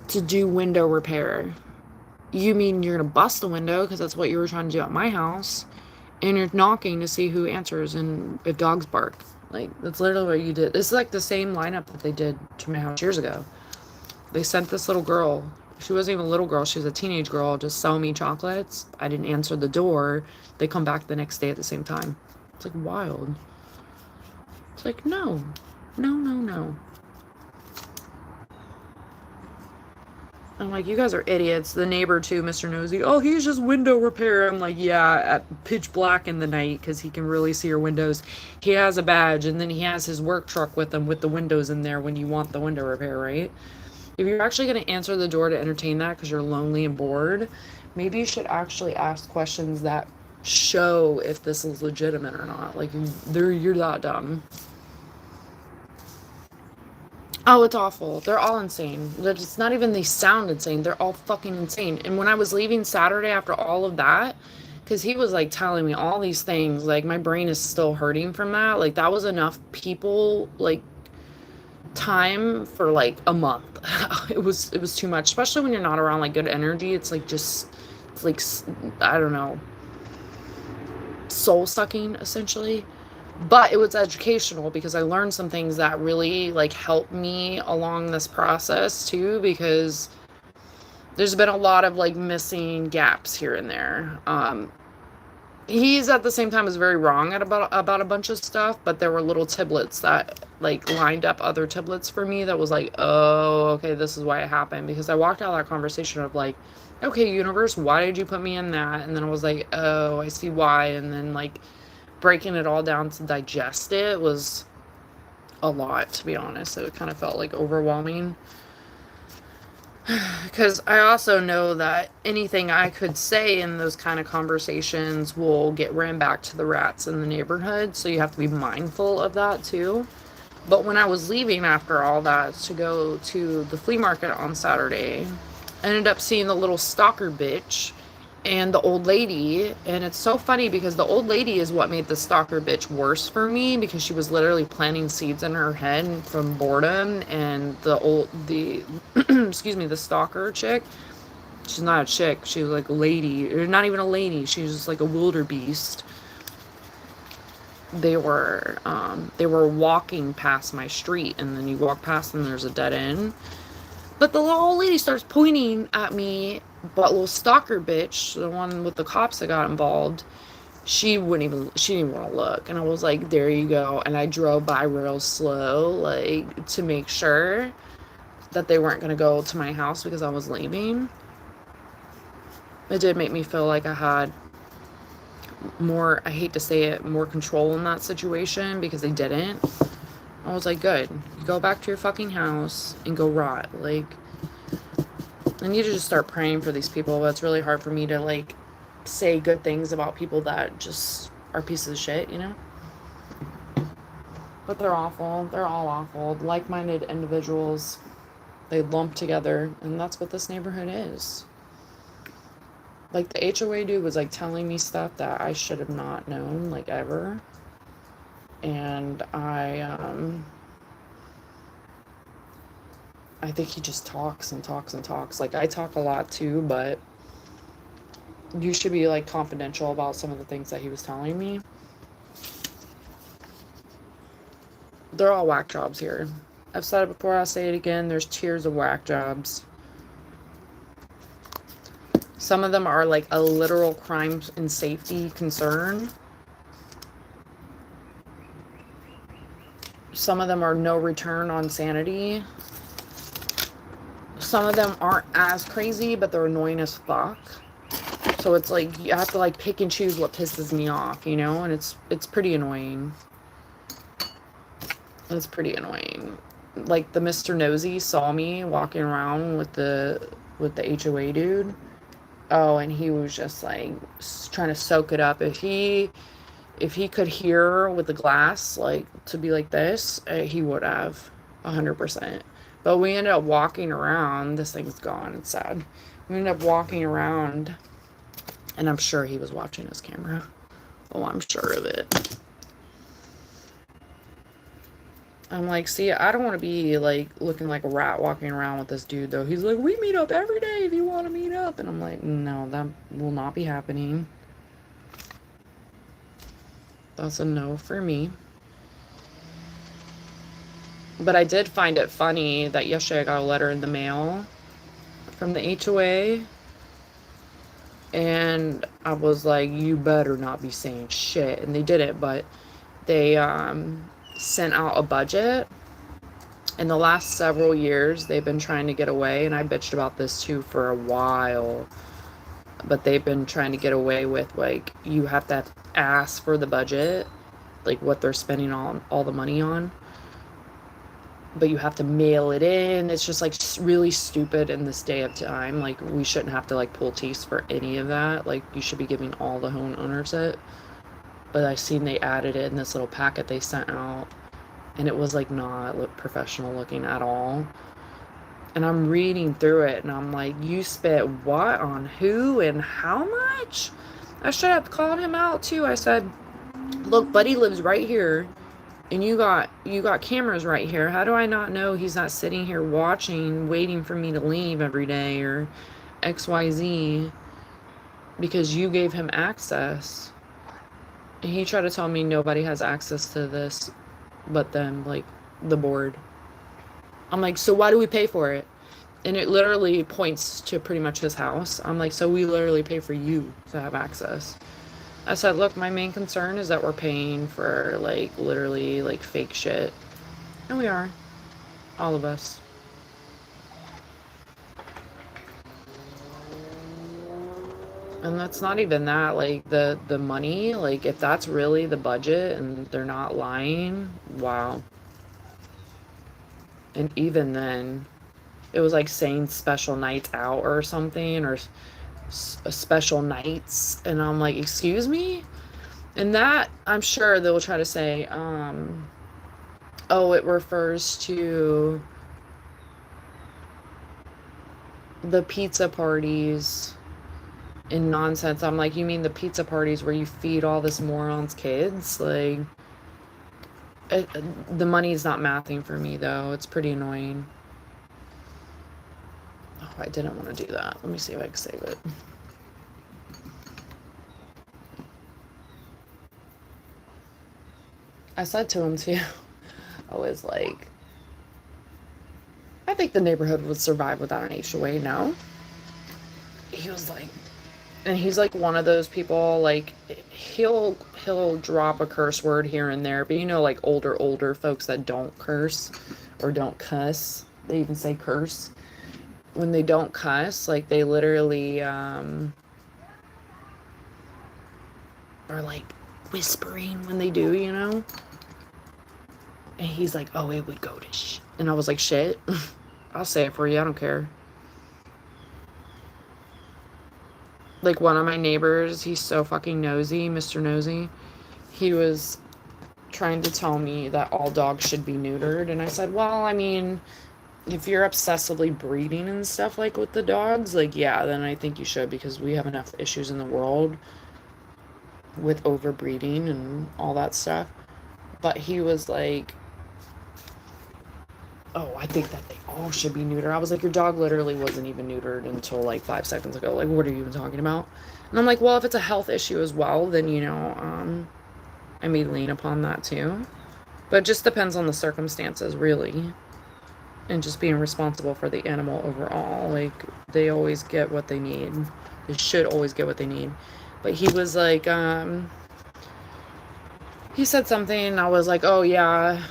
Speaker 1: to do window repair. You mean you're gonna bust the window, because that's what you were trying to do at my house, and you're knocking to see who answers and if dogs bark. Like, that's literally what you did. This is like the same lineup that they did to my house years ago. They sent this little girl. She wasn't even a little girl. She was a teenage girl. Just sell me chocolates. I didn't answer the door. They come back the next day at the same time. It's like wild. It's like, no. No, no, no. I'm like, you guys are idiots. The neighbor too, Mr. Nosy. Oh, he's just window repair. I'm like, yeah, at pitch black in the night, because he can really see your windows. He has a badge, and then he has his work truck with him with the windows in there when you want the window repair, right? If you're actually going to answer the door to entertain that because you're lonely and bored, maybe you should actually ask questions that show if this is legitimate or not. Like, you're that dumb. Oh, it's awful. They're all insane. It's not even they sound insane. They're all fucking insane. And when I was leaving Saturday after all of that, because he was like telling me all these things, like my brain is still hurting from that. Like, that was enough people, like, time for like a month. It was too much, especially when you're not around like good energy. It's like it's like, I don't know, soul sucking essentially. But it was educational because I learned some things that really like helped me along this process too, because there's been a lot of like missing gaps here and there. He's at the same time is very wrong about a bunch of stuff, but there were little tidbits that like lined up other tidbits for me that was like, oh, okay, this is why it happened. Because I walked out of that conversation of like, okay, universe, why did you put me in that? And then I was like, oh, I see why. And then like breaking it all down to digest it was a lot, to be honest. So it kind of felt like overwhelming. Because I also know that anything I could say in those kind of conversations will get ran back to the rats in the neighborhood. So you have to be mindful of that too. But when I was leaving after all that to go to the flea market on Saturday, I ended up seeing the little stalker bitch and the old lady. And it's so funny because the old lady is what made the stalker bitch worse for me, because she was literally planting seeds in her head from boredom. And the excuse me, the stalker chick, she's not a chick, she was like a lady, or not even a lady, she was just like a wildebeest. They were walking past my street, and then you walk past and there's a dead end. But the little old lady starts pointing at me, but little stalker bitch, the one with the cops that got involved, she didn't even want to look. And I was like, there you go. And I drove by real slow, like, to make sure that they weren't going to go to my house because I was leaving. It did make me feel like I had more, I hate to say it, more control in that situation because they didn't. I was like, good. Go back to your fucking house and go rot. Like, I need to just start praying for these people, but it's really hard for me to, like, say good things about people that just are pieces of shit, you know? But they're awful. They're all awful. Like-minded individuals. They lump together, and that's what this neighborhood is. Like, the HOA dude was, like, telling me stuff that I should have not known, like, ever. And I think he just talks and talks and talks. Like, I talk a lot too, but you should be, like, confidential about some of the things that he was telling me. They're all whack jobs here. I've said it before, I'll say it again. There's tiers of whack jobs. Some of them are, like, a literal crime and safety concern. Some of them are no return on sanity. Some of them aren't as crazy, but they're annoying as fuck. So it's like, you have to, like, pick and choose what pisses me off, you know? And it's pretty annoying. It's pretty annoying. Like, the Mr. Nosy saw me walking around with the HOA dude. Oh, and he was just, like, trying to soak it up. If he could hear with the glass, like, to be like this, he would have 100%. But we ended up walking around. This thing's gone. It's sad. We ended up walking around, and I'm sure he was watching his camera. Oh, I'm sure of it. I'm like, see, I don't want to be, like, looking like a rat walking around with this dude, though. He's like, we meet up every day if you want to meet up. And I'm like, no, that will not be happening. That's a no for me. But I did find it funny that yesterday I got a letter in the mail from the HOA. And I was like, you better not be saying shit. And they didn't, but they sent out a budget. In the last several years, they've been trying to get away, and I bitched about this too for a while, but they've been trying to get away with, like, you have to ask for the budget, like, what they're spending all the money on, but you have to mail it in. It's just, like, really stupid in this day of time. Like, we shouldn't have to, like, pull teeth for any of that. Like, you should be giving all the homeowners it. But I seen they added it in this little packet they sent out, and it was, like, not professional looking at all. And I'm reading through it, and I'm like, you spent what on who and how much? I should have called him out too. I said, look, buddy lives right here, and you got cameras right here. How do I not know he's not sitting here watching, waiting for me to leave every day or XYZ because you gave him access? And he tried to tell me nobody has access to this but them, like, the board. I'm like, so why do we pay for it? And it literally points to pretty much his house. I'm like, so we literally pay for you to have access. I said, look, my main concern is that we're paying for, like, literally, like, fake shit. And we are. All of us. And that's not even that, like, the money, like, if that's really the budget and they're not lying, wow. And even then, it was like saying special nights out or something, or special nights. And I'm like, excuse me? And that, I'm sure they'll try to say, oh, it refers to the pizza parties and nonsense. I'm like, you mean the pizza parties where you feed all this morons kids? Like, the money's not mathing for me, though. It's pretty annoying. Oh, I didn't want to do that. Let me see if I can save it. I said to him, too, I was like, I think the neighborhood would survive without an HOA now. He was like, and he's like one of those people, like, he'll drop a curse word here and there, but you know, like, older folks that don't curse or don't cuss, they even say curse. When they don't cuss, like, they literally are like whispering when they do, you know? And he's like, oh, it would go to shit. And I was like, shit? I'll say it for you. I don't care. Like, one of my neighbors, he's so fucking nosy, Mr. Nosy. He was trying to tell me that all dogs should be neutered. And I said, well, I mean, if you're obsessively breeding and stuff like with the dogs, like, yeah, then I think you should, because we have enough issues in the world with overbreeding and all that stuff. But he was like, oh, I think that they all should be neutered. I was like, your dog literally wasn't even neutered until like 5 seconds ago. Like, what are you even talking about? And I'm like, well, if it's a health issue as well, then, you know, I may lean upon that too. But it just depends on the circumstances, really. And just being responsible for the animal overall. Like, they always get what they need. They should always get what they need. But he was like, he said something, and I was like, oh, yeah,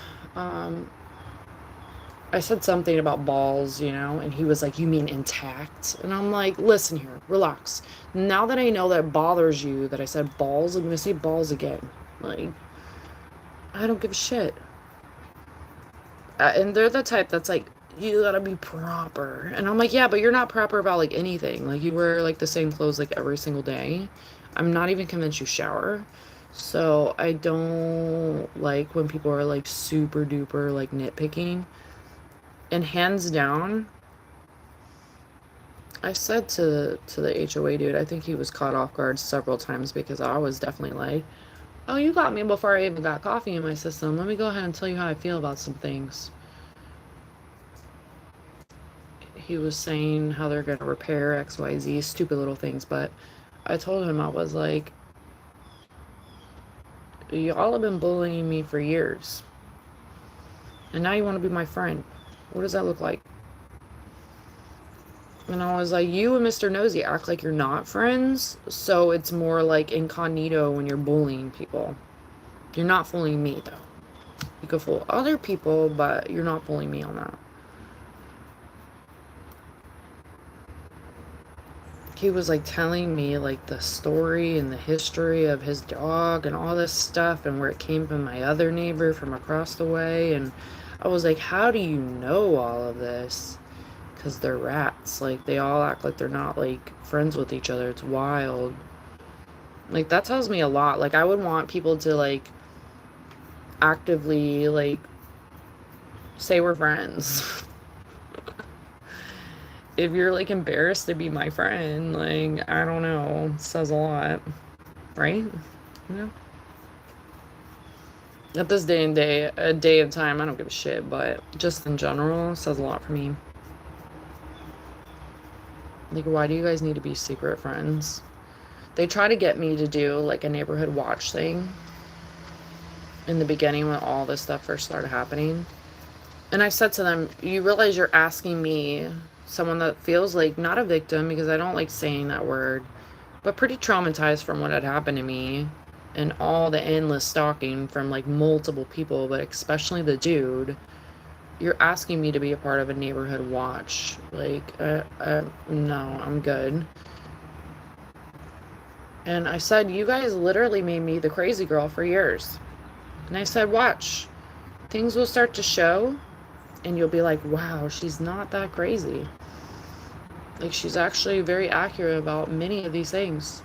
Speaker 1: I said something about balls, you know, and he was like, you mean intact? And I'm like, listen here, relax. Now that I know that bothers you that I said balls, I'm going to say balls again. Like, I don't give a shit. And they're the type that's like, you gotta be proper. And I'm like, yeah, but you're not proper about like anything. Like, you wear like the same clothes like every single day. I'm not even convinced you shower. So I don't like when people are like super duper like nitpicking. And hands down, I said to the HOA dude, I think he was caught off guard several times, because I was definitely like, oh, you got me before I even got coffee in my system. Let me go ahead and tell you how I feel about some things. He was saying how they're going to repair XYZ, stupid little things, but I told him, I was like, y'all have been bullying me for years. And now you want to be my friend. What does that look like? And I was like, you and Mr. Nosy act like you're not friends, so it's more like incognito when you're bullying people. You're not fooling me, though. You could fool other people, but you're not fooling me on that. He was like telling me like the story and the history of his dog and all this stuff, and where it came from my other neighbor from across the way. And I was like, how do you know all of this? Because they're rats. Like, they all act like they're not like friends with each other. It's wild. Like, that tells me a lot. Like, I would want people to like actively like say we're friends. If you're like embarrassed to be my friend, like, I don't know, it says a lot, right? You know, at this day and time, I don't give a shit, but just in general, it says a lot for me. Like, why do you guys need to be secret friends? They try to get me to do like a neighborhood watch thing in the beginning when all this stuff first started happening. And I said to them, you realize you're asking me, someone that feels like not a victim, because I don't like saying that word, but pretty traumatized from what had happened to me and all the endless stalking from like multiple people, but especially the dude. You're asking me to be a part of a neighborhood watch. Like, no, I'm good. And I said, you guys literally made me the crazy girl for years. And I said, watch, things will start to show, and you'll be like, wow, she's not that crazy. Like, she's actually very accurate about many of these things.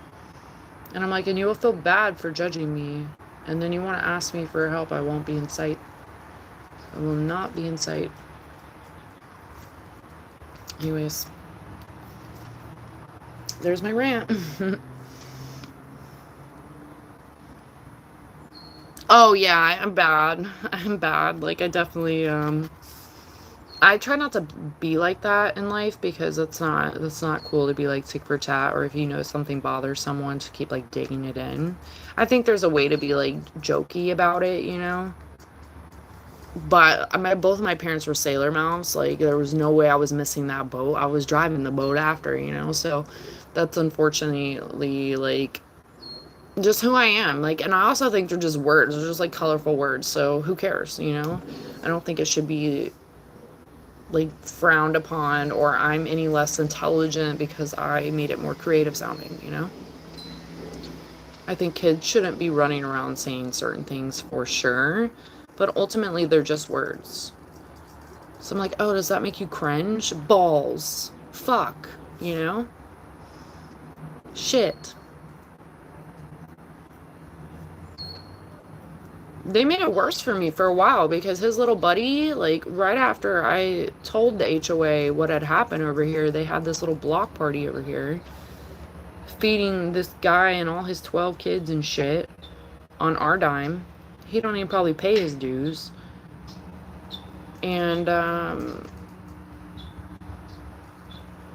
Speaker 1: And I'm like, and you will feel bad for judging me. And then you want to ask me for help. I won't be in sight. I will not be in sight. Anyways, there's my rant. Oh, yeah, I'm bad. I'm bad. Like, I definitely, I try not to be like that in life, because that's not cool to be like tick for tat, or if you know something bothers someone, to keep like digging it in. I think there's a way to be like jokey about it, you know? But both of my parents were sailor moms. Like, there was no way I was missing that boat. I was driving the boat after, you know? So that's unfortunately like just who I am. Like, and I also think they're just words. They're just like colorful words. So who cares, you know? I don't think it should be like frowned upon, or I'm any less intelligent because I made it more creative sounding, you know? I think kids shouldn't be running around saying certain things for sure, but ultimately they're just words. So I'm like, oh, does that make you cringe? Balls. Fuck. You know? Shit. They made it worse for me for a while because his little buddy, like right after I told the HOA what had happened over here, they had this little block party over here, feeding this guy and all his 12 kids and shit on our dime. He don't even probably pay his dues. And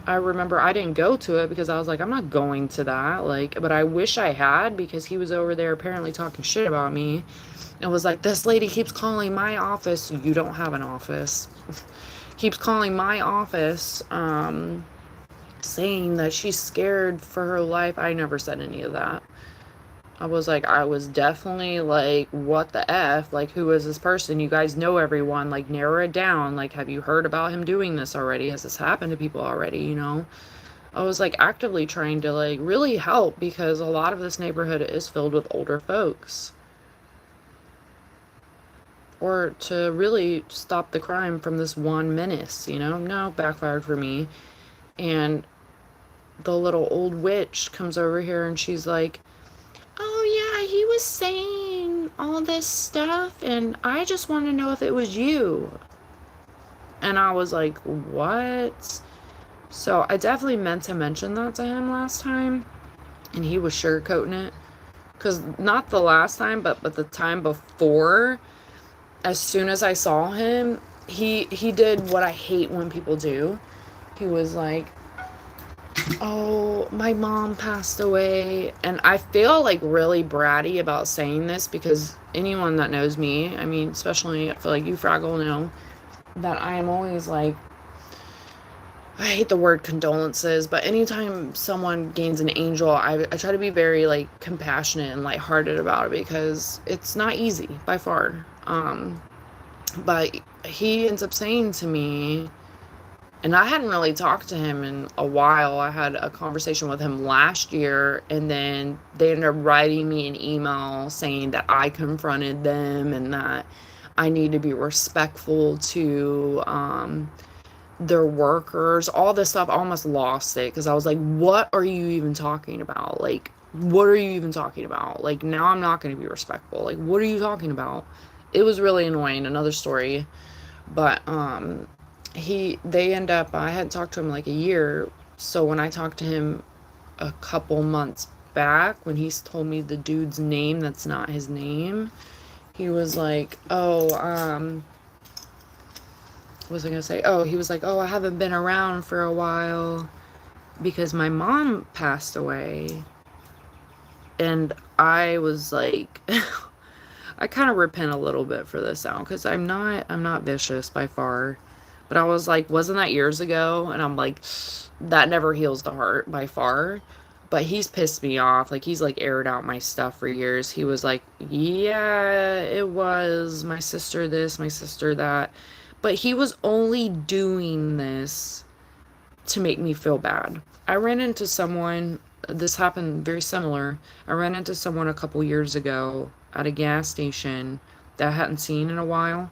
Speaker 1: I remember I didn't go to it because I was like, I'm not going to that. Like, but I wish I had, because he was over there apparently talking shit about me. It was like, this lady keeps calling my office. You don't have an office. Keeps calling my office, saying that she's scared for her life. I never said any of that. I was definitely like, what the F? Like, who is this person? You guys know everyone. Like, narrow it down. Like, have you heard about him doing this already? Has this happened to people already, you know? I was like actively trying to like really help, because a lot of this neighborhood is filled with older folks. Or to really stop the crime from this one menace, you know? No, backfired for me. And the little old witch comes over here and she's like, oh yeah, he was saying all this stuff and I just want to know if it was you. And I was like, what? So I definitely meant to mention that to him last time, and he was sugarcoating it. Because not the last time, but the time before, as soon as I saw him, he did what I hate when people do. He was like, oh, my mom passed away. And I feel like really bratty about saying this, because anyone that knows me, I mean, especially I feel like you, Fraggle, know that I am always like, I hate the word condolences, but anytime someone gains an angel, I try to be very like compassionate and lighthearted about it, because it's not easy by far. But he ends up saying to me, and I hadn't really talked to him in a while. I had a conversation with him last year, and then they ended up writing me an email saying that I confronted them and that I need to be respectful to their workers, all this stuff. I almost lost it, because I was like, what are you even talking about? Like, what are you even talking about? Like, now I'm not going to be respectful. Like, what are you talking about? It was really annoying. Another story. But they end up, I hadn't talked to him like a year, so when I talked to him a couple months back, when he told me the dude's name that's not his name, he was like, oh, what was I gonna say? Oh, he was like, oh, I haven't been around for a while because my mom passed away. And I was like, I kind of repent a little bit for this now, because I'm not vicious by far. But I was like, wasn't that years ago? And I'm like, that never heals the heart by far. But he's pissed me off. Like, he's like aired out my stuff for years. He was like, yeah, it was my sister this, my sister that. But he was only doing this to make me feel bad. I ran into someone, this happened very similar. I ran into someone a couple years ago at a gas station that I hadn't seen in a while.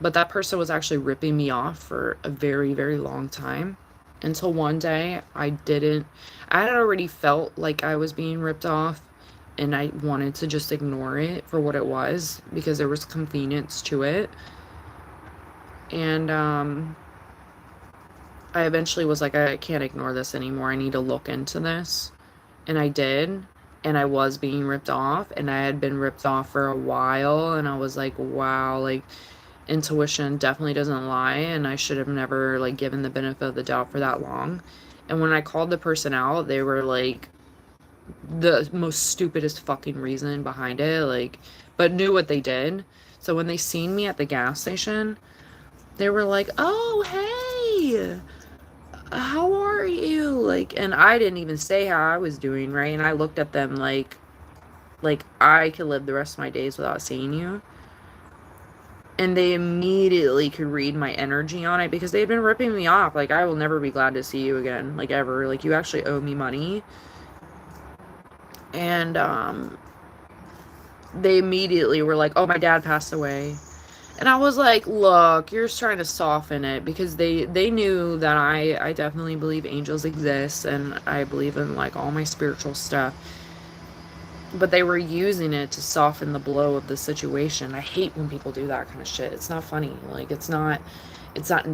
Speaker 1: But that person was actually ripping me off for a very, very long time. Until one day, I had already felt like I was being ripped off, and I wanted to just ignore it for what it was, because there was convenience to it. And I eventually was like, I can't ignore this anymore. I need to look into this. And I did. And I was being ripped off. And I had been ripped off for a while. And I was like, wow, like, intuition definitely doesn't lie. And I should have never, like, given the benefit of the doubt for that long. And when I called the person out, they were like, the most stupidest fucking reason behind it. Like, but knew what they did. So when they seen me at the gas station, they were like, oh, hey, how are you? Like, and I didn't even say how I was doing, right? And I looked at them like I could live the rest of my days without seeing you. And they immediately could read my energy on it, because they had been ripping me off. Like, I will never be glad to see you again, like, ever. Like, you actually owe me money. And they immediately were like, oh, my dad passed away. And I was like, look, you're just trying to soften it, because they knew that I definitely believe angels exist, and I believe in like all my spiritual stuff. But they were using it to soften the blow of the situation. I hate when people do that kind of shit. It's not funny. Like, it's not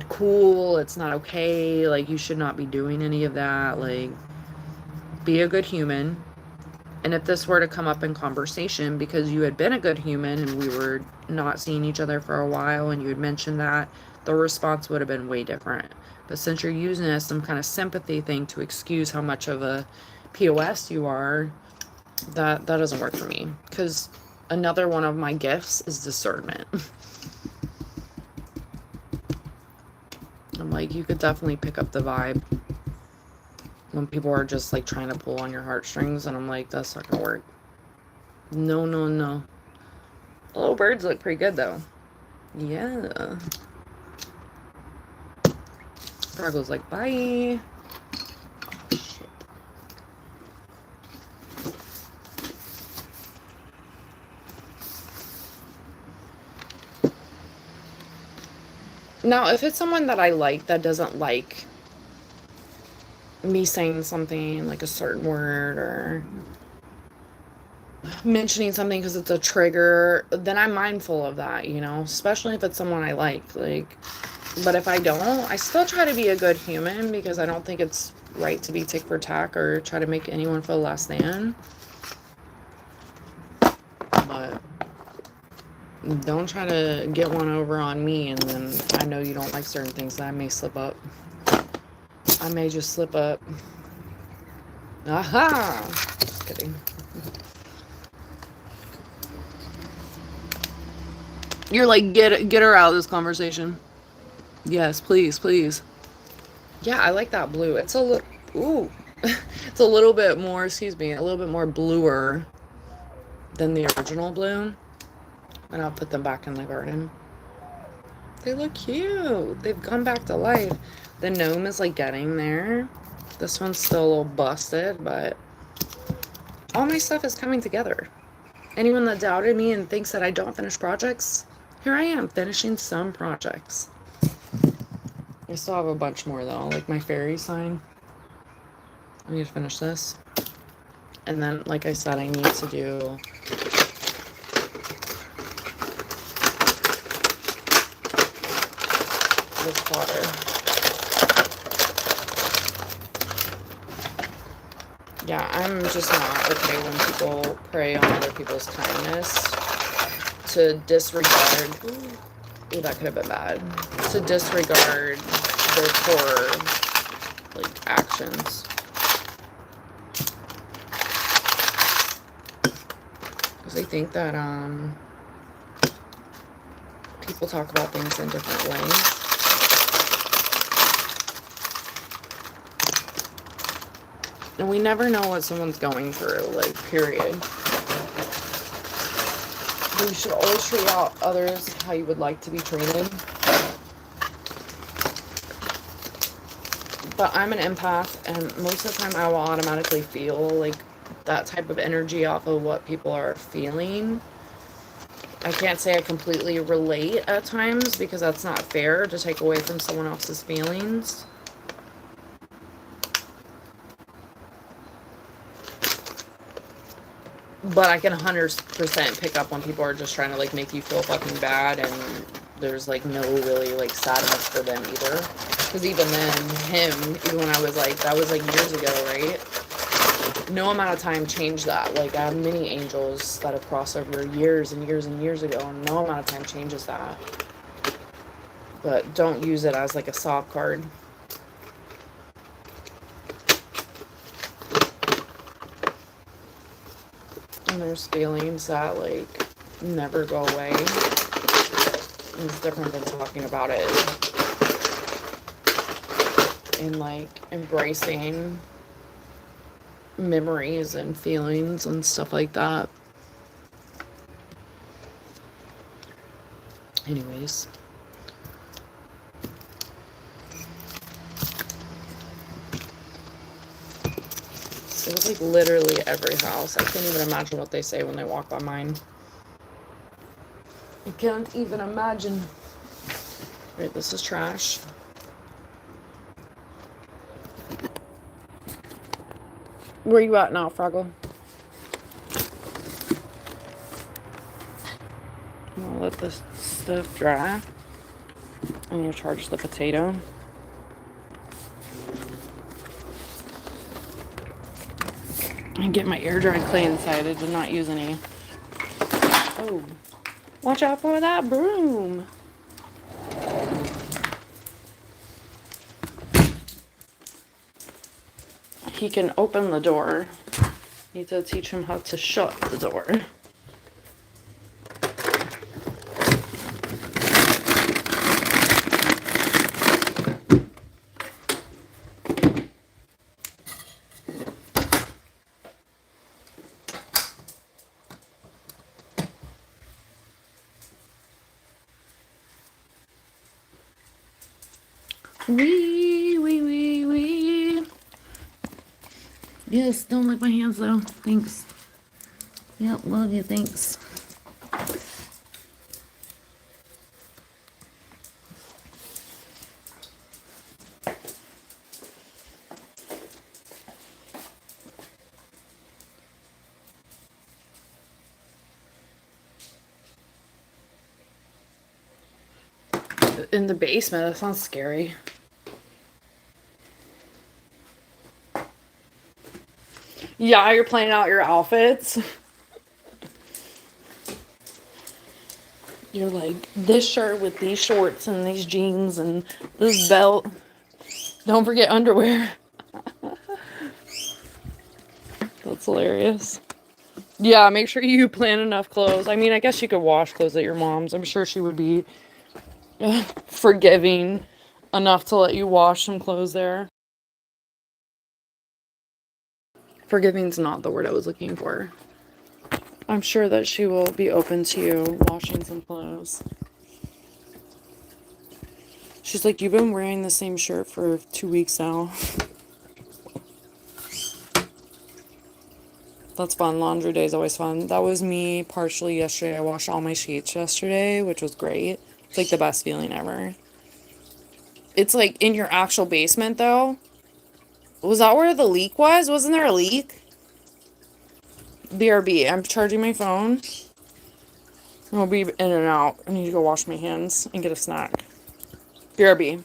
Speaker 1: cool. It's not okay. Like, you should not be doing any of that. Like, be a good human. And if this were to come up in conversation because you had been a good human and we were not seeing each other for a while and you had mentioned that, the response would have been way different. But since you're using it as some kind of sympathy thing to excuse how much of a POS you are, that doesn't work for me. Because another one of my gifts is discernment. I'm like, you could definitely pick up the vibe when people are just like trying to pull on your heartstrings, and I'm like, that's not gonna work. No, no, no. The little birds look pretty good though. Yeah. Froggo's like, bye. Shit. Now, if it's someone that I like that doesn't like me saying something like a certain word or mentioning something because it's a trigger, then I'm mindful of that, you know, especially if it's someone I like. But if I don't, I still try to be a good human, because I don't think it's right to be tick for tack or try to make anyone feel less than. But don't try to get one over on me, and then I know you don't like certain things, that I may slip up. I may just slip up. Aha! Just kidding. You're like, get her out of this conversation. Yes, please, please. Yeah, I like that blue. It's a little, ooh. It's a little bit more, excuse me, a little bit more bluer than the original blue. And I'll put them back in the garden. They look cute. They've gone back to life. The gnome is like getting there. This one's still a little busted, but all my stuff is coming together. Anyone that doubted me and thinks that I don't finish projects, here I am finishing some projects. I still have a bunch more though, like my fairy sign. I need to finish this. And then, like I said, I need to do this water. Yeah, I'm just not okay when people prey on other people's kindness to disregard. Ooh, that could have been bad. To disregard their poor, like, actions. Because I think that people talk about things in different ways. And we never know what someone's going through, like, period. You should always treat out others how you would like to be treated. But I'm an empath, and most of the time I will automatically feel, like, that type of energy off of what people are feeling. I can't say I completely relate at times, because that's not fair to take away from someone else's feelings. But I can 100% pick up when people are just trying to, like, make you feel fucking bad, and there's, like, no really, like, sadness for them either. Because even then, even when I was, like, that was, like, years ago, right? No amount of time changed that. Like, I have many angels that have crossed over years and years and years ago, and no amount of time changes that. But don't use it as, like, a soft card. And there's feelings that, like, never go away. It's different than talking about it. And, like, embracing memories and feelings and stuff like that. Anyways. It was like literally every house. I can't even imagine what they say when they walk by mine. I can't even imagine. Right, this is trash. Where you at now, Froggle? I'll let this stuff dry. I'm gonna charge the potato. And get my air dried clay inside. I did not use any. Oh, watch out for that broom. He can open the door. Need to teach him how to shut the door. Wee. Yes, don't lick my hands though. Thanks. Yep, love you, thanks. In the basement, that sounds scary. Yeah, you're planning out your outfits. You're like, this shirt with these shorts and these jeans and this belt. Don't forget underwear. That's hilarious. Yeah, make sure you plan enough clothes. I mean, I guess you could wash clothes at your mom's. I'm sure she would be forgiving enough to let you wash some clothes there. Forgiving's not the word I was looking for. I'm sure that she will be open to you washing some clothes. She's like, you've been wearing the same shirt for 2 weeks now. That's fun. Laundry day is always fun. That was me partially yesterday. I washed all my sheets yesterday, which was great. It's like the best feeling ever. It's like in your actual basement, though. Was that where the leak was? Wasn't there a leak? BRB. I'm charging my phone. I'll be in and out. I need to go wash my hands and get a snack. BRB.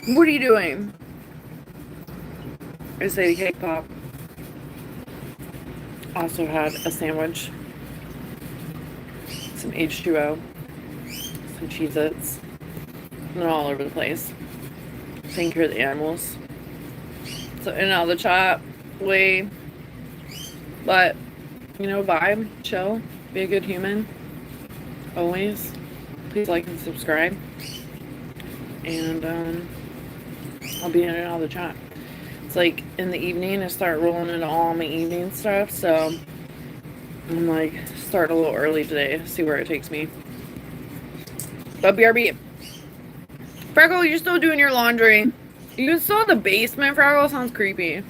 Speaker 1: What are you doing? I say cake pop. Also had a sandwich, some H2O, some Cheez-Its. They're all over the place. Taking care of the animals. So in and out of the chat, way. But, you know, vibe, chill, be a good human. Always. Please like and subscribe. And I'll be in and out of the chat. It's like in the evening, I start rolling into all my evening stuff. So I'm like, start a little early today, see where it takes me. But BRB. Freckle, you're still doing your laundry. You still in the basement, Freckle? Sounds creepy.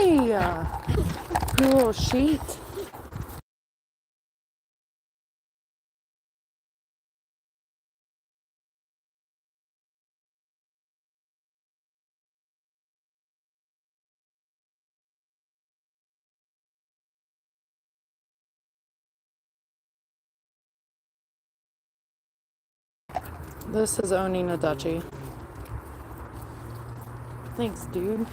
Speaker 1: Your little sheet. This is owning a duchy. Thanks, dude.